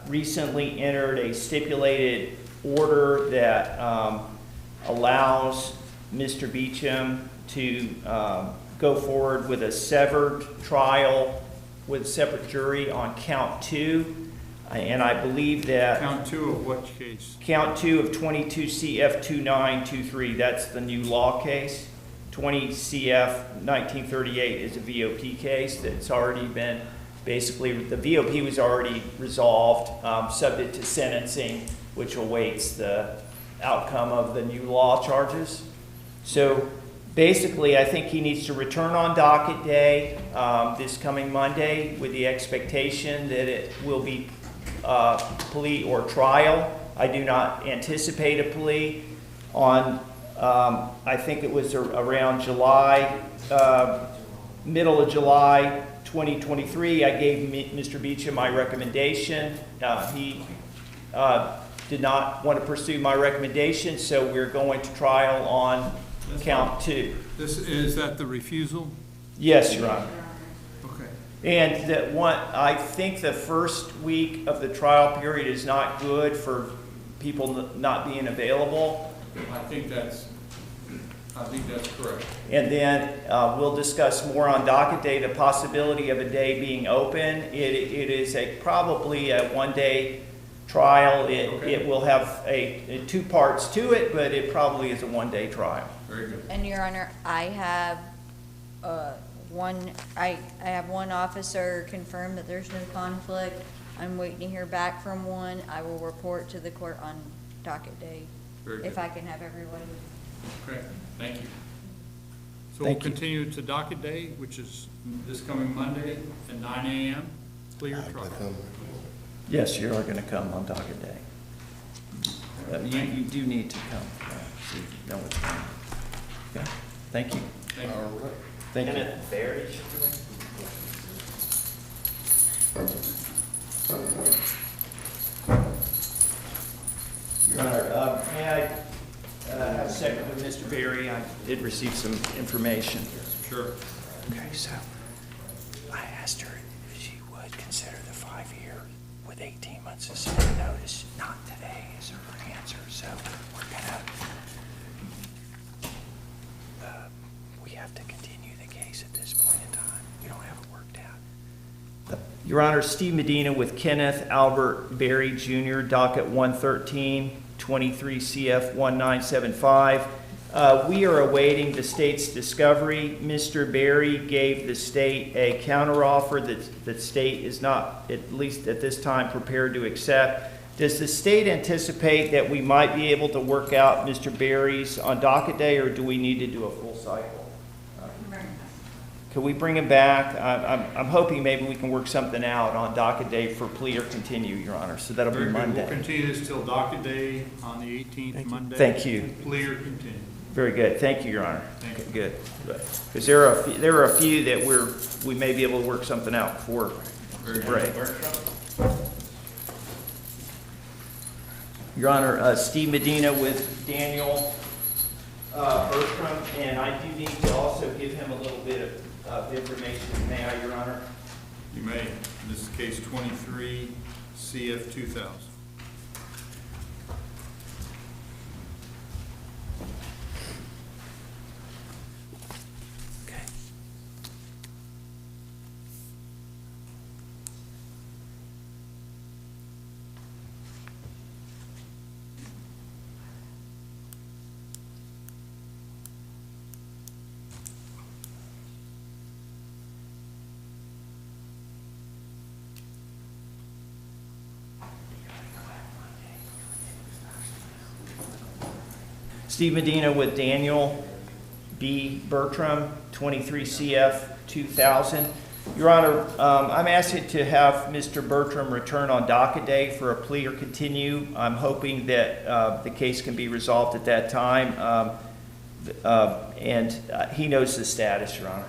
Speaker 3: recently entered a stipulated order that allows Mr. Beecham to go forward with a severed trial with a separate jury on count 2. And I believe that...
Speaker 1: Count 2 of what case?
Speaker 3: Count 2 of 22 CF 2923. That's the new law case. 20 CF 1938 is a VOP case that's already been... Basically, the VOP was already resolved, subject to sentencing, which awaits the outcome of the new law charges. So basically, I think he needs to return on docket day this coming Monday with the expectation that it will be plea or trial. I do not anticipate a plea on, I think it was around July, middle of July 2023. I gave Mr. Beecham my recommendation. He did not want to pursue my recommendation, so we're going to trial on count 2.
Speaker 1: Is that the refusal?
Speaker 3: Yes, Your Honor.
Speaker 1: Okay.
Speaker 3: And that one, I think the first week of the trial period is not good for people not being available.
Speaker 1: I think that's correct.
Speaker 3: And then we'll discuss more on docket day, the possibility of a day being open. It is probably a one-day trial. It will have two parts to it, but it probably is a one-day trial.
Speaker 1: Very good.
Speaker 20: And Your Honor, I have I have one officer confirm that there's no conflict. I'm waiting to hear back from one. I will report to the court on docket day.
Speaker 1: Very
Speaker 20: if
Speaker 1: good.
Speaker 20: I can have everyone
Speaker 1: Okay, thank you. So we'll
Speaker 3: Thank you.
Speaker 1: continue to docket day, which is this coming Monday at 9 a.m. Clear trial.
Speaker 3: Yes, you are going to come on docket day. You do need to come, so you know what's going on. Okay, thank you.
Speaker 1: Thank you.
Speaker 3: Thank you.
Speaker 2: Kenneth Barry.
Speaker 3: Your Honor, may I have a second with Mr. Berry? I did receive some information.
Speaker 1: Sure.
Speaker 21: Okay, so I asked her if she would consider the 5-year with 18 months of civil notice. Not today is her answer, so we're gonna, we have to continue the case at this point in time. We don't have it worked out.
Speaker 3: Your Honor, Steve Medina with Kenneth Albert Berry Jr., docket 113, 23 CF 1975. We are awaiting the state's discovery. Mr. Berry gave the state a counteroffer that the state is not, at least at this time, prepared to accept. Does the state anticipate that we might be able to work out Mr. Berry's on docket day, or do we need to do a full cycle? Can we bring him back? I'm hoping maybe we can work something out on docket day for plea or continue, Your Honor, so that'll be
Speaker 1: Very good.
Speaker 3: Monday.
Speaker 1: We'll continue this till docket day on the 18th, Monday.
Speaker 3: Thank you.
Speaker 1: Plea or continue.
Speaker 3: Very good. Thank you, Your Honor.
Speaker 1: Thank you.
Speaker 3: Good. Because there are a few that we may be able to work something out before the break. Your Honor, Steve Medina with Daniel Bertram, and I do need to also give him a little bit of information. May I, Your Honor?
Speaker 1: You may. This is case 23 CF 2000.
Speaker 3: Steve Medina with Daniel B. Bertram, 23 CF 2000. Your Honor, I'm asking to have Mr. Bertram return on docket day for a plea or continue. I'm hoping that the case can be resolved at that time, and he knows the status, Your Honor.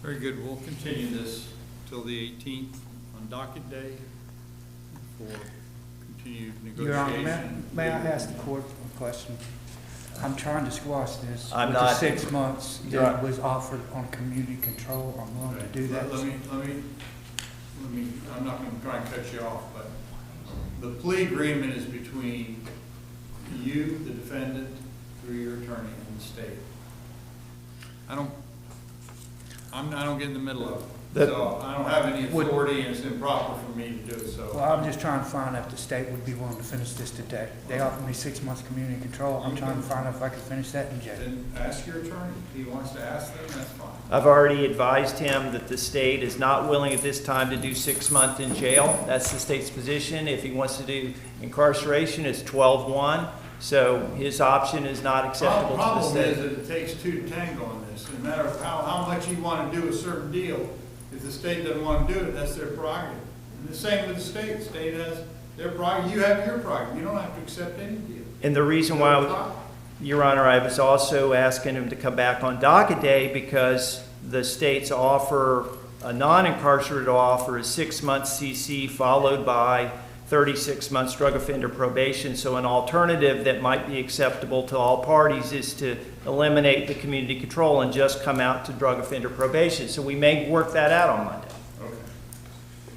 Speaker 1: Very good. We'll continue this till the 18th on docket day for continued
Speaker 22: Your Honor,
Speaker 1: negotiation.
Speaker 22: may I ask the court a question? I'm trying to squash this.
Speaker 3: I'm
Speaker 22: with
Speaker 3: not.
Speaker 22: the 6 months
Speaker 3: You're
Speaker 22: that
Speaker 3: right.
Speaker 22: was offered on community control. I'm willing to do that.
Speaker 1: Let me, I'm not going to try and cut you off, but the plea agreement is between you, the defendant, through your attorney, and the state. I don't get in the middle of it. So I don't have any authority, and it's improper for me to do it, so.
Speaker 22: Well, I'm just trying to find out if the state would be willing to finish this today. They offered me 6 months community control. I'm trying to find out if I can finish that in jail.
Speaker 1: Then ask your attorney. If he wants to ask them, that's fine.
Speaker 3: I've already advised him that the state is not willing at this time to do 6 months in jail. That's the state's position. If he wants to do incarceration, it's 12-1. So his option is not acceptable to the
Speaker 1: Problem
Speaker 3: state.
Speaker 1: is that it takes two to tango on this. No matter how much you want to do a certain deal, if the state doesn't want to do it, that's their prerogative. And the same with the state. The state has their prerogative. You have your prerogative. You don't have to accept any deal.
Speaker 3: And the reason why, Your Honor, I was also asking him to come back on docket day because the state's offer, a non-incarcerated offer, is 6 months CC followed by 36 months drug offender probation. So an alternative that might be acceptable to all parties is to eliminate the community control and just come out to drug offender probation. So we may work that out on Monday.
Speaker 1: Okay.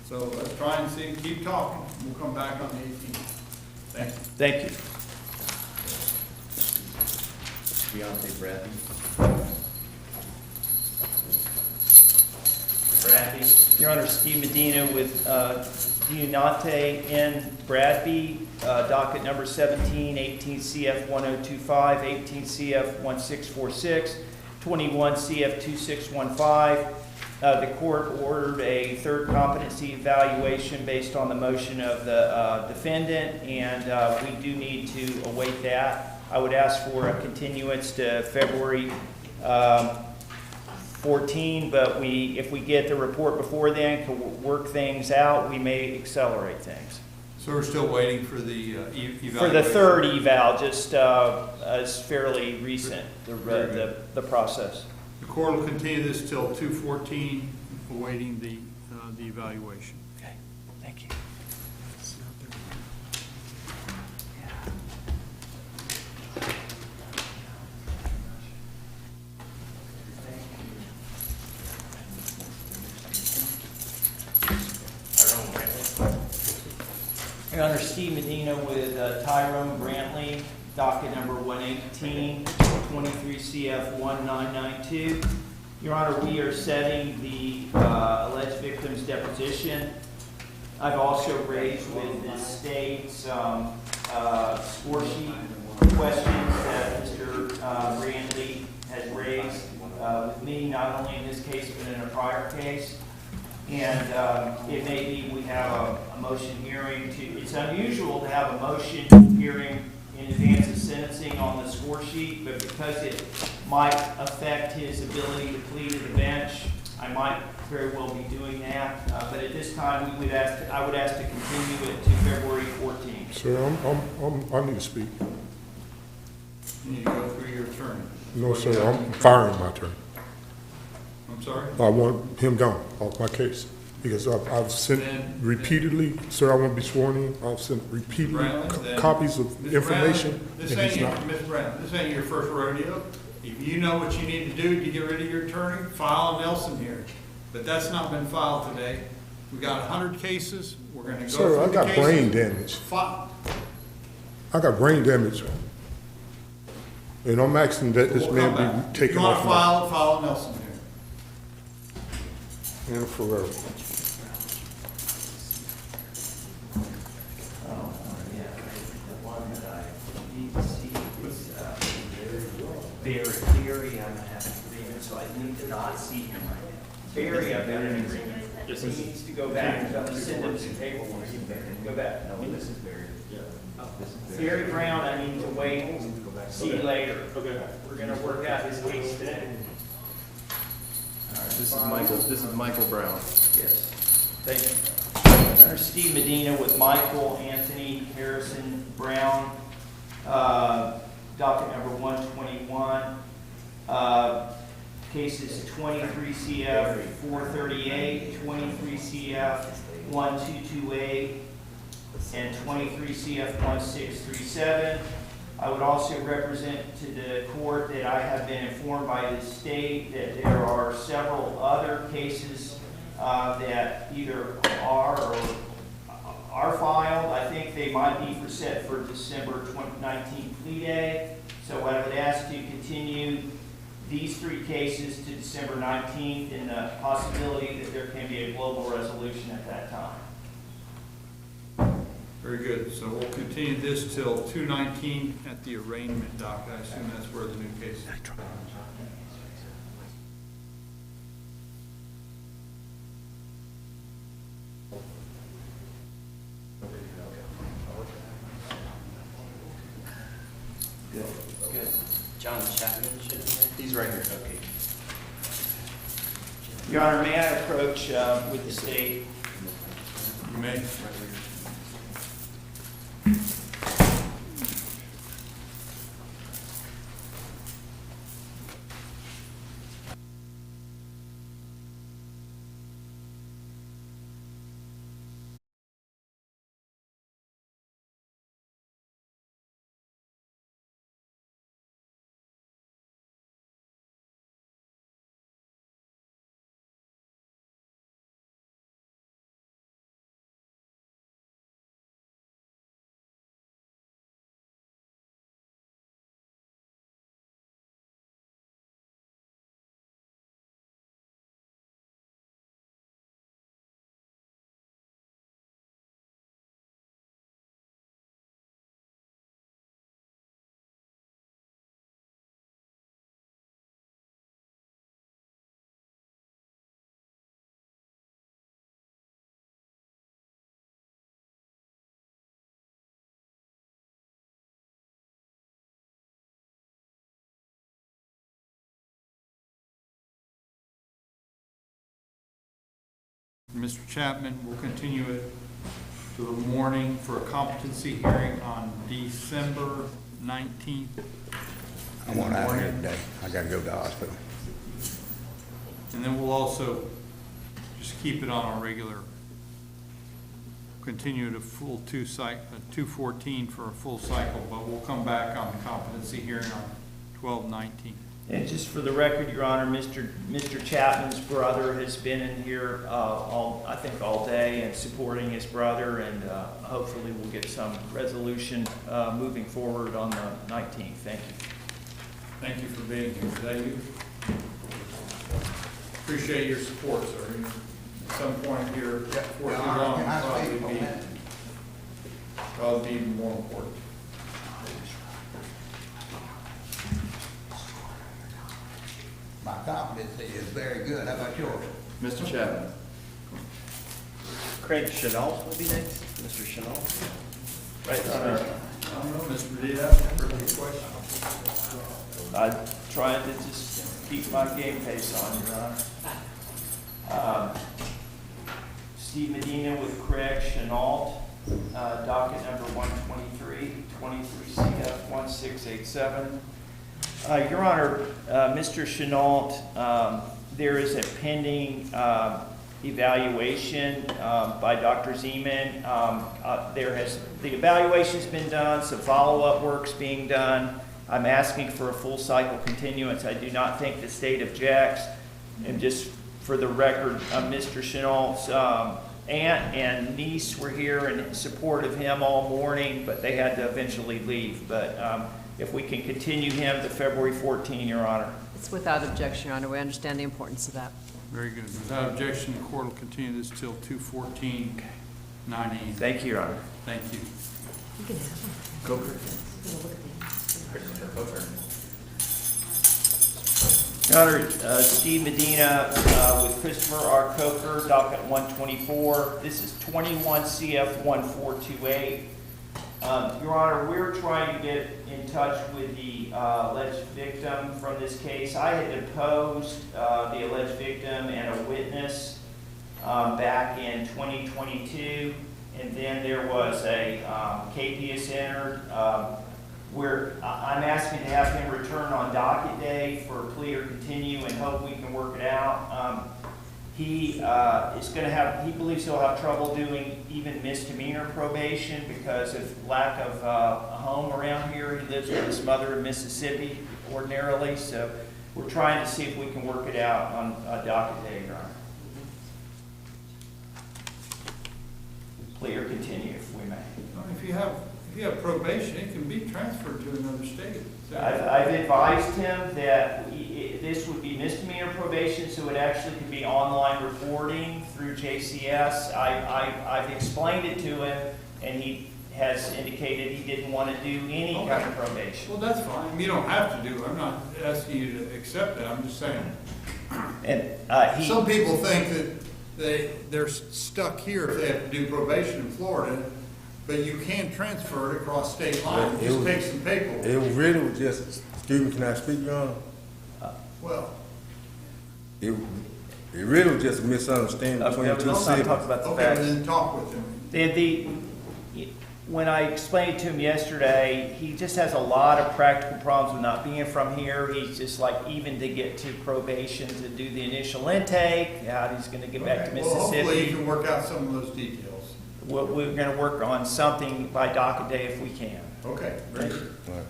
Speaker 1: So let's try and see, keep talking. We'll come back on the 18th. Thank you.
Speaker 3: Thank you.
Speaker 2: Deontay Bradley.
Speaker 3: Bradby. Your Honor, Steve Medina with Deontay N. Bradby, docket number 17, 18 CF 1025, 18 CF 1646, 21 CF 2615, The court ordered a third competency evaluation based on the motion of the defendant, and we do need to await that. I would ask for a continuance to February 14, but if we get the report before then, can work things out, we may accelerate things.
Speaker 1: So we're still waiting for the evaluation?
Speaker 3: For the third eval, just as fairly recent, the process.
Speaker 1: The court will continue this till 2/14, awaiting the evaluation.
Speaker 21: Okay, thank you.
Speaker 3: Your Honor, Steve Medina with Tyrone Brantley, docket number 118, 23 CF 1992. Your Honor, we are setting the alleged victim's deposition. I've also raised with the state some score sheet questions that Mr. Brantley has raised with me, not only in this case but in a prior case. And it may be we have a motion hearing it's unusual to have a motion hearing in advance of sentencing on the score sheet, but because it might affect his ability to plead to the bench, I might very well be doing that. But at this time, I would ask to continue it to February 14th.
Speaker 13: Sir, I need to speak.
Speaker 1: You need to go through your attorney.
Speaker 13: No, sir, I'm firing my attorney.
Speaker 1: I'm sorry?
Speaker 13: I want him gone off my case because I've sent repeatedly, sir, I want to be sworn in. I've sent repeatedly copies of information.
Speaker 1: This ain't Ms. Brown, this ain't your first rodeo. If you know what you need to do to get rid of your attorney, file a Nelson hearing. But that's not been filed today. We got 100 cases. We're going to go through the cases.
Speaker 13: Sir, I got brain damage. I got brain damage. And I'm asking that this man be taken off.
Speaker 1: If you want to file a Nelson hearing.
Speaker 13: And forever.
Speaker 3: Barry, I'm having agreement, so I need to not see him right now. Barry, I've got an agreement. He needs to go back. I'm going to send him some paperwork. Go back. No, this is Barry. Barry Brown, I need to wait. See you later. Okay. We're going to work out his case today.
Speaker 9: This is Michael Brown.
Speaker 3: Yes. Thank you. Senator Steve Medina with Michael Anthony Harrison Brown, docket number 121. Cases 23 CF 438, 23 CF 1228, and 23 CF 1637. I would also represent to the court that I have been informed by the state that there are several other cases that either are or are filed. I think they might be set for December 2019 plea day. So I would ask to continue these three cases to December 19th in the possibility that there can be a global resolution at that time.
Speaker 1: Very good. So we'll continue this till 2/19 at the arraignment dock. I assume that's where the new case is.
Speaker 2: Good. John Chapman should be there.
Speaker 9: He's right here. Okay.
Speaker 3: Your Honor, may I approach with the state?
Speaker 1: You may. Mr. Chapman will continue it to the morning for a competency hearing on December 19th.
Speaker 14: I want out of here today. I gotta go to the hospital.
Speaker 1: And then we'll also just keep it on our regular, continue to full 214 for a full cycle, but we'll come back on the competency hearing on 12/19.
Speaker 3: And just for the record, Your Honor, Mr. Chapman's brother has been in here I think all day and supporting his brother, and hopefully we'll get some resolution moving forward on the 19th. Thank you.
Speaker 1: Thank you for being here. Is that you? Appreciate your support, sir. At some point here, before too long, probably be even more important.
Speaker 14: My confidence is very good. How about yours?
Speaker 9: Mr. Chapman.
Speaker 3: Craig Chenault will be next.
Speaker 9: Mr. Chenault.
Speaker 3: Right,
Speaker 1: I don't know, Mr. Medina, for your question.
Speaker 3: I'm trying to just keep my game face on, Your Honor. Steve Medina with Craig Chenault, docket number 123, 23 CF 1687. Your Honor, Mr. Chenault, there is a pending evaluation by Dr. Zeman. The evaluation's been done, some follow-up work's being done. I'm asking for a full cycle continuance. I do not think the state objects. And just for the record, Mr. Chenault's aunt and niece were here in support of him all morning, but they had to eventually leave. But if we can continue him to February 14, Your Honor.
Speaker 4: It's without objection, Your Honor. We understand the importance of that.
Speaker 1: Very good. Without objection, the court will continue this till 2/14/9 a.m.
Speaker 3: Thank you, Your Honor.
Speaker 1: Thank you.
Speaker 4: You can have them.
Speaker 3: Go for it. Your Honor, Steve Medina with Christopher R. Coker, docket 124. This is 21 CF 1428. Your Honor, we're trying to get in touch with the alleged victim from this case. I had deposed the alleged victim and a witness back in 2022, and then there was a KPS entered where I'm asking to have him return on docket day for a plea or continue and hope we can work it out. He believes he'll have trouble doing even misdemeanor probation because of lack of a home around here. He lives with his mother in Mississippi ordinarily, so we're trying to see if we can work it out on docket day, Your Honor. Plea or continue if we may.
Speaker 1: If you have probation, it can be transferred to another state.
Speaker 3: I've advised him that this would be misdemeanor probation, so it actually could be online reporting through JCS. I've explained it to him, and he has indicated he didn't want to do any kind of probation.
Speaker 1: Well, that's fine. You don't have to do it. I'm not asking you to accept it. I'm just saying.
Speaker 3: And
Speaker 11: some people think that they're stuck here if they have to do probation in Florida. But you can transfer it across state lines. It just takes some paperwork.
Speaker 14: It really was just, excuse me, can I speak, Your Honor?
Speaker 11: Well,
Speaker 14: it really was just a misunderstanding between two cities.
Speaker 3: Talk about the
Speaker 11: okay,
Speaker 3: facts.
Speaker 11: then talk with him.
Speaker 3: When I explained to him yesterday, he just has a lot of practical problems with not being from here. He's just like, even to get to probation to do the initial intake, how he's going to get back to Mississippi.
Speaker 11: Well, hopefully you can work out some of those details.
Speaker 3: We're going to work on something by docket day if we can.
Speaker 11: Okay, very good.
Speaker 14: All right,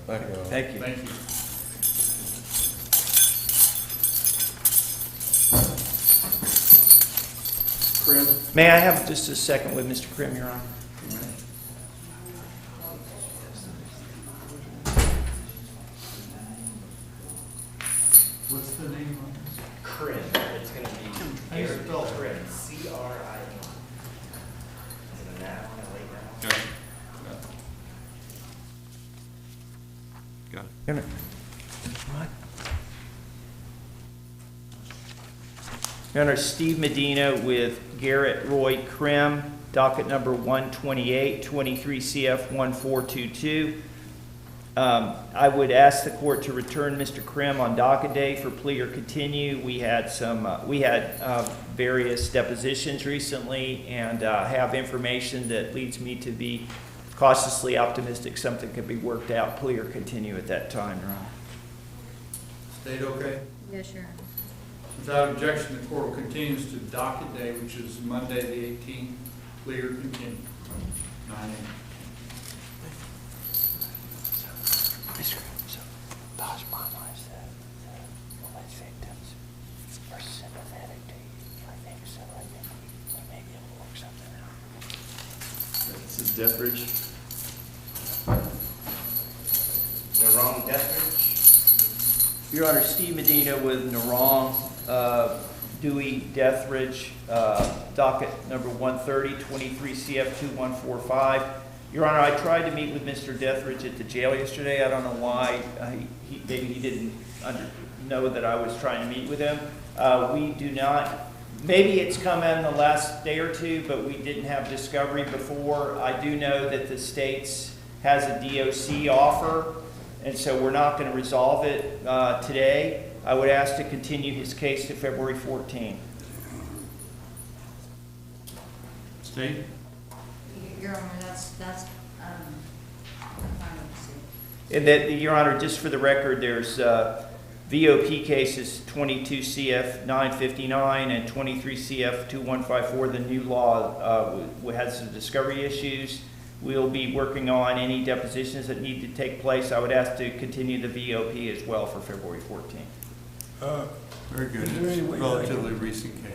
Speaker 14: thank you.
Speaker 3: Thank you.
Speaker 11: Thank you.
Speaker 1: Krim?
Speaker 3: May I have just a second with Mr. Krim, Your Honor?
Speaker 1: What's the name on this?
Speaker 2: Crim. It's going to be
Speaker 1: How do you spell it?
Speaker 2: Crim. C-R-I-M. Is it a noun, a late noun?
Speaker 1: Got it. Got it.
Speaker 3: Your Honor, Steve Medina with Garrett Roy Krim, docket number 128, 23 CF 1422. I would ask the court to return Mr. Krim on docket day for plea or continue. We had various depositions recently and have information that leads me to be cautiously optimistic something could be worked out, plea or continue at that time, Your Honor.
Speaker 1: State okay?
Speaker 20: Yes, Your Honor.
Speaker 1: Without objection, the court will continue to docket day, which is Monday, the 18th. Plea or continue. 9 a.m.
Speaker 21: So, Boss Mama said the alleged victims are sympathetic to you. I think so. I think we may be able to work something out.
Speaker 8: This is Deathbridge.
Speaker 2: Narong Deathbridge?
Speaker 3: Your Honor, Steve Medina with Narong, Dewey Deathridge, docket number 130, 23 CF 2145. Your Honor, I tried to meet with Mr. Deathridge at the jail yesterday. I don't know why. Maybe he didn't know that I was trying to meet with him. We do not, maybe it's come in the last day or two, but we didn't have discovery before. I do know that the state's has a DOC offer, and so we're not going to resolve it today. I would ask to continue his case to February 14th.
Speaker 1: State?
Speaker 20: Your Honor, that's I'm fine with the
Speaker 3: And that, Your Honor, just for the record, there's VOP cases 22 CF 959 and 23 CF 2154. The new law has some discovery issues. We'll be working on any depositions that need to take place. I would ask to continue the VOP as well for February 14th.
Speaker 1: Very good. It's a relatively recent case.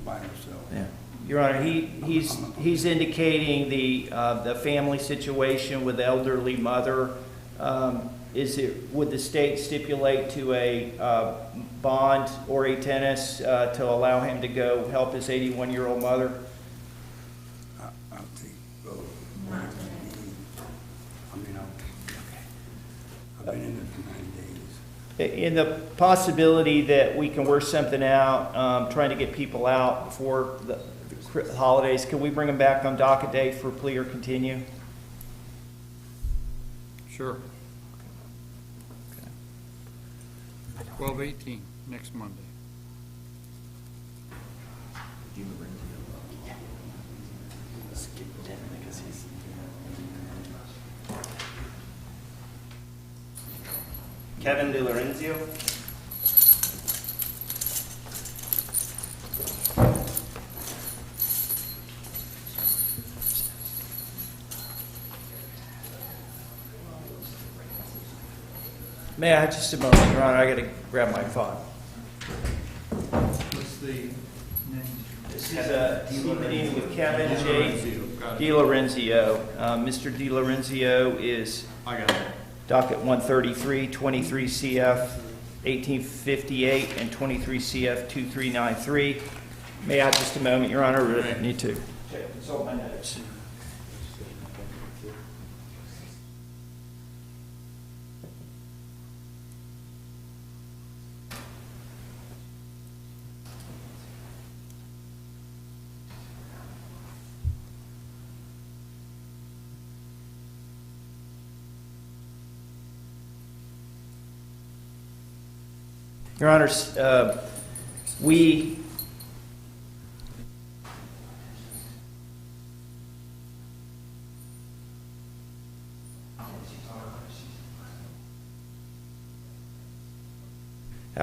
Speaker 14: By herself.
Speaker 3: Yeah. Your Honor, he's indicating the family situation with the elderly mother. Would the state stipulate to a bond or a tennis to allow him to go help his 81-year-old mother?
Speaker 14: I think so. I've been in there for 9 days.
Speaker 3: In the possibility that we can work something out, trying to get people out before the holidays, can we bring them back on docket day for plea or continue?
Speaker 1: Sure. 12/18, next Monday.
Speaker 2: Kevin De Lorenzo?
Speaker 3: May I just a moment, Your Honor? I got to grab my phone.
Speaker 1: What's the name?
Speaker 3: This is Steve Medina with Kevin J. De Lorenzo. Mr. De Lorenzo is docket 133, 23 CF 1858, and 23 CF 2393. May I just a moment, Your Honor? I need to consult my notes. Your Honors, I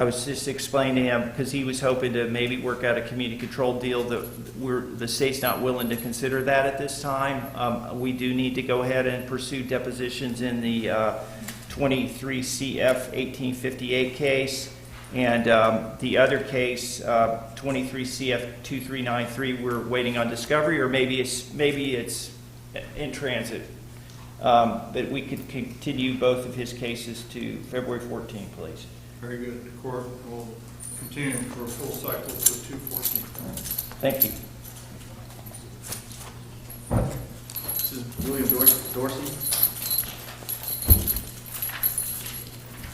Speaker 3: was just explaining to him, because he was hoping to maybe work out a community control deal, that the state's not willing to consider that at this time. We do need to go ahead and pursue depositions in the 23 CF 1858 case. And the other case, 23 CF 2393, we're waiting on discovery, or maybe it's in transit. But we could continue both of his cases to February 14th, please.
Speaker 1: Very good. The court will continue for a full cycle to 2/14.
Speaker 3: Thank you.
Speaker 9: This is William Dorsey.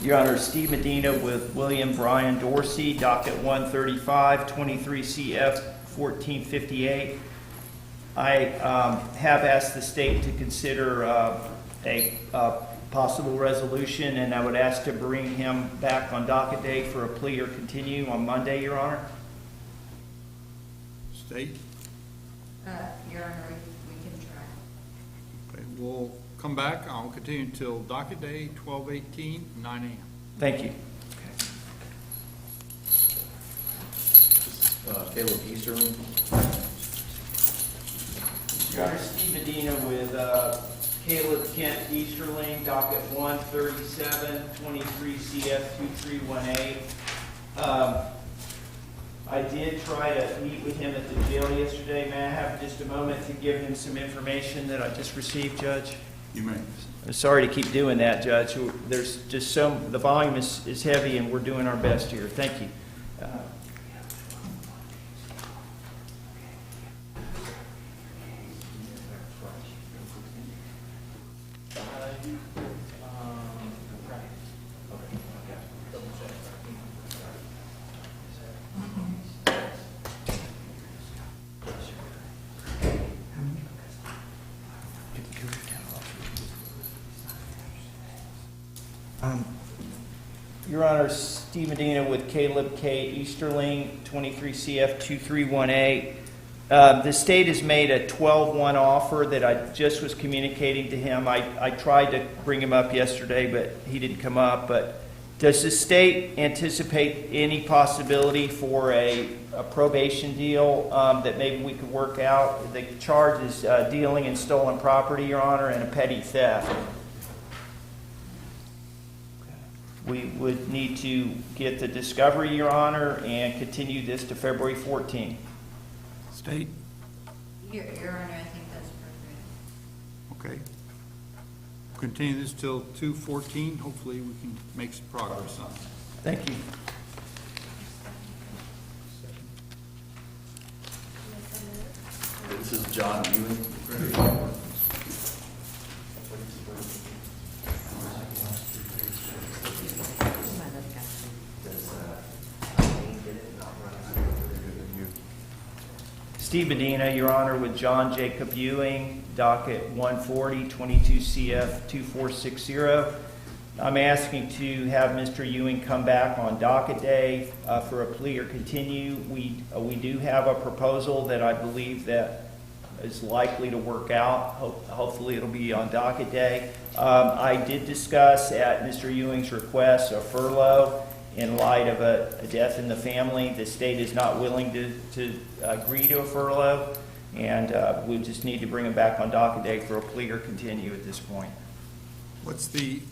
Speaker 3: Your Honor, Steve Medina with William Brian Dorsey, docket 135, 23 CF 1458. I have asked the state to consider a possible resolution, and I would ask to bring him back on docket day for a plea or continue on Monday, Your Honor.
Speaker 1: State?
Speaker 20: Your Honor, we can try.
Speaker 1: Okay, we'll come back. I'll continue until docket day, 12/18, 9 a.m.
Speaker 3: Thank you.
Speaker 9: Caleb Easterling.
Speaker 3: Your Honor, Steve Medina with Caleb Kent Easterling, docket 137, 23 CF 2318. I did try to meet with him at the jail yesterday. May I have just a moment to give him some information that I just received, Judge?
Speaker 1: You may.
Speaker 3: I'm sorry to keep doing that, Judge. There's just the volume is heavy, and we're doing our best here. Thank you. Your Honor, Steve Medina with Caleb K. Easterling, 23 CF 2318. The state has made a 12-1 offer that I just was communicating to him. I tried to bring him up yesterday, but he didn't come up. But does the state anticipate any possibility for a probation deal that maybe we could work out? The charge is dealing in stolen property, Your Honor, and a petty theft. We would need to get the discovery, Your Honor, and continue this to February 14th.
Speaker 1: State?
Speaker 20: Your Honor, I think that's appropriate.
Speaker 1: Okay. Continue this till 2/14. Hopefully we can make some progress on it.
Speaker 3: Thank you.
Speaker 9: This is John Ewing.
Speaker 3: Steve Medina, Your Honor, with John Jacob Ewing, docket 140, 22 CF 2460. I'm asking to have Mr. Ewing come back on docket day for a plea or continue. We do have a proposal that I believe that is likely to work out. Hopefully it'll be on docket day. I did discuss at Mr. Ewing's request a furlough in light of a death in the family. The state is not willing to agree to a furlough, and we just need to bring him back on docket day for a plea or continue at this point.
Speaker 1: What's the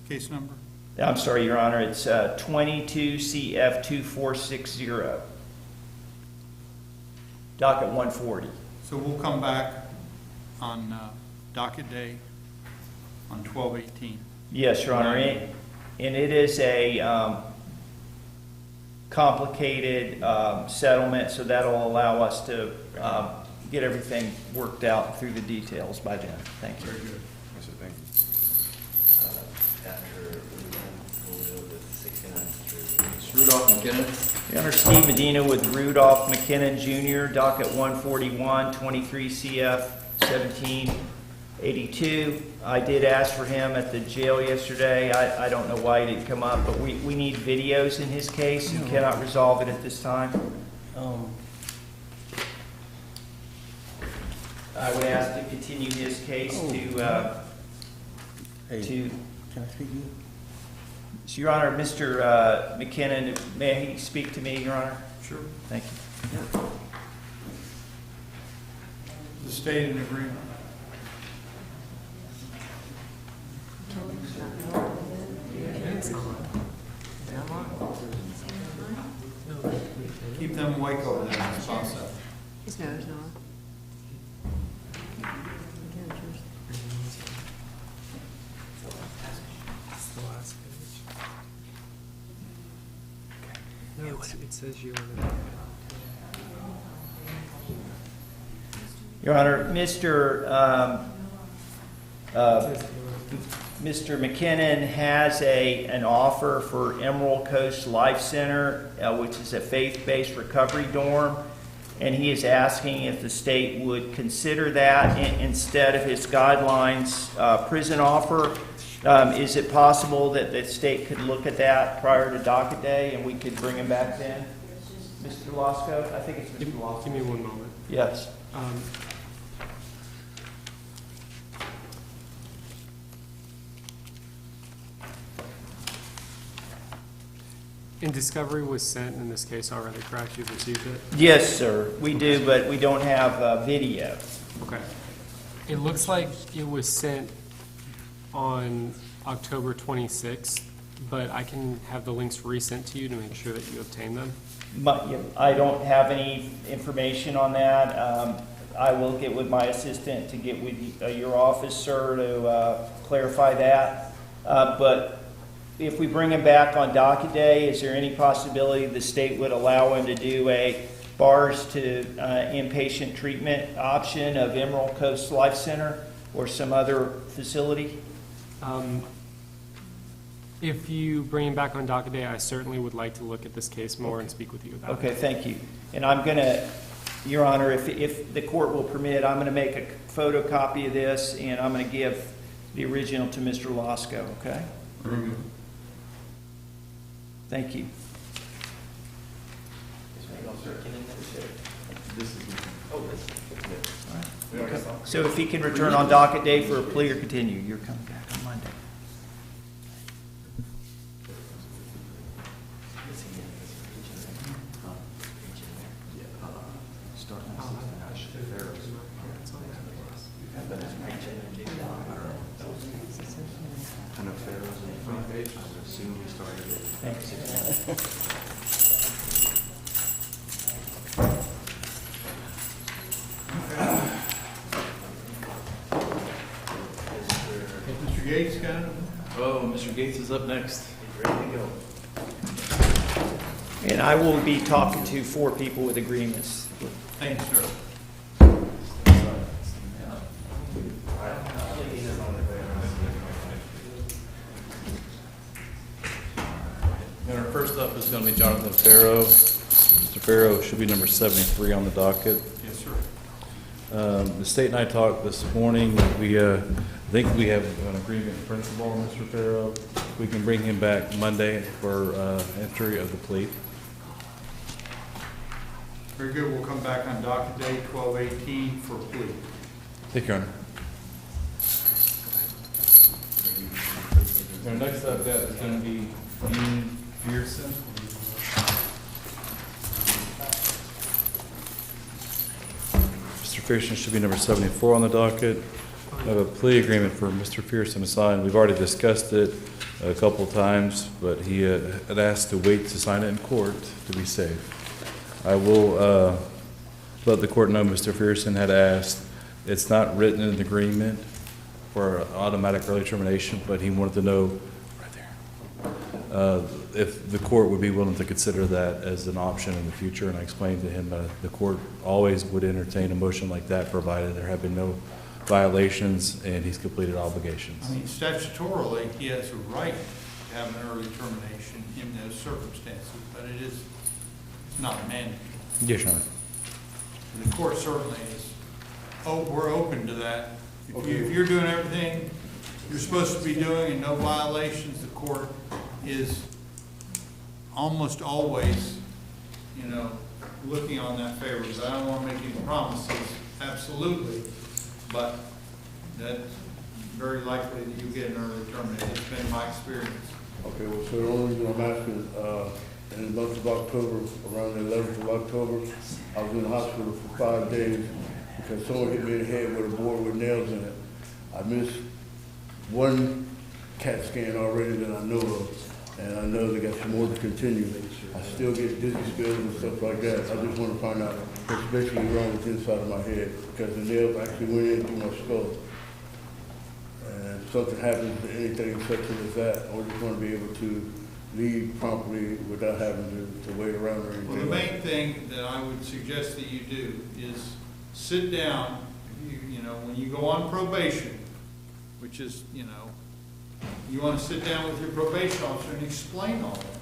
Speaker 1: case number?
Speaker 3: I'm sorry, Your Honor, it's 22 CF 2460, docket 140.
Speaker 1: So we'll come back on docket day on 12/18.
Speaker 3: Yes, Your Honor, and it is a complicated settlement, so that'll allow us to get everything worked out through the details by then. Thank you.
Speaker 1: Very good.
Speaker 9: Yes, sir, thank you.
Speaker 2: After we'll go to 69 through.
Speaker 9: It's Rudolph McKinnon.
Speaker 3: Your Honor, Steve Medina with Rudolph McKinnon Jr., docket 141, 23 CF 1782. I did ask for him at the jail yesterday. I don't know why he didn't come up, but we need videos in his case and cannot resolve it at this time. I would ask to continue his case to
Speaker 14: Can I speak to you?
Speaker 3: So, Your Honor, Mr. McKinnon, may he speak to me, Your Honor?
Speaker 1: Sure.
Speaker 3: Thank you.
Speaker 1: The state in agreement. Keep them awake over there in the process.
Speaker 4: His nose, Noah.
Speaker 10: No, it says you want
Speaker 3: Your Honor, Mr. McKinnon has an offer for Emerald Coast Life Center, which is a faith-based recovery dorm. and he is asking if the state would consider that instead of his guidelines prison offer. Is it possible that the state could look at that prior to docket day and we could bring him back then? Mr. Lasco? I think it's Mr. Lasco.
Speaker 10: Give me one moment.
Speaker 3: Yes.
Speaker 10: And discovery was sent in this case already, correct? You've received it?
Speaker 3: Yes, sir. We do, but we don't have video.
Speaker 10: Okay. It looks like it was sent on October 26th, but I can have the links resent to you to make sure that you obtain them.
Speaker 3: I don't have any information on that. I will get with my assistant to get with your office, sir, to clarify that. But if we bring him back on docket day, is there any possibility the state would allow him to do a bars to inpatient treatment option of Emerald Coast Life Center or some other facility?
Speaker 10: If you bring him back on docket day, I certainly would like to look at this case more and speak with you about it.
Speaker 3: Okay, thank you. And I'm going to, Your Honor, if the court will permit, I'm going to make a photocopy of this and I'm going to give the original to Mr. Lasco, okay?
Speaker 1: Very good.
Speaker 3: Thank you. So if he can return on docket day for a plea or continue, you're coming back on Monday.
Speaker 1: Mr. Gates, kind of?
Speaker 9: Oh, Mr. Gates is up next.
Speaker 2: Ready to go.
Speaker 3: And I will be talking to 4 people with agreements.
Speaker 1: Thanks, sir.
Speaker 9: And our first up is going to be Jonathan Farrow. Mr. Farrow should be number 73 on the docket.
Speaker 1: Yes, sir.
Speaker 9: The state and I talked this morning. We think we have an agreement in principle on Mr. Farrow. We can bring him back Monday for entry of the plea.
Speaker 1: Very good. We'll come back on docket day 12/18 for plea.
Speaker 9: Thank you, Your Honor. Our next up that is going to be Dean Pearson. Mr. Pearson should be number 74 on the docket. I have a plea agreement for Mr. Pearson to sign. We've already discussed it a couple of times, but he had asked to wait to sign it in court to be safe. I will let the court know Mr. Pearson had asked. It's not written in the agreement for automatic early termination, but he wanted to know right there if the court would be willing to consider that as an option in the future. And I explained to him the court always would entertain a motion like that provided there have been no violations and he's completed obligations.
Speaker 1: I mean, statutorily, he has a right to have an early termination in those circumstances, but it is not mandatory.
Speaker 9: Yes, Your Honor.
Speaker 1: And the court certainly is, we're open to that. If you're doing everything you're supposed to be doing and no violations, the court is almost always, looking on that favor. I don't want to make any promises, absolutely, but that's very likely that you get an early termination. It's been my experience.
Speaker 15: Okay, well, so the only reason I'm asking, in the month of October, around the 11th of October, I was in the hospital for 5 days because someone hit me in the head with a board with nails in it. I missed one CAT scan already that I know of, and I know they got some more to continue. I still get dizzy spells and stuff like that. I just want to find out what's basically wrong with the inside of my head because the nails actually went in through my skull. And if something happens to anything such as that, I just want to be able to leave promptly without having to wait around or anything.
Speaker 1: Well, the main thing that I would suggest that you do is sit down, when you go on probation, which is, you want to sit down with your probation officer and explain all that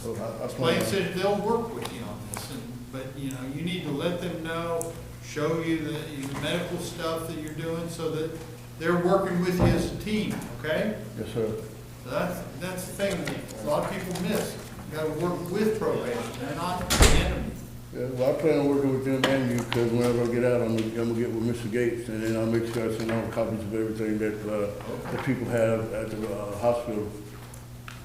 Speaker 1: to them. Explain, say they'll work with you on this, but, you need to let them know, show you the medical stuff that you're doing, so that they're working with you as a team, okay?
Speaker 15: Yes, sir.
Speaker 1: So that's the thing that a lot of people miss. You gotta work with probation, they're not the enemy.
Speaker 15: Yeah, well, I plan on working with them and you, because whenever I get out, I'm gonna get with Mr. Gates, and then I'll make sure I send all the copies of everything that, the people have at the, hospital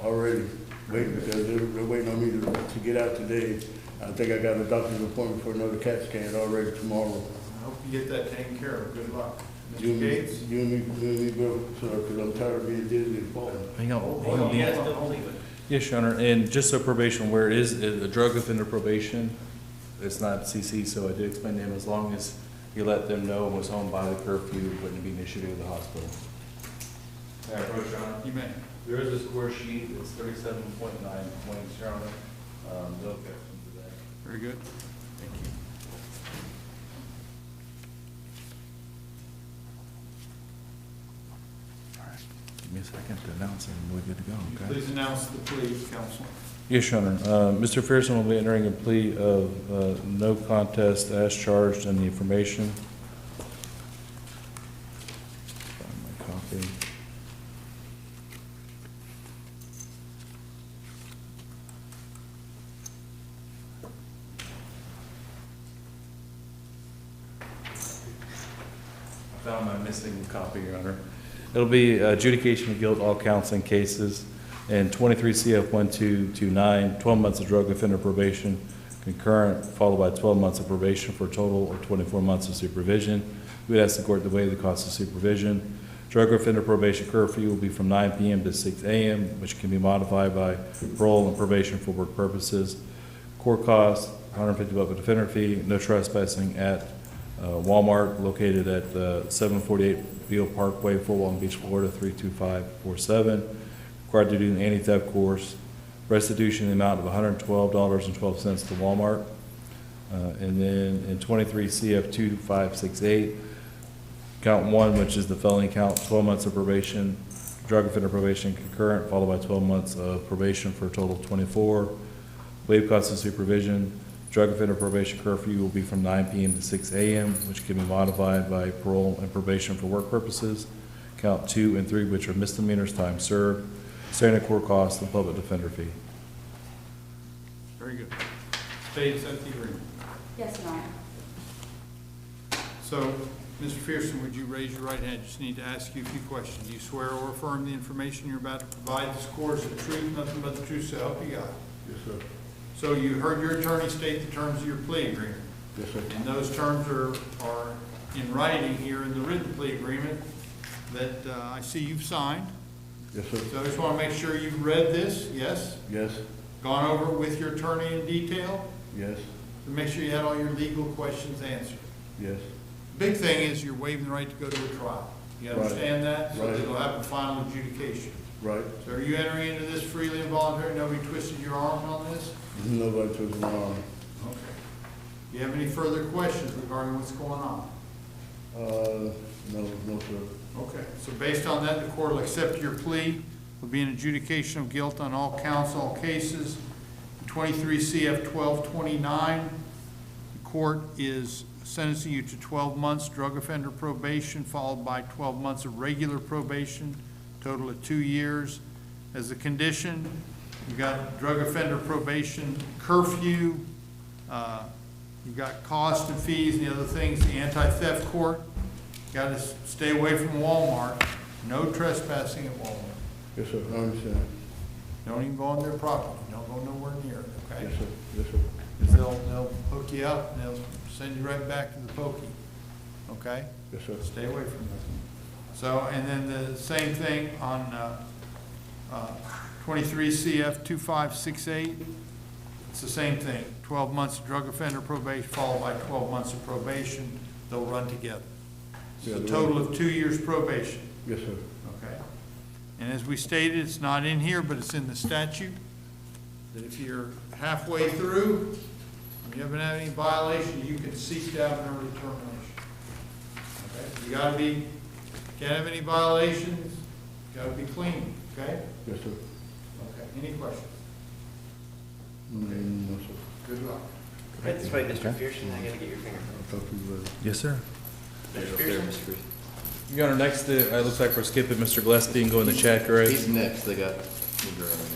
Speaker 15: already waiting, because they're waiting on me to get out today. I think I got a doctor's appointment for another CAT scan already tomorrow.
Speaker 1: I hope you get that taken care of. Good luck.
Speaker 15: You
Speaker 1: Mr. Gates?
Speaker 15: and me, Bill, sir, because I'm tired of being dizzy and falling.
Speaker 9: Hang on.
Speaker 1: Oh, yes, don't leave it.
Speaker 9: Yes, Your Honor, and just so probation, where it is a drug offender probation, it's not CC, so I did explain to him, as long as he let them know and was home by the curfew, it wouldn't be an issue to the hospital. May I approach, Your Honor?
Speaker 1: You may.
Speaker 9: There is a score sheet, it's 37.9 points, Your Honor. No objection to that.
Speaker 1: Very good. Thank you.
Speaker 9: All right, give me a second to announce it, and we're good to go, okay?
Speaker 1: Please announce the plea, counsel.
Speaker 9: Yes, Your Honor. Mr. Pearson will be entering a plea of no contest as charged in the information. Find my copy. I found my missing copy, Your Honor. It'll be adjudication of guilt, all counts and cases. And 23 CF 1229, 12 months of drug offender probation, concurrent, followed by 12 months of probation for a total of 24 months of supervision. We would ask the court to waive the cost of supervision. Drug offender probation curfew will be from 9 p.m. to 6 a.m., which can be modified by parole and probation for work purposes. Court cost, $150 defender fee, no trespassing at Walmart located at 748 Beale Parkway, Fort Walton Beach, Florida, 32547. Required to do an anti-theft course, restitution in the amount of $112.12 to Walmart. And then in 23 CF 2568, count 1, which is the felony count, 12 months of probation, drug offender probation concurrent, followed by 12 months of probation for a total of 24. Waive cost of supervision, drug offender probation curfew will be from 9 p.m. to 6 a.m., which can be modified by parole and probation for work purposes. Count 2 and 3, which are misdemeanors, time served. Standard court costs and public defender fee.
Speaker 1: Very good. State accept the agreement.
Speaker 20: Yes, Your Honor.
Speaker 1: So, Mr. Pearson, would you raise your right hand? Just need to ask you a few questions. Do you swear or affirm the information you're about to provide this court is the truth, nothing but the truth, so help you God?
Speaker 15: Yes, sir.
Speaker 1: So you heard your attorney state the terms of your plea agreement.
Speaker 15: Yes, sir.
Speaker 1: And those terms are in writing here in the written plea agreement that I see you've signed.
Speaker 15: Yes, sir.
Speaker 1: So I just want to make sure you've read this, yes?
Speaker 15: Yes.
Speaker 1: Gone over it with your attorney in detail?
Speaker 15: Yes.
Speaker 1: To make sure you had all your legal questions answered.
Speaker 15: Yes.
Speaker 1: Big thing is you're waiving the right to go to a trial. You understand that? So
Speaker 15: Right.
Speaker 1: it'll have a final adjudication.
Speaker 15: Right.
Speaker 1: So are you entering into this freely and voluntarily? Nobody twisted your arm on this?
Speaker 15: Nobody took my arm.
Speaker 1: Okay. Do you have any further questions regarding what's going on?
Speaker 15: No, sir.
Speaker 1: Okay, so based on that, the court will accept your plea. Will be an adjudication of guilt on all counts, all cases. 23 CF 1229, the court is sentencing you to 12 months drug offender probation, followed by 12 months of regular probation, total of 2 years. As a condition, you got drug offender probation curfew, you got cost and fees and the other things, the anti-theft court. Got to stay away from Walmart. No trespassing at Walmart.
Speaker 15: Yes, sir. I understand.
Speaker 1: Don't even go on their property. Don't go nowhere near it, okay?
Speaker 15: Yes, sir. Yes, sir.
Speaker 1: Because they'll hook you up and they'll send you right back to the pokey, okay?
Speaker 15: Yes, sir.
Speaker 1: Stay away from that. So, and then the same thing on 23 CF 2568. It's the same thing. 12 months of drug offender probation followed by 12 months of probation. They'll run together. It's a total of 2 years probation.
Speaker 15: Yes, sir.
Speaker 1: Okay. And as we stated, it's not in here, but it's in the statute, that if you're halfway through, and you haven't had any violation, you can seek to have an early termination. Okay? You gotta be, can't have any violations, gotta be clean, okay?
Speaker 15: Yes, sir.
Speaker 1: Okay, any questions?
Speaker 15: No, sir.
Speaker 1: Good luck.
Speaker 2: That's right, Mr. Pearson, I gotta get your fingerprint.
Speaker 9: Yes, sir.
Speaker 2: Mr. Pearson?
Speaker 9: Your Honor, next, it looks like we're skipping Mr. Gillespie and going to Chad Gray.
Speaker 14: He's next, they got.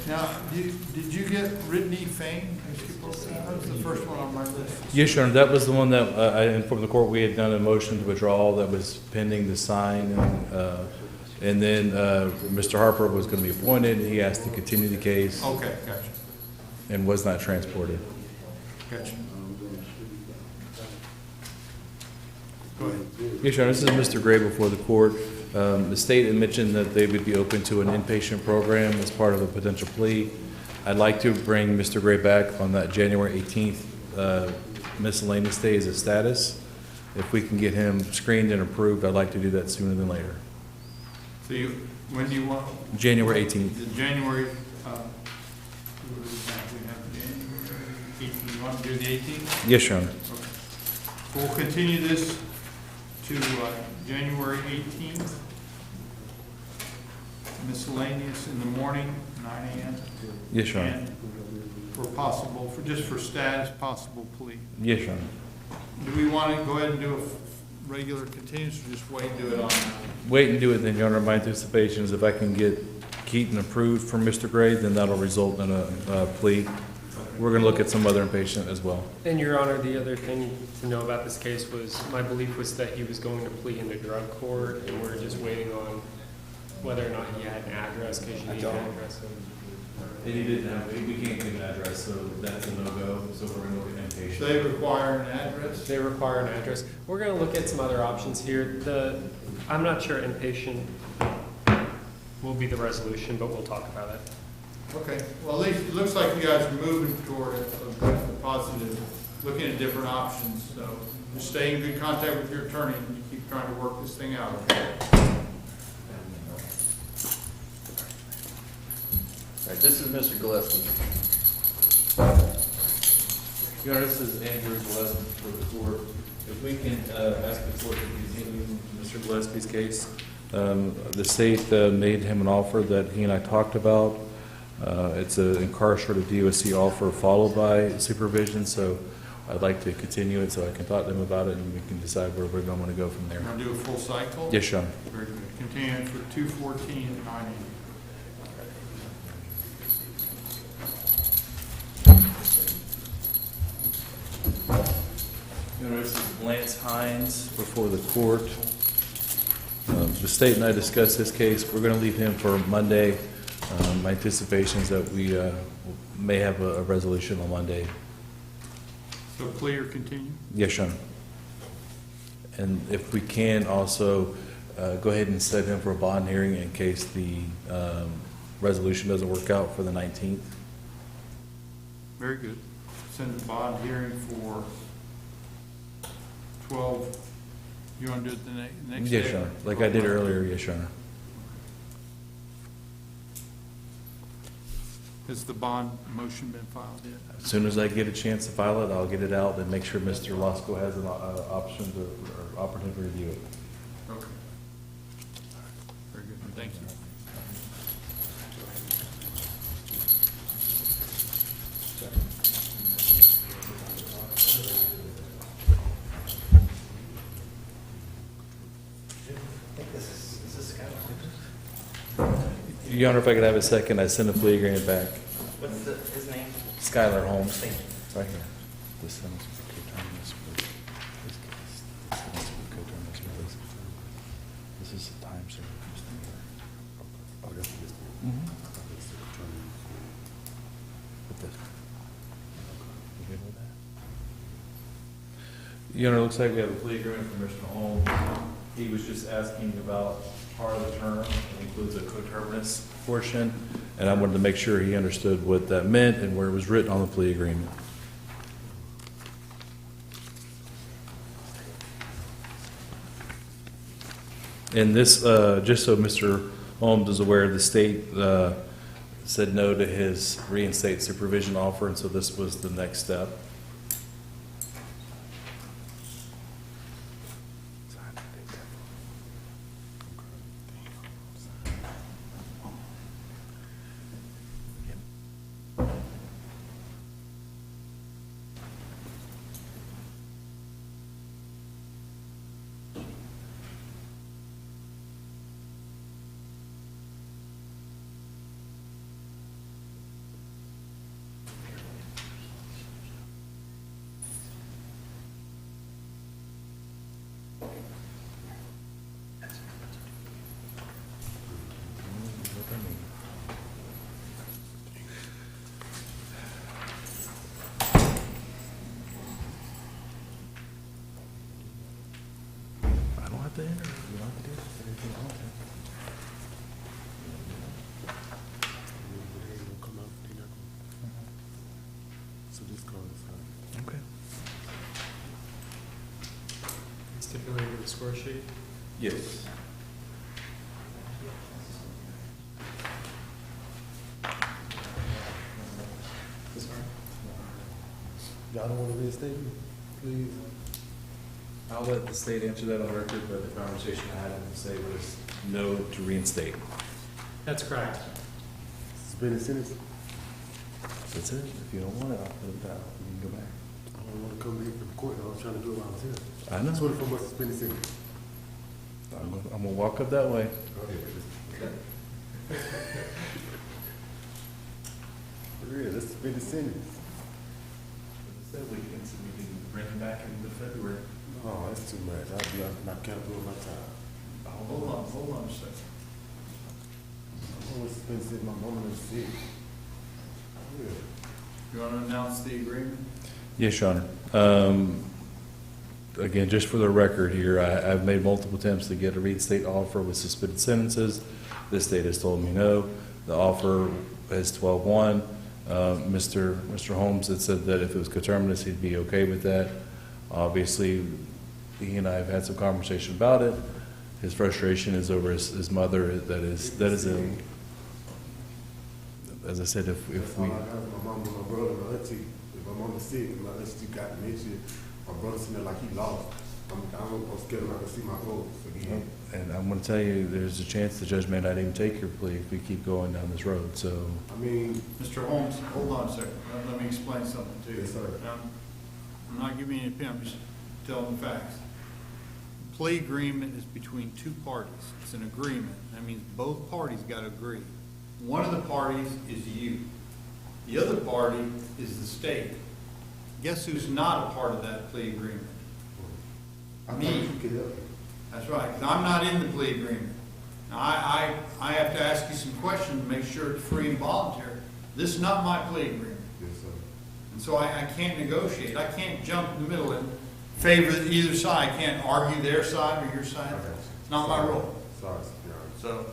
Speaker 1: Now, did you get Brittany Fain? That was the first one on my list.
Speaker 9: Yes, Your Honor, that was the one that I informed the court we had done a motion to withdraw that was pending the sign. And then Mr. Harper was going to be appointed. He asked to continue the case.
Speaker 1: Okay, gotcha.
Speaker 9: And was not transported.
Speaker 1: Gotcha. Go ahead.
Speaker 9: Yes, Your Honor, this is Mr. Gray before the court. The state had mentioned that they would be open to an inpatient program as part of a potential plea. I'd like to bring Mr. Gray back on that January 18th miscellaneous day as a status. If we can get him screened and approved, I'd like to do that sooner than later.
Speaker 1: So when do you want?
Speaker 9: January 18th.
Speaker 1: The January, we have January 18th. You want to do the 18th?
Speaker 9: Yes, Your Honor.
Speaker 1: Okay. We'll continue this to January 18th. Miscellaneous in the morning, 9 a.m.
Speaker 9: Yes, Your Honor.
Speaker 1: And for possible, just for status, possible plea.
Speaker 9: Yes, Your Honor.
Speaker 1: Do we want to go ahead and do a regular continuance or just wait and do it on?
Speaker 9: Wait and do it then, Your Honor. My anticipation is if I can get Keaton approved from Mr. Gray, then that'll result in a plea. We're going to look at some other inpatient as well.
Speaker 10: And Your Honor, the other thing to know about this case was, my belief was that he was going to plea in the drug court, and we're just waiting on whether or not he had an address, because you need an address.
Speaker 9: And he didn't have, we can't give an address, so that's a no-go, so we're going to look at inpatient.
Speaker 1: They require an address?
Speaker 10: They require an address. We're going to look at some other options here. I'm not sure inpatient will be the resolution, but we'll talk about it.
Speaker 1: Okay, well, at least it looks like you guys are moving toward a positive, looking at different options, so just stay in good contact with your attorney and you keep trying to work this thing out, okay?
Speaker 14: All right, this is Mr. Gillespie.
Speaker 9: Your Honor, this is Andrew Gillespie for the court. If we can ask the court to continue Mr. Gillespie's case. The state made him an offer that he and I talked about. It's an incarcerated DOC offer followed by supervision, so I'd like to continue it so I can talk to them about it and we can decide where we're going to go from there.
Speaker 1: You want to do a full cycle?
Speaker 9: Yes, Your Honor.
Speaker 1: Very good. Continue for 214 and 980.
Speaker 9: Your Honor, this is Lance Hines before the court. The state and I discussed this case. We're going to leave him for Monday. My anticipation is that we may have a resolution on Monday.
Speaker 1: So plea or continue?
Speaker 9: Yes, Your Honor. And if we can also go ahead and set him for a bond hearing in case the resolution doesn't work out for the 19th.
Speaker 1: Very good. Send a bond hearing for 12. You want to do it the next day?
Speaker 9: Yes, Your Honor. Like I did earlier, yes, Your Honor.
Speaker 1: Has the bond motion been filed yet?
Speaker 9: As soon as I get a chance to file it, I'll get it out and make sure Mr. Losco has an option to, or opportunity to review it.
Speaker 1: Okay. Very good. Thank you.
Speaker 9: Your Honor, if I could have a second, I send a plea agreement back.
Speaker 2: What's his name?
Speaker 9: Skylar Holmes.
Speaker 2: Thank you.
Speaker 9: Right here. This sentence for coterminous with this case. This sentence for coterminous with this. This is the time served. I'll go through this. With this. You good with that? Your Honor, it looks like we have a plea agreement from Mr. Holmes. He was just asking about part of the term. It includes a coterminous portion, and I wanted to make sure he understood what that meant and where it was written on the plea agreement. And this, just so Mr. Holmes is aware, the state said no to his reinstate supervision offer, and so this was the next step. there, or you want to do everything on there?
Speaker 8: So this card is fine.
Speaker 9: Okay.
Speaker 10: Stipulated with the score sheet?
Speaker 9: Yes.
Speaker 8: Y'all don't want to reinstate me, please?
Speaker 9: I'll let the state answer that on record, but the conversation I had with the state was no to reinstate.
Speaker 10: That's correct.
Speaker 8: Suspended sentence?
Speaker 9: That's it. If you don't want it, I'll put it down. You can go back.
Speaker 8: I don't want to come here from the court. I was trying to do it while I was here.
Speaker 9: I know.
Speaker 8: 24 months suspended sentence.
Speaker 9: I'm gonna walk up that way.
Speaker 8: Go ahead. For real, let's suspend the sentence.
Speaker 9: Said we can bring him back in February.
Speaker 8: Oh, that's too much. I'm not counting my time.
Speaker 11: Hold on a second.
Speaker 8: I'm always suspended sentence. My mama is sick. Yeah.
Speaker 11: You want to announce the agreement?
Speaker 9: Yes, Your Honor. Again, just for the record here, I've made multiple attempts to get a reinstate offer with suspended sentences. This state has told me no. The offer is 12-1. Mr. Holmes had said that if it was coterminous, he'd be okay with that. Obviously, he and I have had some conversation about it. His frustration is over his mother that is ill. As I said, if we...
Speaker 8: My mom, my brother, my auntie. If my mom is sick, my auntie got dementia. My brother's sitting there like he lost. I'm scared I'm not going to see my folks again.
Speaker 9: And I'm going to tell you, there's a chance the judge may not even take your plea if we keep going down this road, so...
Speaker 8: I mean...
Speaker 11: Mr. Holmes, hold on a second. Let me explain something to you.
Speaker 8: Yes, sir.
Speaker 11: I'm not giving you any opinion, I'm just telling the facts. The plea agreement is between two parties. It's an agreement. That means both parties got to agree. One of the parties is you. The other party is the state. Guess who's not a part of that plea agreement? Me. That's right, because I'm not in the plea agreement. Now, I have to ask you some questions to make sure it's free and voluntary. This is not my plea agreement.
Speaker 8: Yes, sir.
Speaker 11: And so I can't negotiate. I can't jump in the middle and favor either side. I can't argue their side or your side. It's not my role.
Speaker 8: Sorry,
Speaker 11: So,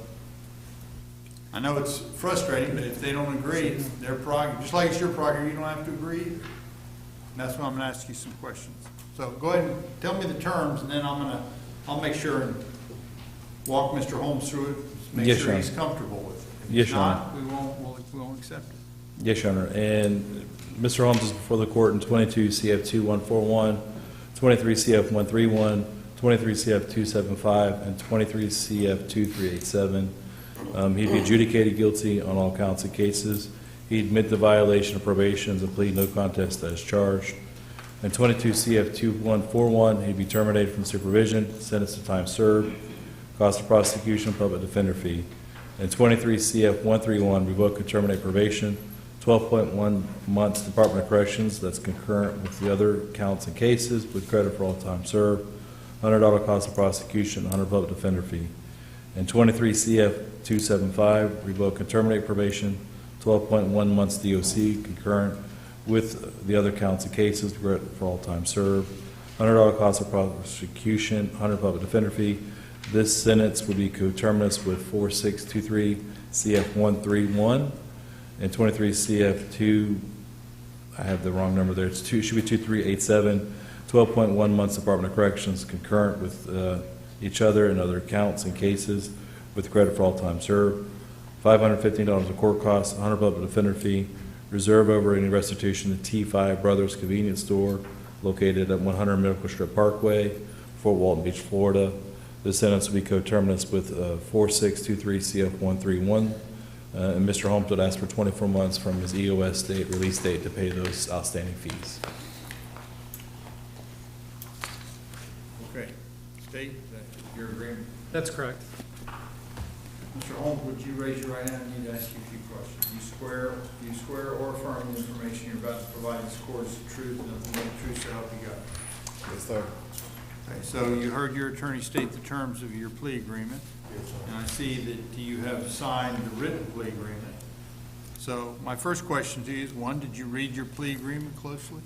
Speaker 11: I know it's frustrating, but if they don't agree, it's their prerogative. Just like it's your prerogative, you don't have to agree either. And that's why I'm going to ask you some questions. So go ahead and tell me the terms, and then I'll make sure and walk Mr. Holmes through it, make
Speaker 9: Yes,
Speaker 11: sure
Speaker 9: Your
Speaker 11: he's
Speaker 9: Honor.
Speaker 11: comfortable with it. If
Speaker 9: Yes,
Speaker 11: he's
Speaker 9: Your
Speaker 11: not, we won't accept it.
Speaker 9: Yes, Your Honor. And Mr. Holmes is before the court in 22 CF 2141, 23 CF 131, 23 CF 275, and 23 CF 2387. He'd be adjudicated guilty on all counts of cases. He'd admit the violation of probation and plead no contest as charged. In 22 CF 2141, he'd be terminated from supervision, sentenced to time served, cost of prosecution, public defender fee. In 23 CF 131, revoke and terminate probation, 12.1 months Department of Corrections, that's concurrent with the other counts and cases, with credit for all time served, $100 cost of prosecution, $100 public defender fee. In 23 CF 275, revoke and terminate probation, 12.1 months DOC, concurrent with the other counts and cases, with credit for all time served, $100 cost of prosecution, $100 public defender fee. This sentence would be coterminous with 4623 CF 131 and 23 CF 2. I have the wrong number there. It should be 2387. 12.1 months Department of Corrections, concurrent with each other and other counts and cases, with credit for all time served. $515 of court costs, $100 public defender fee. Reserve over any restitution to T5 Brothers Convenience Store, located at 100 Miracle Strip Parkway, Fort Walton Beach, Florida. This sentence will be coterminous with 4623 CF 131. And Mr. Holmes would ask for 24 months from his EOS date, release date, to pay those outstanding fees.
Speaker 11: Okay. State, your agreement.
Speaker 10: That's correct.
Speaker 11: Mr. Holmes, would you raise your right hand? I need to ask you a few questions. Do you swear or affirm the information you're about to provide this court is the truth, nothing but the truth, so help you God?
Speaker 8: Yes, sir.
Speaker 11: Okay, so you heard your attorney state the terms of your plea agreement.
Speaker 8: Yes, sir.
Speaker 11: And I see that you have signed the written plea agreement. So my first question to you is, one, did you read your plea agreement closely?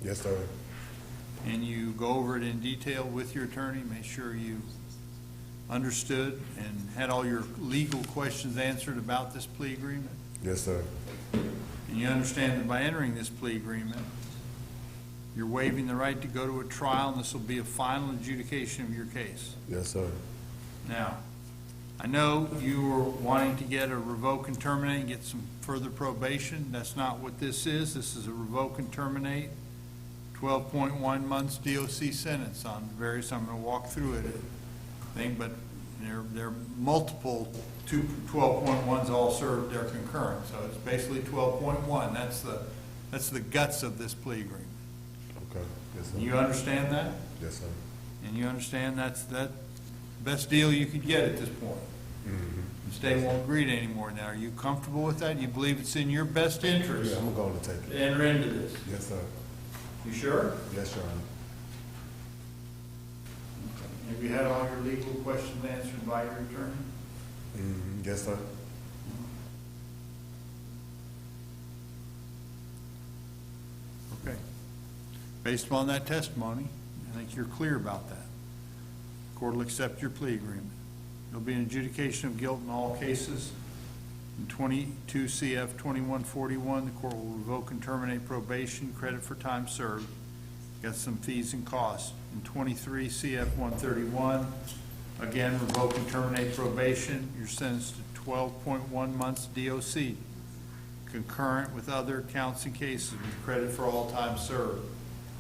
Speaker 8: Yes, sir.
Speaker 11: And you go over it in detail with your attorney, make sure you
Speaker 1: understood and had all your legal questions answered about this plea agreement?
Speaker 8: Yes, sir.
Speaker 1: And you understand that by entering this plea agreement, you're waiving the right to go to a trial, and this will be a final adjudication of your case.
Speaker 8: Yes, sir.
Speaker 1: Now, I know you were wanting to get a revoke and terminate and get some further probation. That's not what this is. This is a revoke and terminate, 12.1 months DOC sentence on various, I'm going to walk through it, but there are multiple 12.1s all served, they're concurrent. So it's basically 12.1. That's the guts of this plea agreement.
Speaker 8: Okay. Yes, sir.
Speaker 1: You understand that?
Speaker 8: Yes, sir.
Speaker 1: And you understand that's the best deal you could get at this point. The state won't agree to any more. Now, are you comfortable with that? You believe it's in your best interest?
Speaker 8: Yeah, I'm going to take it.
Speaker 1: To enter into this?
Speaker 8: Yes, sir.
Speaker 1: You sure?
Speaker 8: Yes, Your Honor.
Speaker 1: Have you had all your legal questions answered by your attorney?
Speaker 8: Yes, sir.
Speaker 1: Okay. Based upon that testimony, I think you're clear about that. The court will accept your plea agreement. There'll be an adjudication of guilt in all cases. In 22 CF 2141, the court will revoke and terminate probation, credit for time served. Got some fees and costs. In 23 CF 131, again, revoke and terminate probation. You're sentenced to 12.1 months DOC, concurrent with other counts and cases with credit for all time served.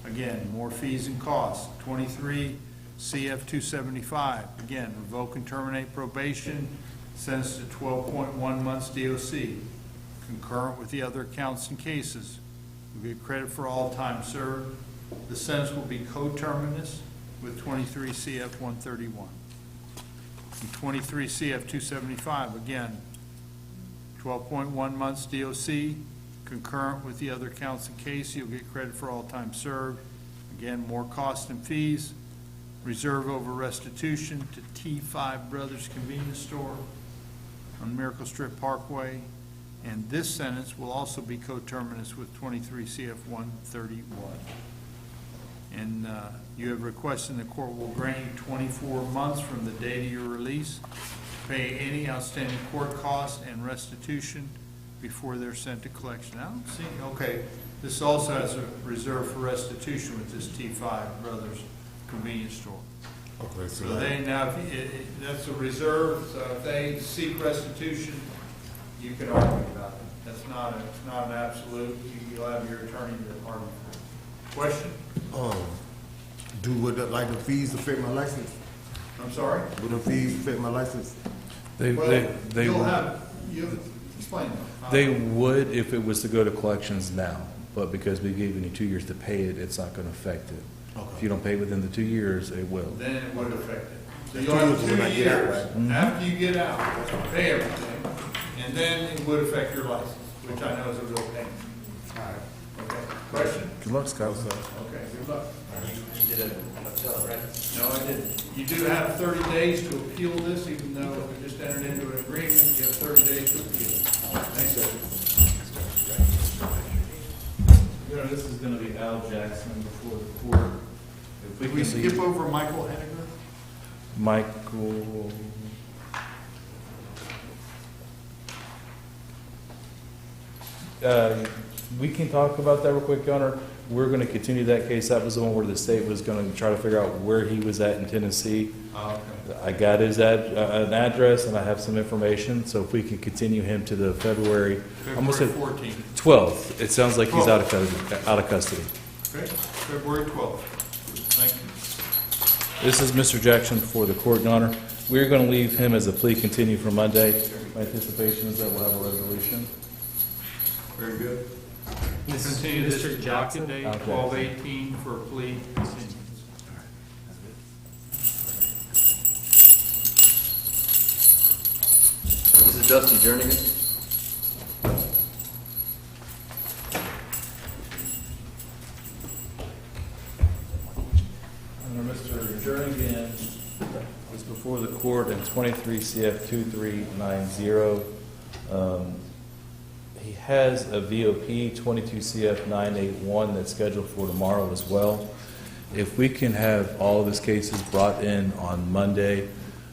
Speaker 1: Again, more fees and costs. 23 CF 275, again, revoke and terminate probation, sentenced to 12.1 months DOC, concurrent with the other counts and cases. We get credit for all time served. The sentence will be coterminous with 23 CF 131. And 23 CF 275, again, 12.1 months DOC, concurrent with the other counts and case. You'll get credit for all time served. Again, more costs and fees. Reserve over restitution to T5 Brothers Convenience Store on Miracle Strip Parkway. And this sentence will also be coterminous with 23 CF 131. And you have requested the court will grant you 24 months from the date of your release to pay any outstanding court costs and restitution before they're sent to collection. I don't see, okay, this also has a reserve for restitution with this T5 Brothers Convenience Store.
Speaker 8: Okay,
Speaker 1: So they now, that's a reserve, so if they seek restitution, you can argue about it. It's not an absolute. You'll have your attorney to argue for it. Question?
Speaker 14: Would the fees affect my license?
Speaker 1: I'm sorry?
Speaker 14: Would the fees affect my license?
Speaker 1: You'll explain that.
Speaker 9: They would if it was to go to collections now, but because we gave you 2 years to pay it, it's not going to affect it.
Speaker 1: Okay.
Speaker 9: If you don't pay within the 2 years, it will.
Speaker 1: Then it would affect it. So you'll have 2 years after you get out, to pay everything, and then it would affect your license, which I know is a real pain. All right. Okay. Question?
Speaker 8: Good luck, Scott.
Speaker 1: Okay, good luck.
Speaker 2: You did it, right?
Speaker 1: No, I didn't. You do have 30 days to appeal this, even though we just entered into an agreement, you have 30 days to appeal. Thanks, sir.
Speaker 9: You know, this is going to be Al Jackson before the court. If
Speaker 1: Can we skip over Michael Henniger?
Speaker 9: Michael. We can talk about that real quick, Your Honor. We're going to continue that case. That was the one where the state was going to try to figure out where he was at in Tennessee.
Speaker 1: Okay.
Speaker 9: I got his an address and I have some information, so if we can continue him to the February
Speaker 1: 14th.
Speaker 9: 12th. It sounds like he's out of custody.
Speaker 1: Okay, February 12th. Thank you.
Speaker 9: This is Mr. Jackson before the court, Your Honor. We're going to leave him as a plea continue for Monday. My anticipation is that we'll have a resolution.
Speaker 1: Very good. We'll
Speaker 10: This is
Speaker 1: continue this
Speaker 10: Mr.
Speaker 1: to
Speaker 10: Jackson?
Speaker 1: docket date 12/18 for a plea continuance.
Speaker 7: This is Dusty Jernigan.
Speaker 9: Mr. Jernigan is before the court in 23 CF 2390. He has a VOP 22 CF 981 that's scheduled for tomorrow as well. If we can have all of his cases brought in on Monday,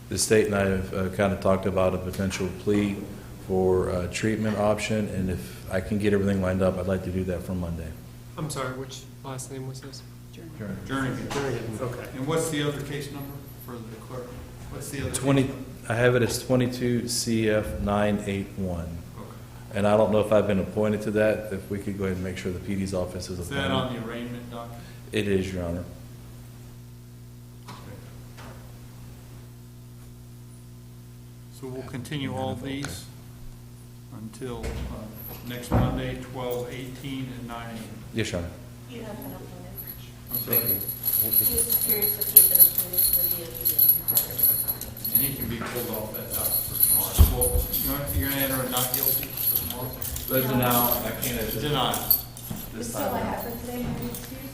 Speaker 9: The state and I have kind of talked about a potential plea for a treatment option, and if I can get everything lined up, I'd like to do that for Monday.
Speaker 10: I'm sorry, which last name was this?
Speaker 1: Jernigan.
Speaker 10: Okay.
Speaker 1: And what's the other case number for the clerk? What's the other?
Speaker 9: 20, I have it as 22 CF 981.
Speaker 1: Okay.
Speaker 9: And I don't know if I've been appointed to that, if we could go ahead and make sure the PD's office is
Speaker 1: Is
Speaker 9: appointed.
Speaker 1: that on the arraignment document?
Speaker 9: It is, Your Honor.
Speaker 1: So we'll continue all these until next Monday, 12/18 at 9 a.m.
Speaker 9: Yes, Your Honor.
Speaker 6: You have been appointed.
Speaker 1: Thank you.
Speaker 6: Just curious if you've been appointed to the DOJ.
Speaker 1: And he can be pulled off that docket for tomorrow. Well, you're gonna enter a not guilty for tomorrow?
Speaker 9: But now, I can't.
Speaker 1: Deny.
Speaker 6: This is all I have for today. Any excuse?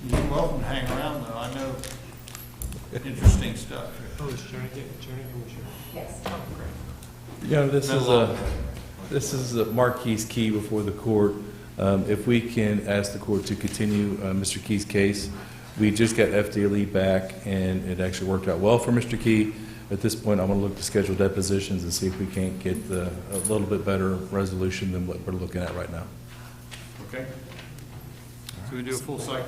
Speaker 1: You're welcome to hang around, though. I know interesting stuff.
Speaker 10: Oh, is Jernigan was your?
Speaker 6: Yes.
Speaker 10: Oh, great.
Speaker 9: You know, this is a Marquis Key before the court. If we can ask the court to continue Mr. Key's case, we just got FDLE back, and it actually worked out well for Mr. Key. At this point, I'm going to look to schedule depositions and see if we can't get a little bit better resolution than what we're looking at right now.
Speaker 1: Okay? So we do a full cycle?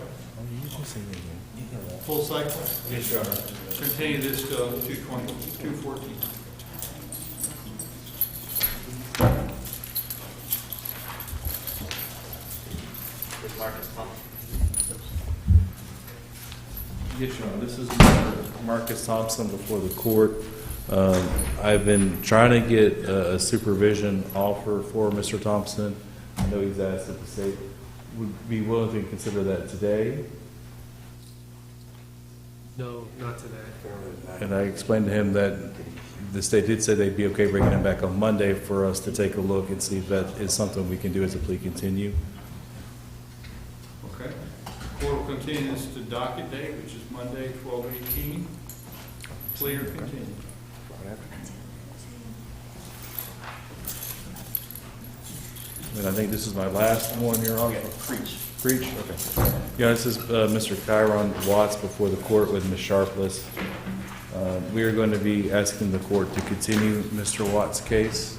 Speaker 1: Full cycle?
Speaker 9: Yes, Your Honor.
Speaker 1: Continue this to 2/20, 2/14.
Speaker 9: Yes, Your Honor. This is Mr. Marcus Thompson before the court. I've been trying to get a supervision offer for Mr. Thompson. I know he's asked if the state would be willing to consider that today.
Speaker 10: No, not today.
Speaker 9: And I explained to him that the state did say they'd be okay bringing him back on Monday for us to take a look and see if that is something we can do as a plea continue.
Speaker 1: Okay. Court will continue this to docket day, which is Monday, 12/18. Plea or continue?
Speaker 9: And I think this is my last one, Your Honor. Preach. Okay. Yeah, this is Mr. Chiron Watts before the court with Ms. Sharpless. We are going to be asking the court to continue Mr. Watts' case.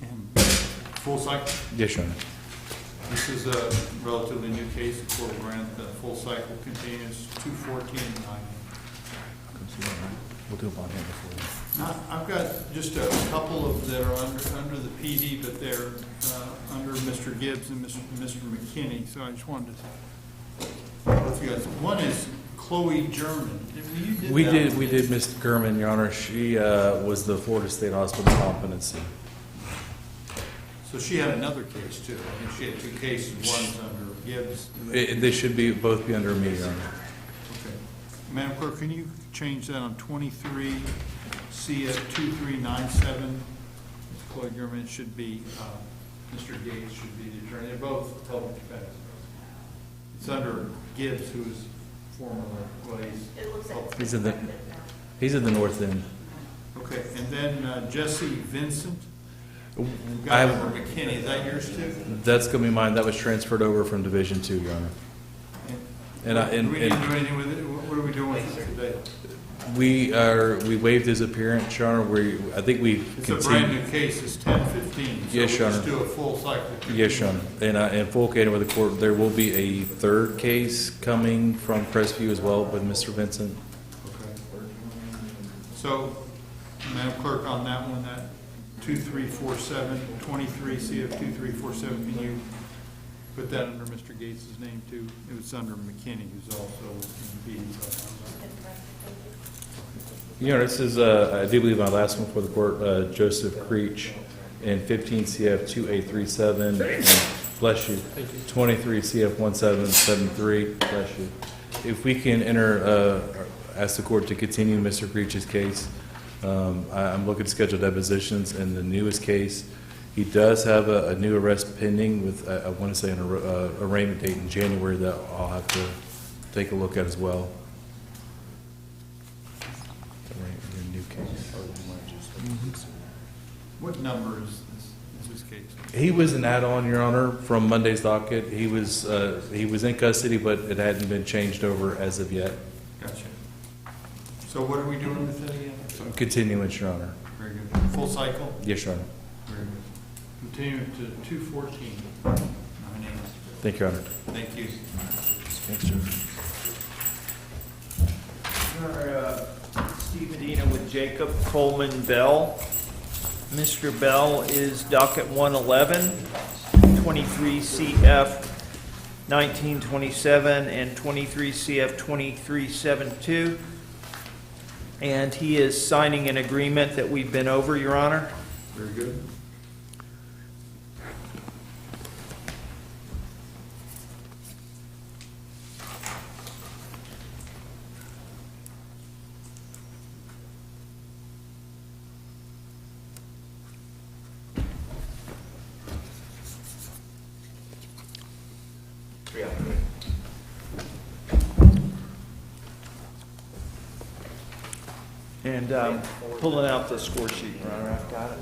Speaker 1: And full cycle?
Speaker 9: Yes, Your Honor.
Speaker 1: This is a relatively new case. The court will grant the full cycle continuance 2/14 and 9.
Speaker 9: We'll do a bond hearing before that.
Speaker 1: Now, I've got just a couple of that are under the PD, but they're under Mr. Gibbs and Mr. McKinney, so I just wanted to, both you guys, one is Chloe German.
Speaker 9: We did Ms. German, Your Honor. She was the Florida State Hospital competency.
Speaker 1: So she had another case too. I think she had two cases, one's under Gibbs.
Speaker 9: They should both be under me, Your Honor.
Speaker 1: Okay. Madam Clerk, can you change that on 23 CF 2397? Ms. Chloe German, it should be, Mr. Gates should be the attorney. They're both public defendants. It's under Gibbs, who is formerly, well,
Speaker 6: It looks like
Speaker 9: He's in the north end.
Speaker 1: Okay, and then Jesse Vincent.
Speaker 9: I
Speaker 1: Got
Speaker 9: have-
Speaker 1: over McKinney, is that yours too?
Speaker 9: That's going to be mine. That was transferred over from Division 2, Your Honor.
Speaker 1: Do we need to do anything with it? What are we doing with it today?
Speaker 9: We waived his appearance, Your Honor. I think we
Speaker 1: It's a brand new case, it's 10/15.
Speaker 9: Yes, Your
Speaker 1: So
Speaker 9: Honor.
Speaker 1: we'll just do a full cycle.
Speaker 9: Yes, Your Honor. And in full candor with the court, there will be a third case coming from Crestview as well with Mr. Vincent.
Speaker 1: Okay. So, Madam Clerk, on that one, that 2347, 23 CF 2347, can you put that under Mr. Gates' name too? It was under McKinney, who's also in the PD.
Speaker 9: Your Honor, this is, I do believe my last one for the court, Joseph Creech in 15 CF 2837, and bless you, 23 CF 1773, bless you. If we can ask the court to continue Mr. Creech's case, I'm looking to schedule depositions in the newest case. He does have a new arrest pending with, I want to say, an arraignment date in January that I'll have to take a look at as well.
Speaker 1: What number is this case?
Speaker 9: He was an add-on, Your Honor, from Monday's docket. He was in custody, but it hadn't been changed over as of yet.
Speaker 1: Gotcha. So what are we doing with it again?
Speaker 9: Continuance, Your Honor.
Speaker 1: Very good. Full cycle?
Speaker 9: Yes, Your Honor.
Speaker 1: Very good. Continue to 214.
Speaker 9: Thank you, Your Honor.
Speaker 1: Thank you.
Speaker 9: Thanks, Judge.
Speaker 3: Your Honor, Steve Medina with Jacob Coleman Bell. Mr. Bell is docket 111, 23 CF 1927 and 23 CF 2372. And he is signing an agreement that we've been over, Your Honor.
Speaker 1: Very good.
Speaker 3: And pulling out the score sheet, Your Honor. I've got it.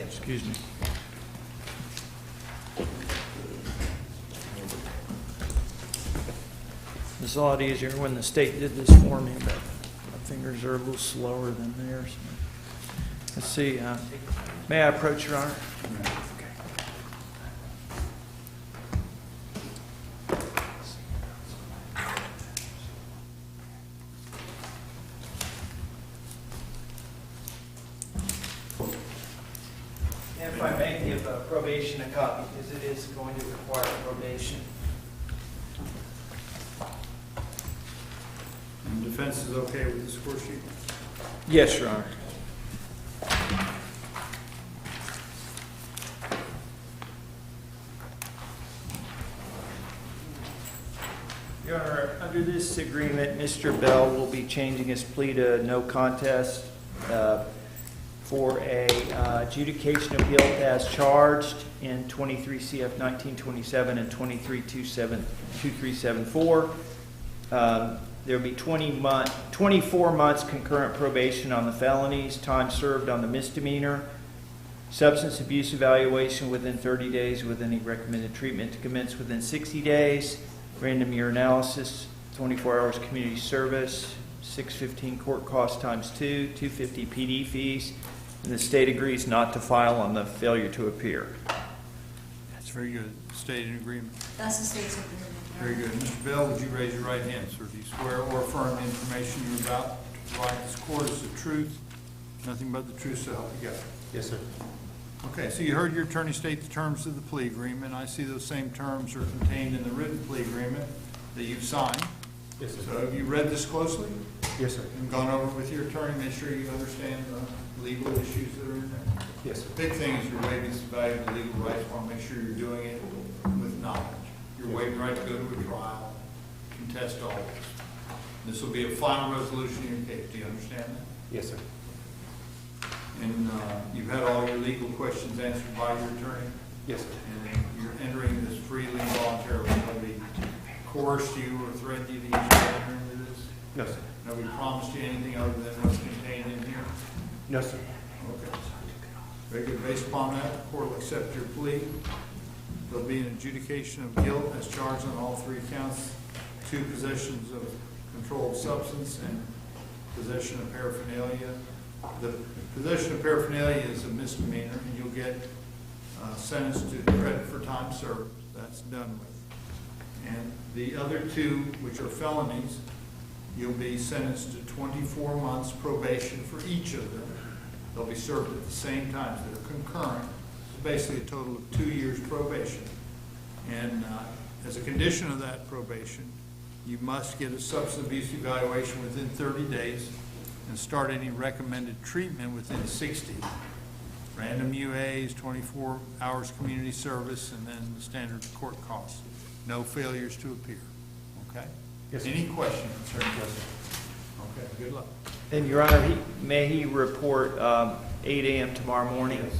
Speaker 3: Excuse me. This a lot easier when the state did this for me, but my fingers are a little slower than theirs. Let's see. May I approach, Your Honor? If I may give probation a copy, because it is going to require probation.
Speaker 1: And defense is okay with the score sheet?
Speaker 3: Yes, Your Honor. Your Honor, under this agreement, Mr. Bell will be changing his plea to no contest for a adjudication of guilt as charged in 23 CF 1927 and 2324. There will be 24 months concurrent probation on the felonies, time served on the misdemeanor, substance abuse evaluation within 30 days with any recommended treatment to commence within 60 days, random urinalysis, 24 hours community service, 615 court costs times 2, 250 PD fees, and the state agrees not to file on the failure to appear.
Speaker 1: That's very good. State in agreement.
Speaker 20: That's the state's agreement.
Speaker 1: Very good. Mr. Bell, would you raise your right hand, sir? Do you swear or affirm the information you're about to provide this court is the truth, nothing but the truth, so help you God?
Speaker 5: Yes, sir.
Speaker 1: Okay, so you heard your attorney state the terms of the plea agreement. I see those same terms are contained in the written plea agreement that you've signed.
Speaker 5: Yes, sir.
Speaker 1: So have you read this closely?
Speaker 5: Yes, sir.
Speaker 1: And gone over with your attorney, make sure you understand the legal issues that are in there?
Speaker 5: Yes, sir.
Speaker 1: Big thing is you're waiving some valuable legal rights. Want to make sure you're doing it with knowledge. You're waiving the right to go to a trial, contest all this. This will be a final resolution in your case. Do you understand that?
Speaker 5: Yes, sir.
Speaker 1: And you've had all your legal questions answered by your attorney?
Speaker 5: Yes, sir.
Speaker 1: And you're entering this freely and voluntarily. Nobody coerced you or threatened you to enter into this?
Speaker 5: No, sir.
Speaker 1: Nobody promised you anything other than what's contained in here?
Speaker 5: No, sir.
Speaker 1: Okay. Very good. Based upon that, the court will accept your plea. There'll be an adjudication of guilt as charged on all 3 counts, 2 possessions of controlled substance and possession of paraphernalia. The possession of paraphernalia is a misdemeanor, and you'll get sentenced to credit for time served. That's done with. And the other 2, which are felonies, you'll be sentenced to 24 months probation for each of them. They'll be served at the same time. They're concurrent. It's basically a total of 2 years probation. And as a condition of that probation, you must get a substance abuse evaluation within 30 days and start any recommended treatment within 60. Random UAs, 24 hours community service, and then the standard court costs. No failures to appear. Okay?
Speaker 5: Yes, sir.
Speaker 1: Any questions concerning this? Okay, good luck.
Speaker 3: And Your Honor, may he report 8 a.m. tomorrow morning?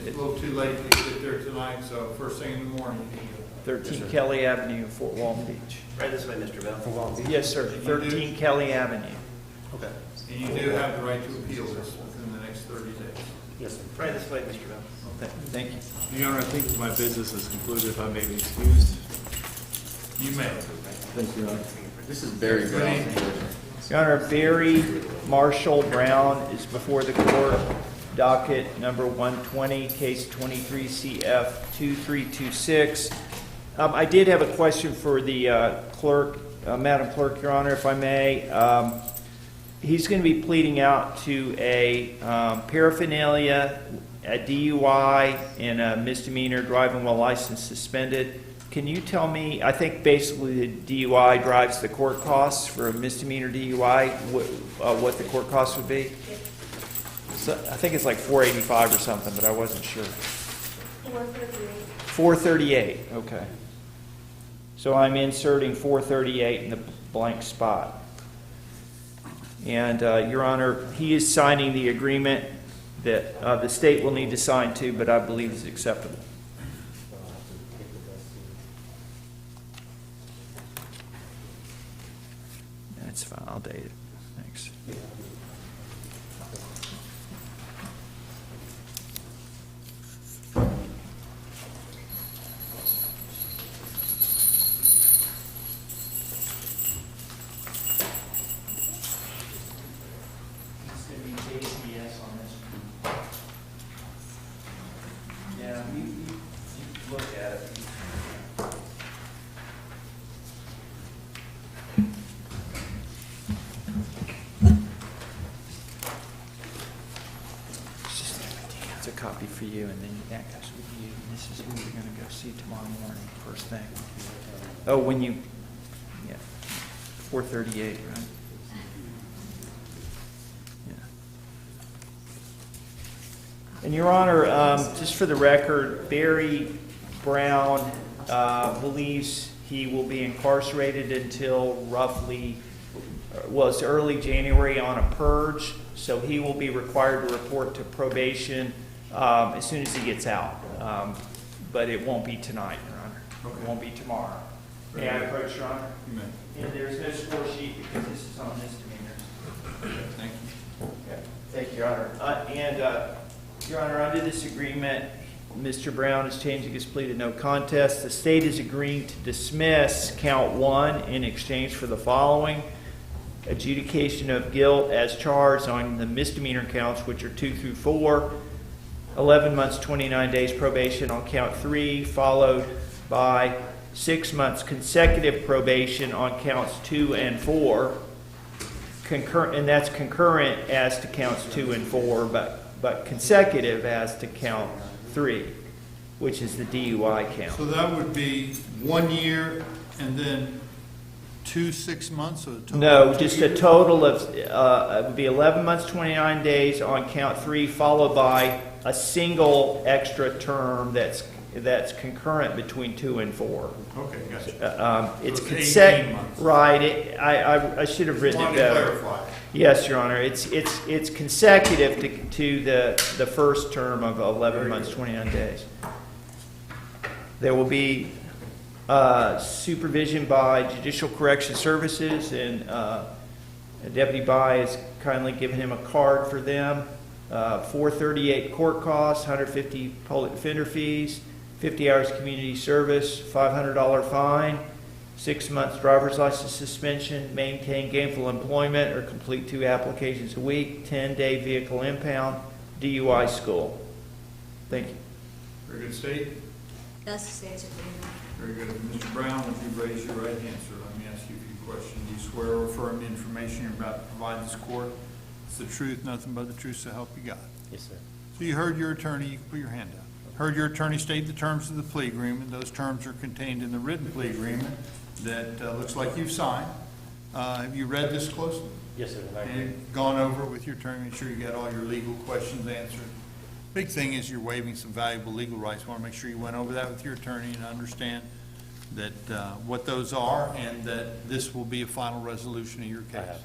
Speaker 1: It's a little too late to get there tonight, so first thing in the morning, you need to
Speaker 3: 13 Kelly Avenue, Fort Walton Beach.
Speaker 2: Right this way, Mr. Bell.
Speaker 3: Yes, sir, 13 Kelly Avenue.
Speaker 2: Okay.
Speaker 1: And you do have the right to appeal this within the next 30 days.
Speaker 2: Yes, sir. Right this way, Mr. Bell.
Speaker 3: Thank you.
Speaker 9: Your Honor, I think my business is concluded, if I may be excused.
Speaker 1: You may.
Speaker 7: Thank you, Your Honor. This is Barry Brown.
Speaker 3: Your Honor, Barry Marshall Brown is before the court, docket number 120, case 23 CF 2326. I did have a question for the clerk, Madam Clerk, Your Honor, if I may. He's going to be pleading out to a paraphernalia, a DUI, and a misdemeanor driving while license suspended. Can you tell me, I think basically the DUI drives the court costs. For a misdemeanor DUI, what the court costs would be? So I think it's like $485 or something, but I wasn't sure. $438, okay. So I'm inserting $438 in the blank spot. And Your Honor, he is signing the agreement that the state will need to sign too, but I believe is acceptable. That's fine, I'll date it. Thanks. It's going to be JCS on this. Yeah, you look at it. It's a copy for you, and then that goes with you. And this is who you're going to go see tomorrow morning, first thing. Oh, when you, yeah, 438, right? Yeah. And Your Honor, just for the record, Barry Brown believes he will be incarcerated until roughly, well, it's early January on a purge, so he will be required to report to probation as soon as he gets out. But it won't be tonight, Your Honor.
Speaker 1: Okay.
Speaker 3: It won't be tomorrow. May I approach, Your Honor?
Speaker 1: You may.
Speaker 3: And there's no score sheet because this is on misdemeanors.
Speaker 1: Thank you.
Speaker 3: Okay. Thank you, Your Honor. Your Honor, under this agreement, Mr. Brown is changing his plea to no contest. The state is agreeing to dismiss count 1 in exchange for the following: adjudication of guilt as charged on the misdemeanor counts, which are 2 through 4, 11 months, 29 days probation on count 3, followed by 6 months consecutive probation on counts 2 and 4. Concurrent, and that's concurrent as to counts 2 and 4, but consecutive as to count 3, which is the DUI count.
Speaker 1: So that would be 1 year and then 2 6 months, or a total
Speaker 3: No,
Speaker 1: of 2
Speaker 3: just a
Speaker 1: years?
Speaker 3: total of, it would be 11 months, 29 days on count 3, followed by a single extra term that's concurrent between 2 and 4.
Speaker 1: Okay, gotcha.
Speaker 3: It's
Speaker 1: So it's 18
Speaker 3: consecutive,
Speaker 1: months.
Speaker 3: right? I should have written it
Speaker 1: Wanted to
Speaker 3: better.
Speaker 1: clarify.
Speaker 3: Yes, Your Honor. It's consecutive to the first term of 11 months, 29 days. There will be supervision by Judicial Correction Services, and Deputy Bai has kindly given him a card for them. 438 court costs, 150 public defender fees, 50 hours community service, $500 fine, 6 months driver's license suspension, maintain gainful employment or complete 2 applications a week, 10-day vehicle impound, DUI school. Thank you.
Speaker 1: Very good, State.
Speaker 20: That's the state's agreement.
Speaker 1: Very good. Mr. Brown, if you raise your right hand, sir, let me ask you a few questions. Do you swear or affirm the information you're about to provide this court is the truth, nothing but the truth, so help you God?
Speaker 2: Yes, sir.
Speaker 1: So you heard your attorney, you can put your hand up. Heard your attorney state the terms of the plea agreement. Those terms are contained in the written plea agreement that looks like you've signed. Have you read this closely?
Speaker 2: Yes, sir.
Speaker 1: And gone over it with your attorney, make sure you got all your legal questions answered? Big thing is you're waiving some valuable legal rights. Want to make sure you went over that with your attorney and understand that what those are, and that this will be a final resolution of your case.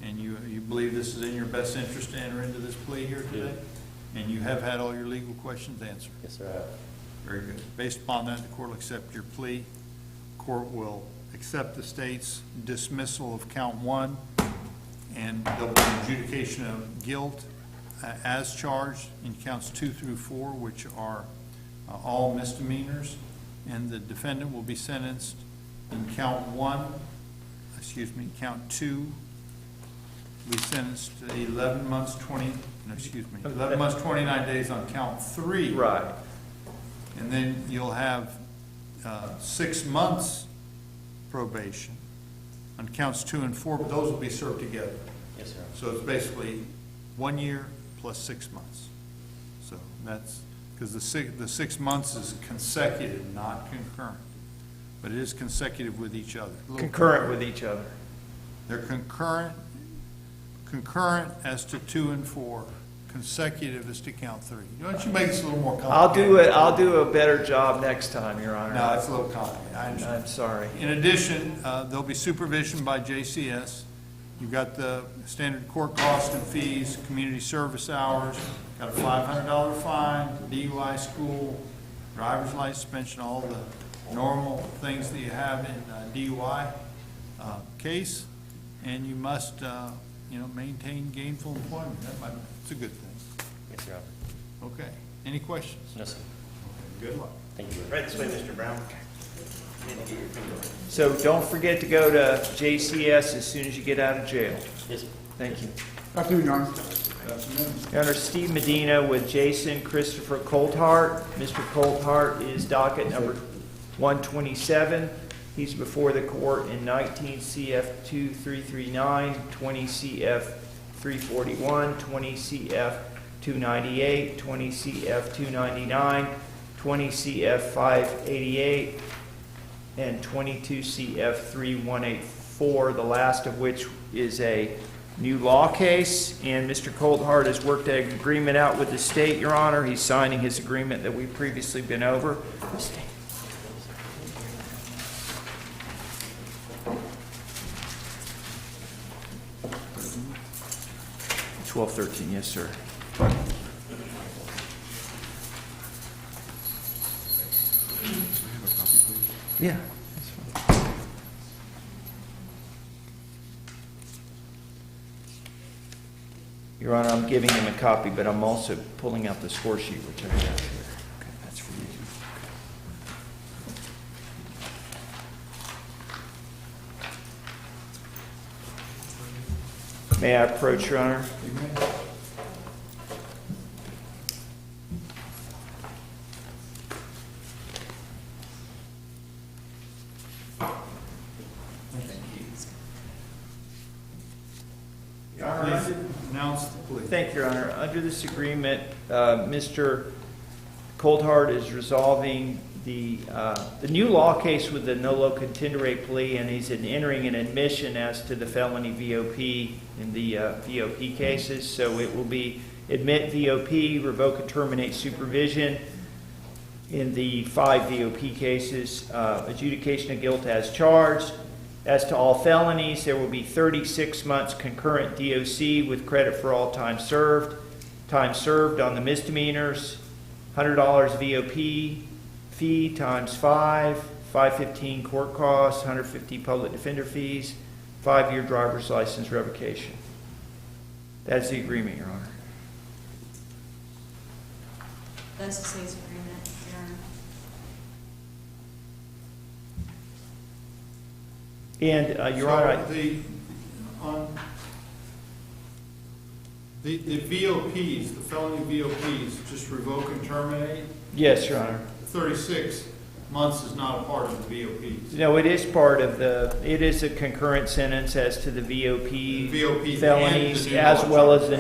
Speaker 1: And you believe this is in your best interest to enter into this plea here today? And you have had all your legal questions answered?
Speaker 2: Yes, sir.
Speaker 1: Very good. Based upon that, the court will accept your plea. Court will accept the state's dismissal of count 1, and there'll be adjudication of guilt as charged in counts 2 through 4, which are all misdemeanors, and the defendant will be sentenced in count 2, will be sentenced to 11 months 29 days on count 3.
Speaker 3: Right.
Speaker 1: And then you'll have 6 months probation on counts 2 and 4, but those will be served together.
Speaker 2: Yes, sir.
Speaker 1: So it's basically 1 year plus 6 months. So that's, because the 6 months is consecutive, not concurrent. But it is consecutive with each other.
Speaker 3: Concurrent with each other.
Speaker 1: They're concurrent as to 2 and 4, consecutive as to count 3. Why don't you make this a little more complicated?
Speaker 3: I'll do a better job next time, Your Honor.
Speaker 1: No, it's a little complicated. I understand.
Speaker 3: I'm sorry.
Speaker 1: In addition, there'll be supervision by JCS. You've got the standard court costs and fees, community service hours, got a $500 fine, DUI school, driver's license suspension, all the normal things that you have in a DUI case, and you must, maintain gainful employment. It's a good thing.
Speaker 2: Yes, Your Honor.
Speaker 1: Okay. Any questions?
Speaker 2: No, sir.
Speaker 1: Okay. Good luck.
Speaker 2: Thank you. Right this way, Mr. Brown. Need to get your finger.
Speaker 3: So don't forget to go to JCS as soon as you get out of jail.
Speaker 2: Yes, sir.
Speaker 3: Thank you.
Speaker 13: Afternoon, Your Honor.
Speaker 3: Your Honor, Steve Medina with Jason Christopher Colthart. Mr. Colthart is docket number 127. He's before the court in 19 CF 2339, 20 CF 341, 20 CF 298, 20 CF 299, 20 CF 588, and 22 CF 3184, the last of which is a new law case. And Mr. Colthart has worked an agreement out with the state, Your Honor. He's signing his agreement that we've previously been over. 1213, yes, sir. Yeah, that's fine. Your Honor, I'm giving him a copy, but I'm also pulling out the score sheet, which I have here. Okay, that's for you. May I approach, Your Honor?
Speaker 1: Announce the plea.
Speaker 3: Thank you, Your Honor. Under this agreement, Mr. Colthart is resolving the new law case with the no low contendere plea, and he's entering an admission as to the felony VOP in the VOP cases. So it will be admit VOP, revoke and terminate supervision in the 5 VOP cases, adjudication of guilt as charged. As to all felonies, there will be 36 months concurrent DOC with credit for all time served. Time served on the misdemeanors, $100 VOP fee times 5, $515 court costs, $150 public defender fees, 5-year driver's license revocation. That's the agreement, Your Honor.
Speaker 20: That's the state's agreement, Your Honor.
Speaker 3: And, Your Honor,
Speaker 1: The VOPs, the felony VOPs, just revoke and terminate?
Speaker 3: Yes, Your Honor.
Speaker 1: 36 months is not a part of the VOPs.
Speaker 3: No, it is part of it is a concurrent sentence as to the VOP felonies as well as the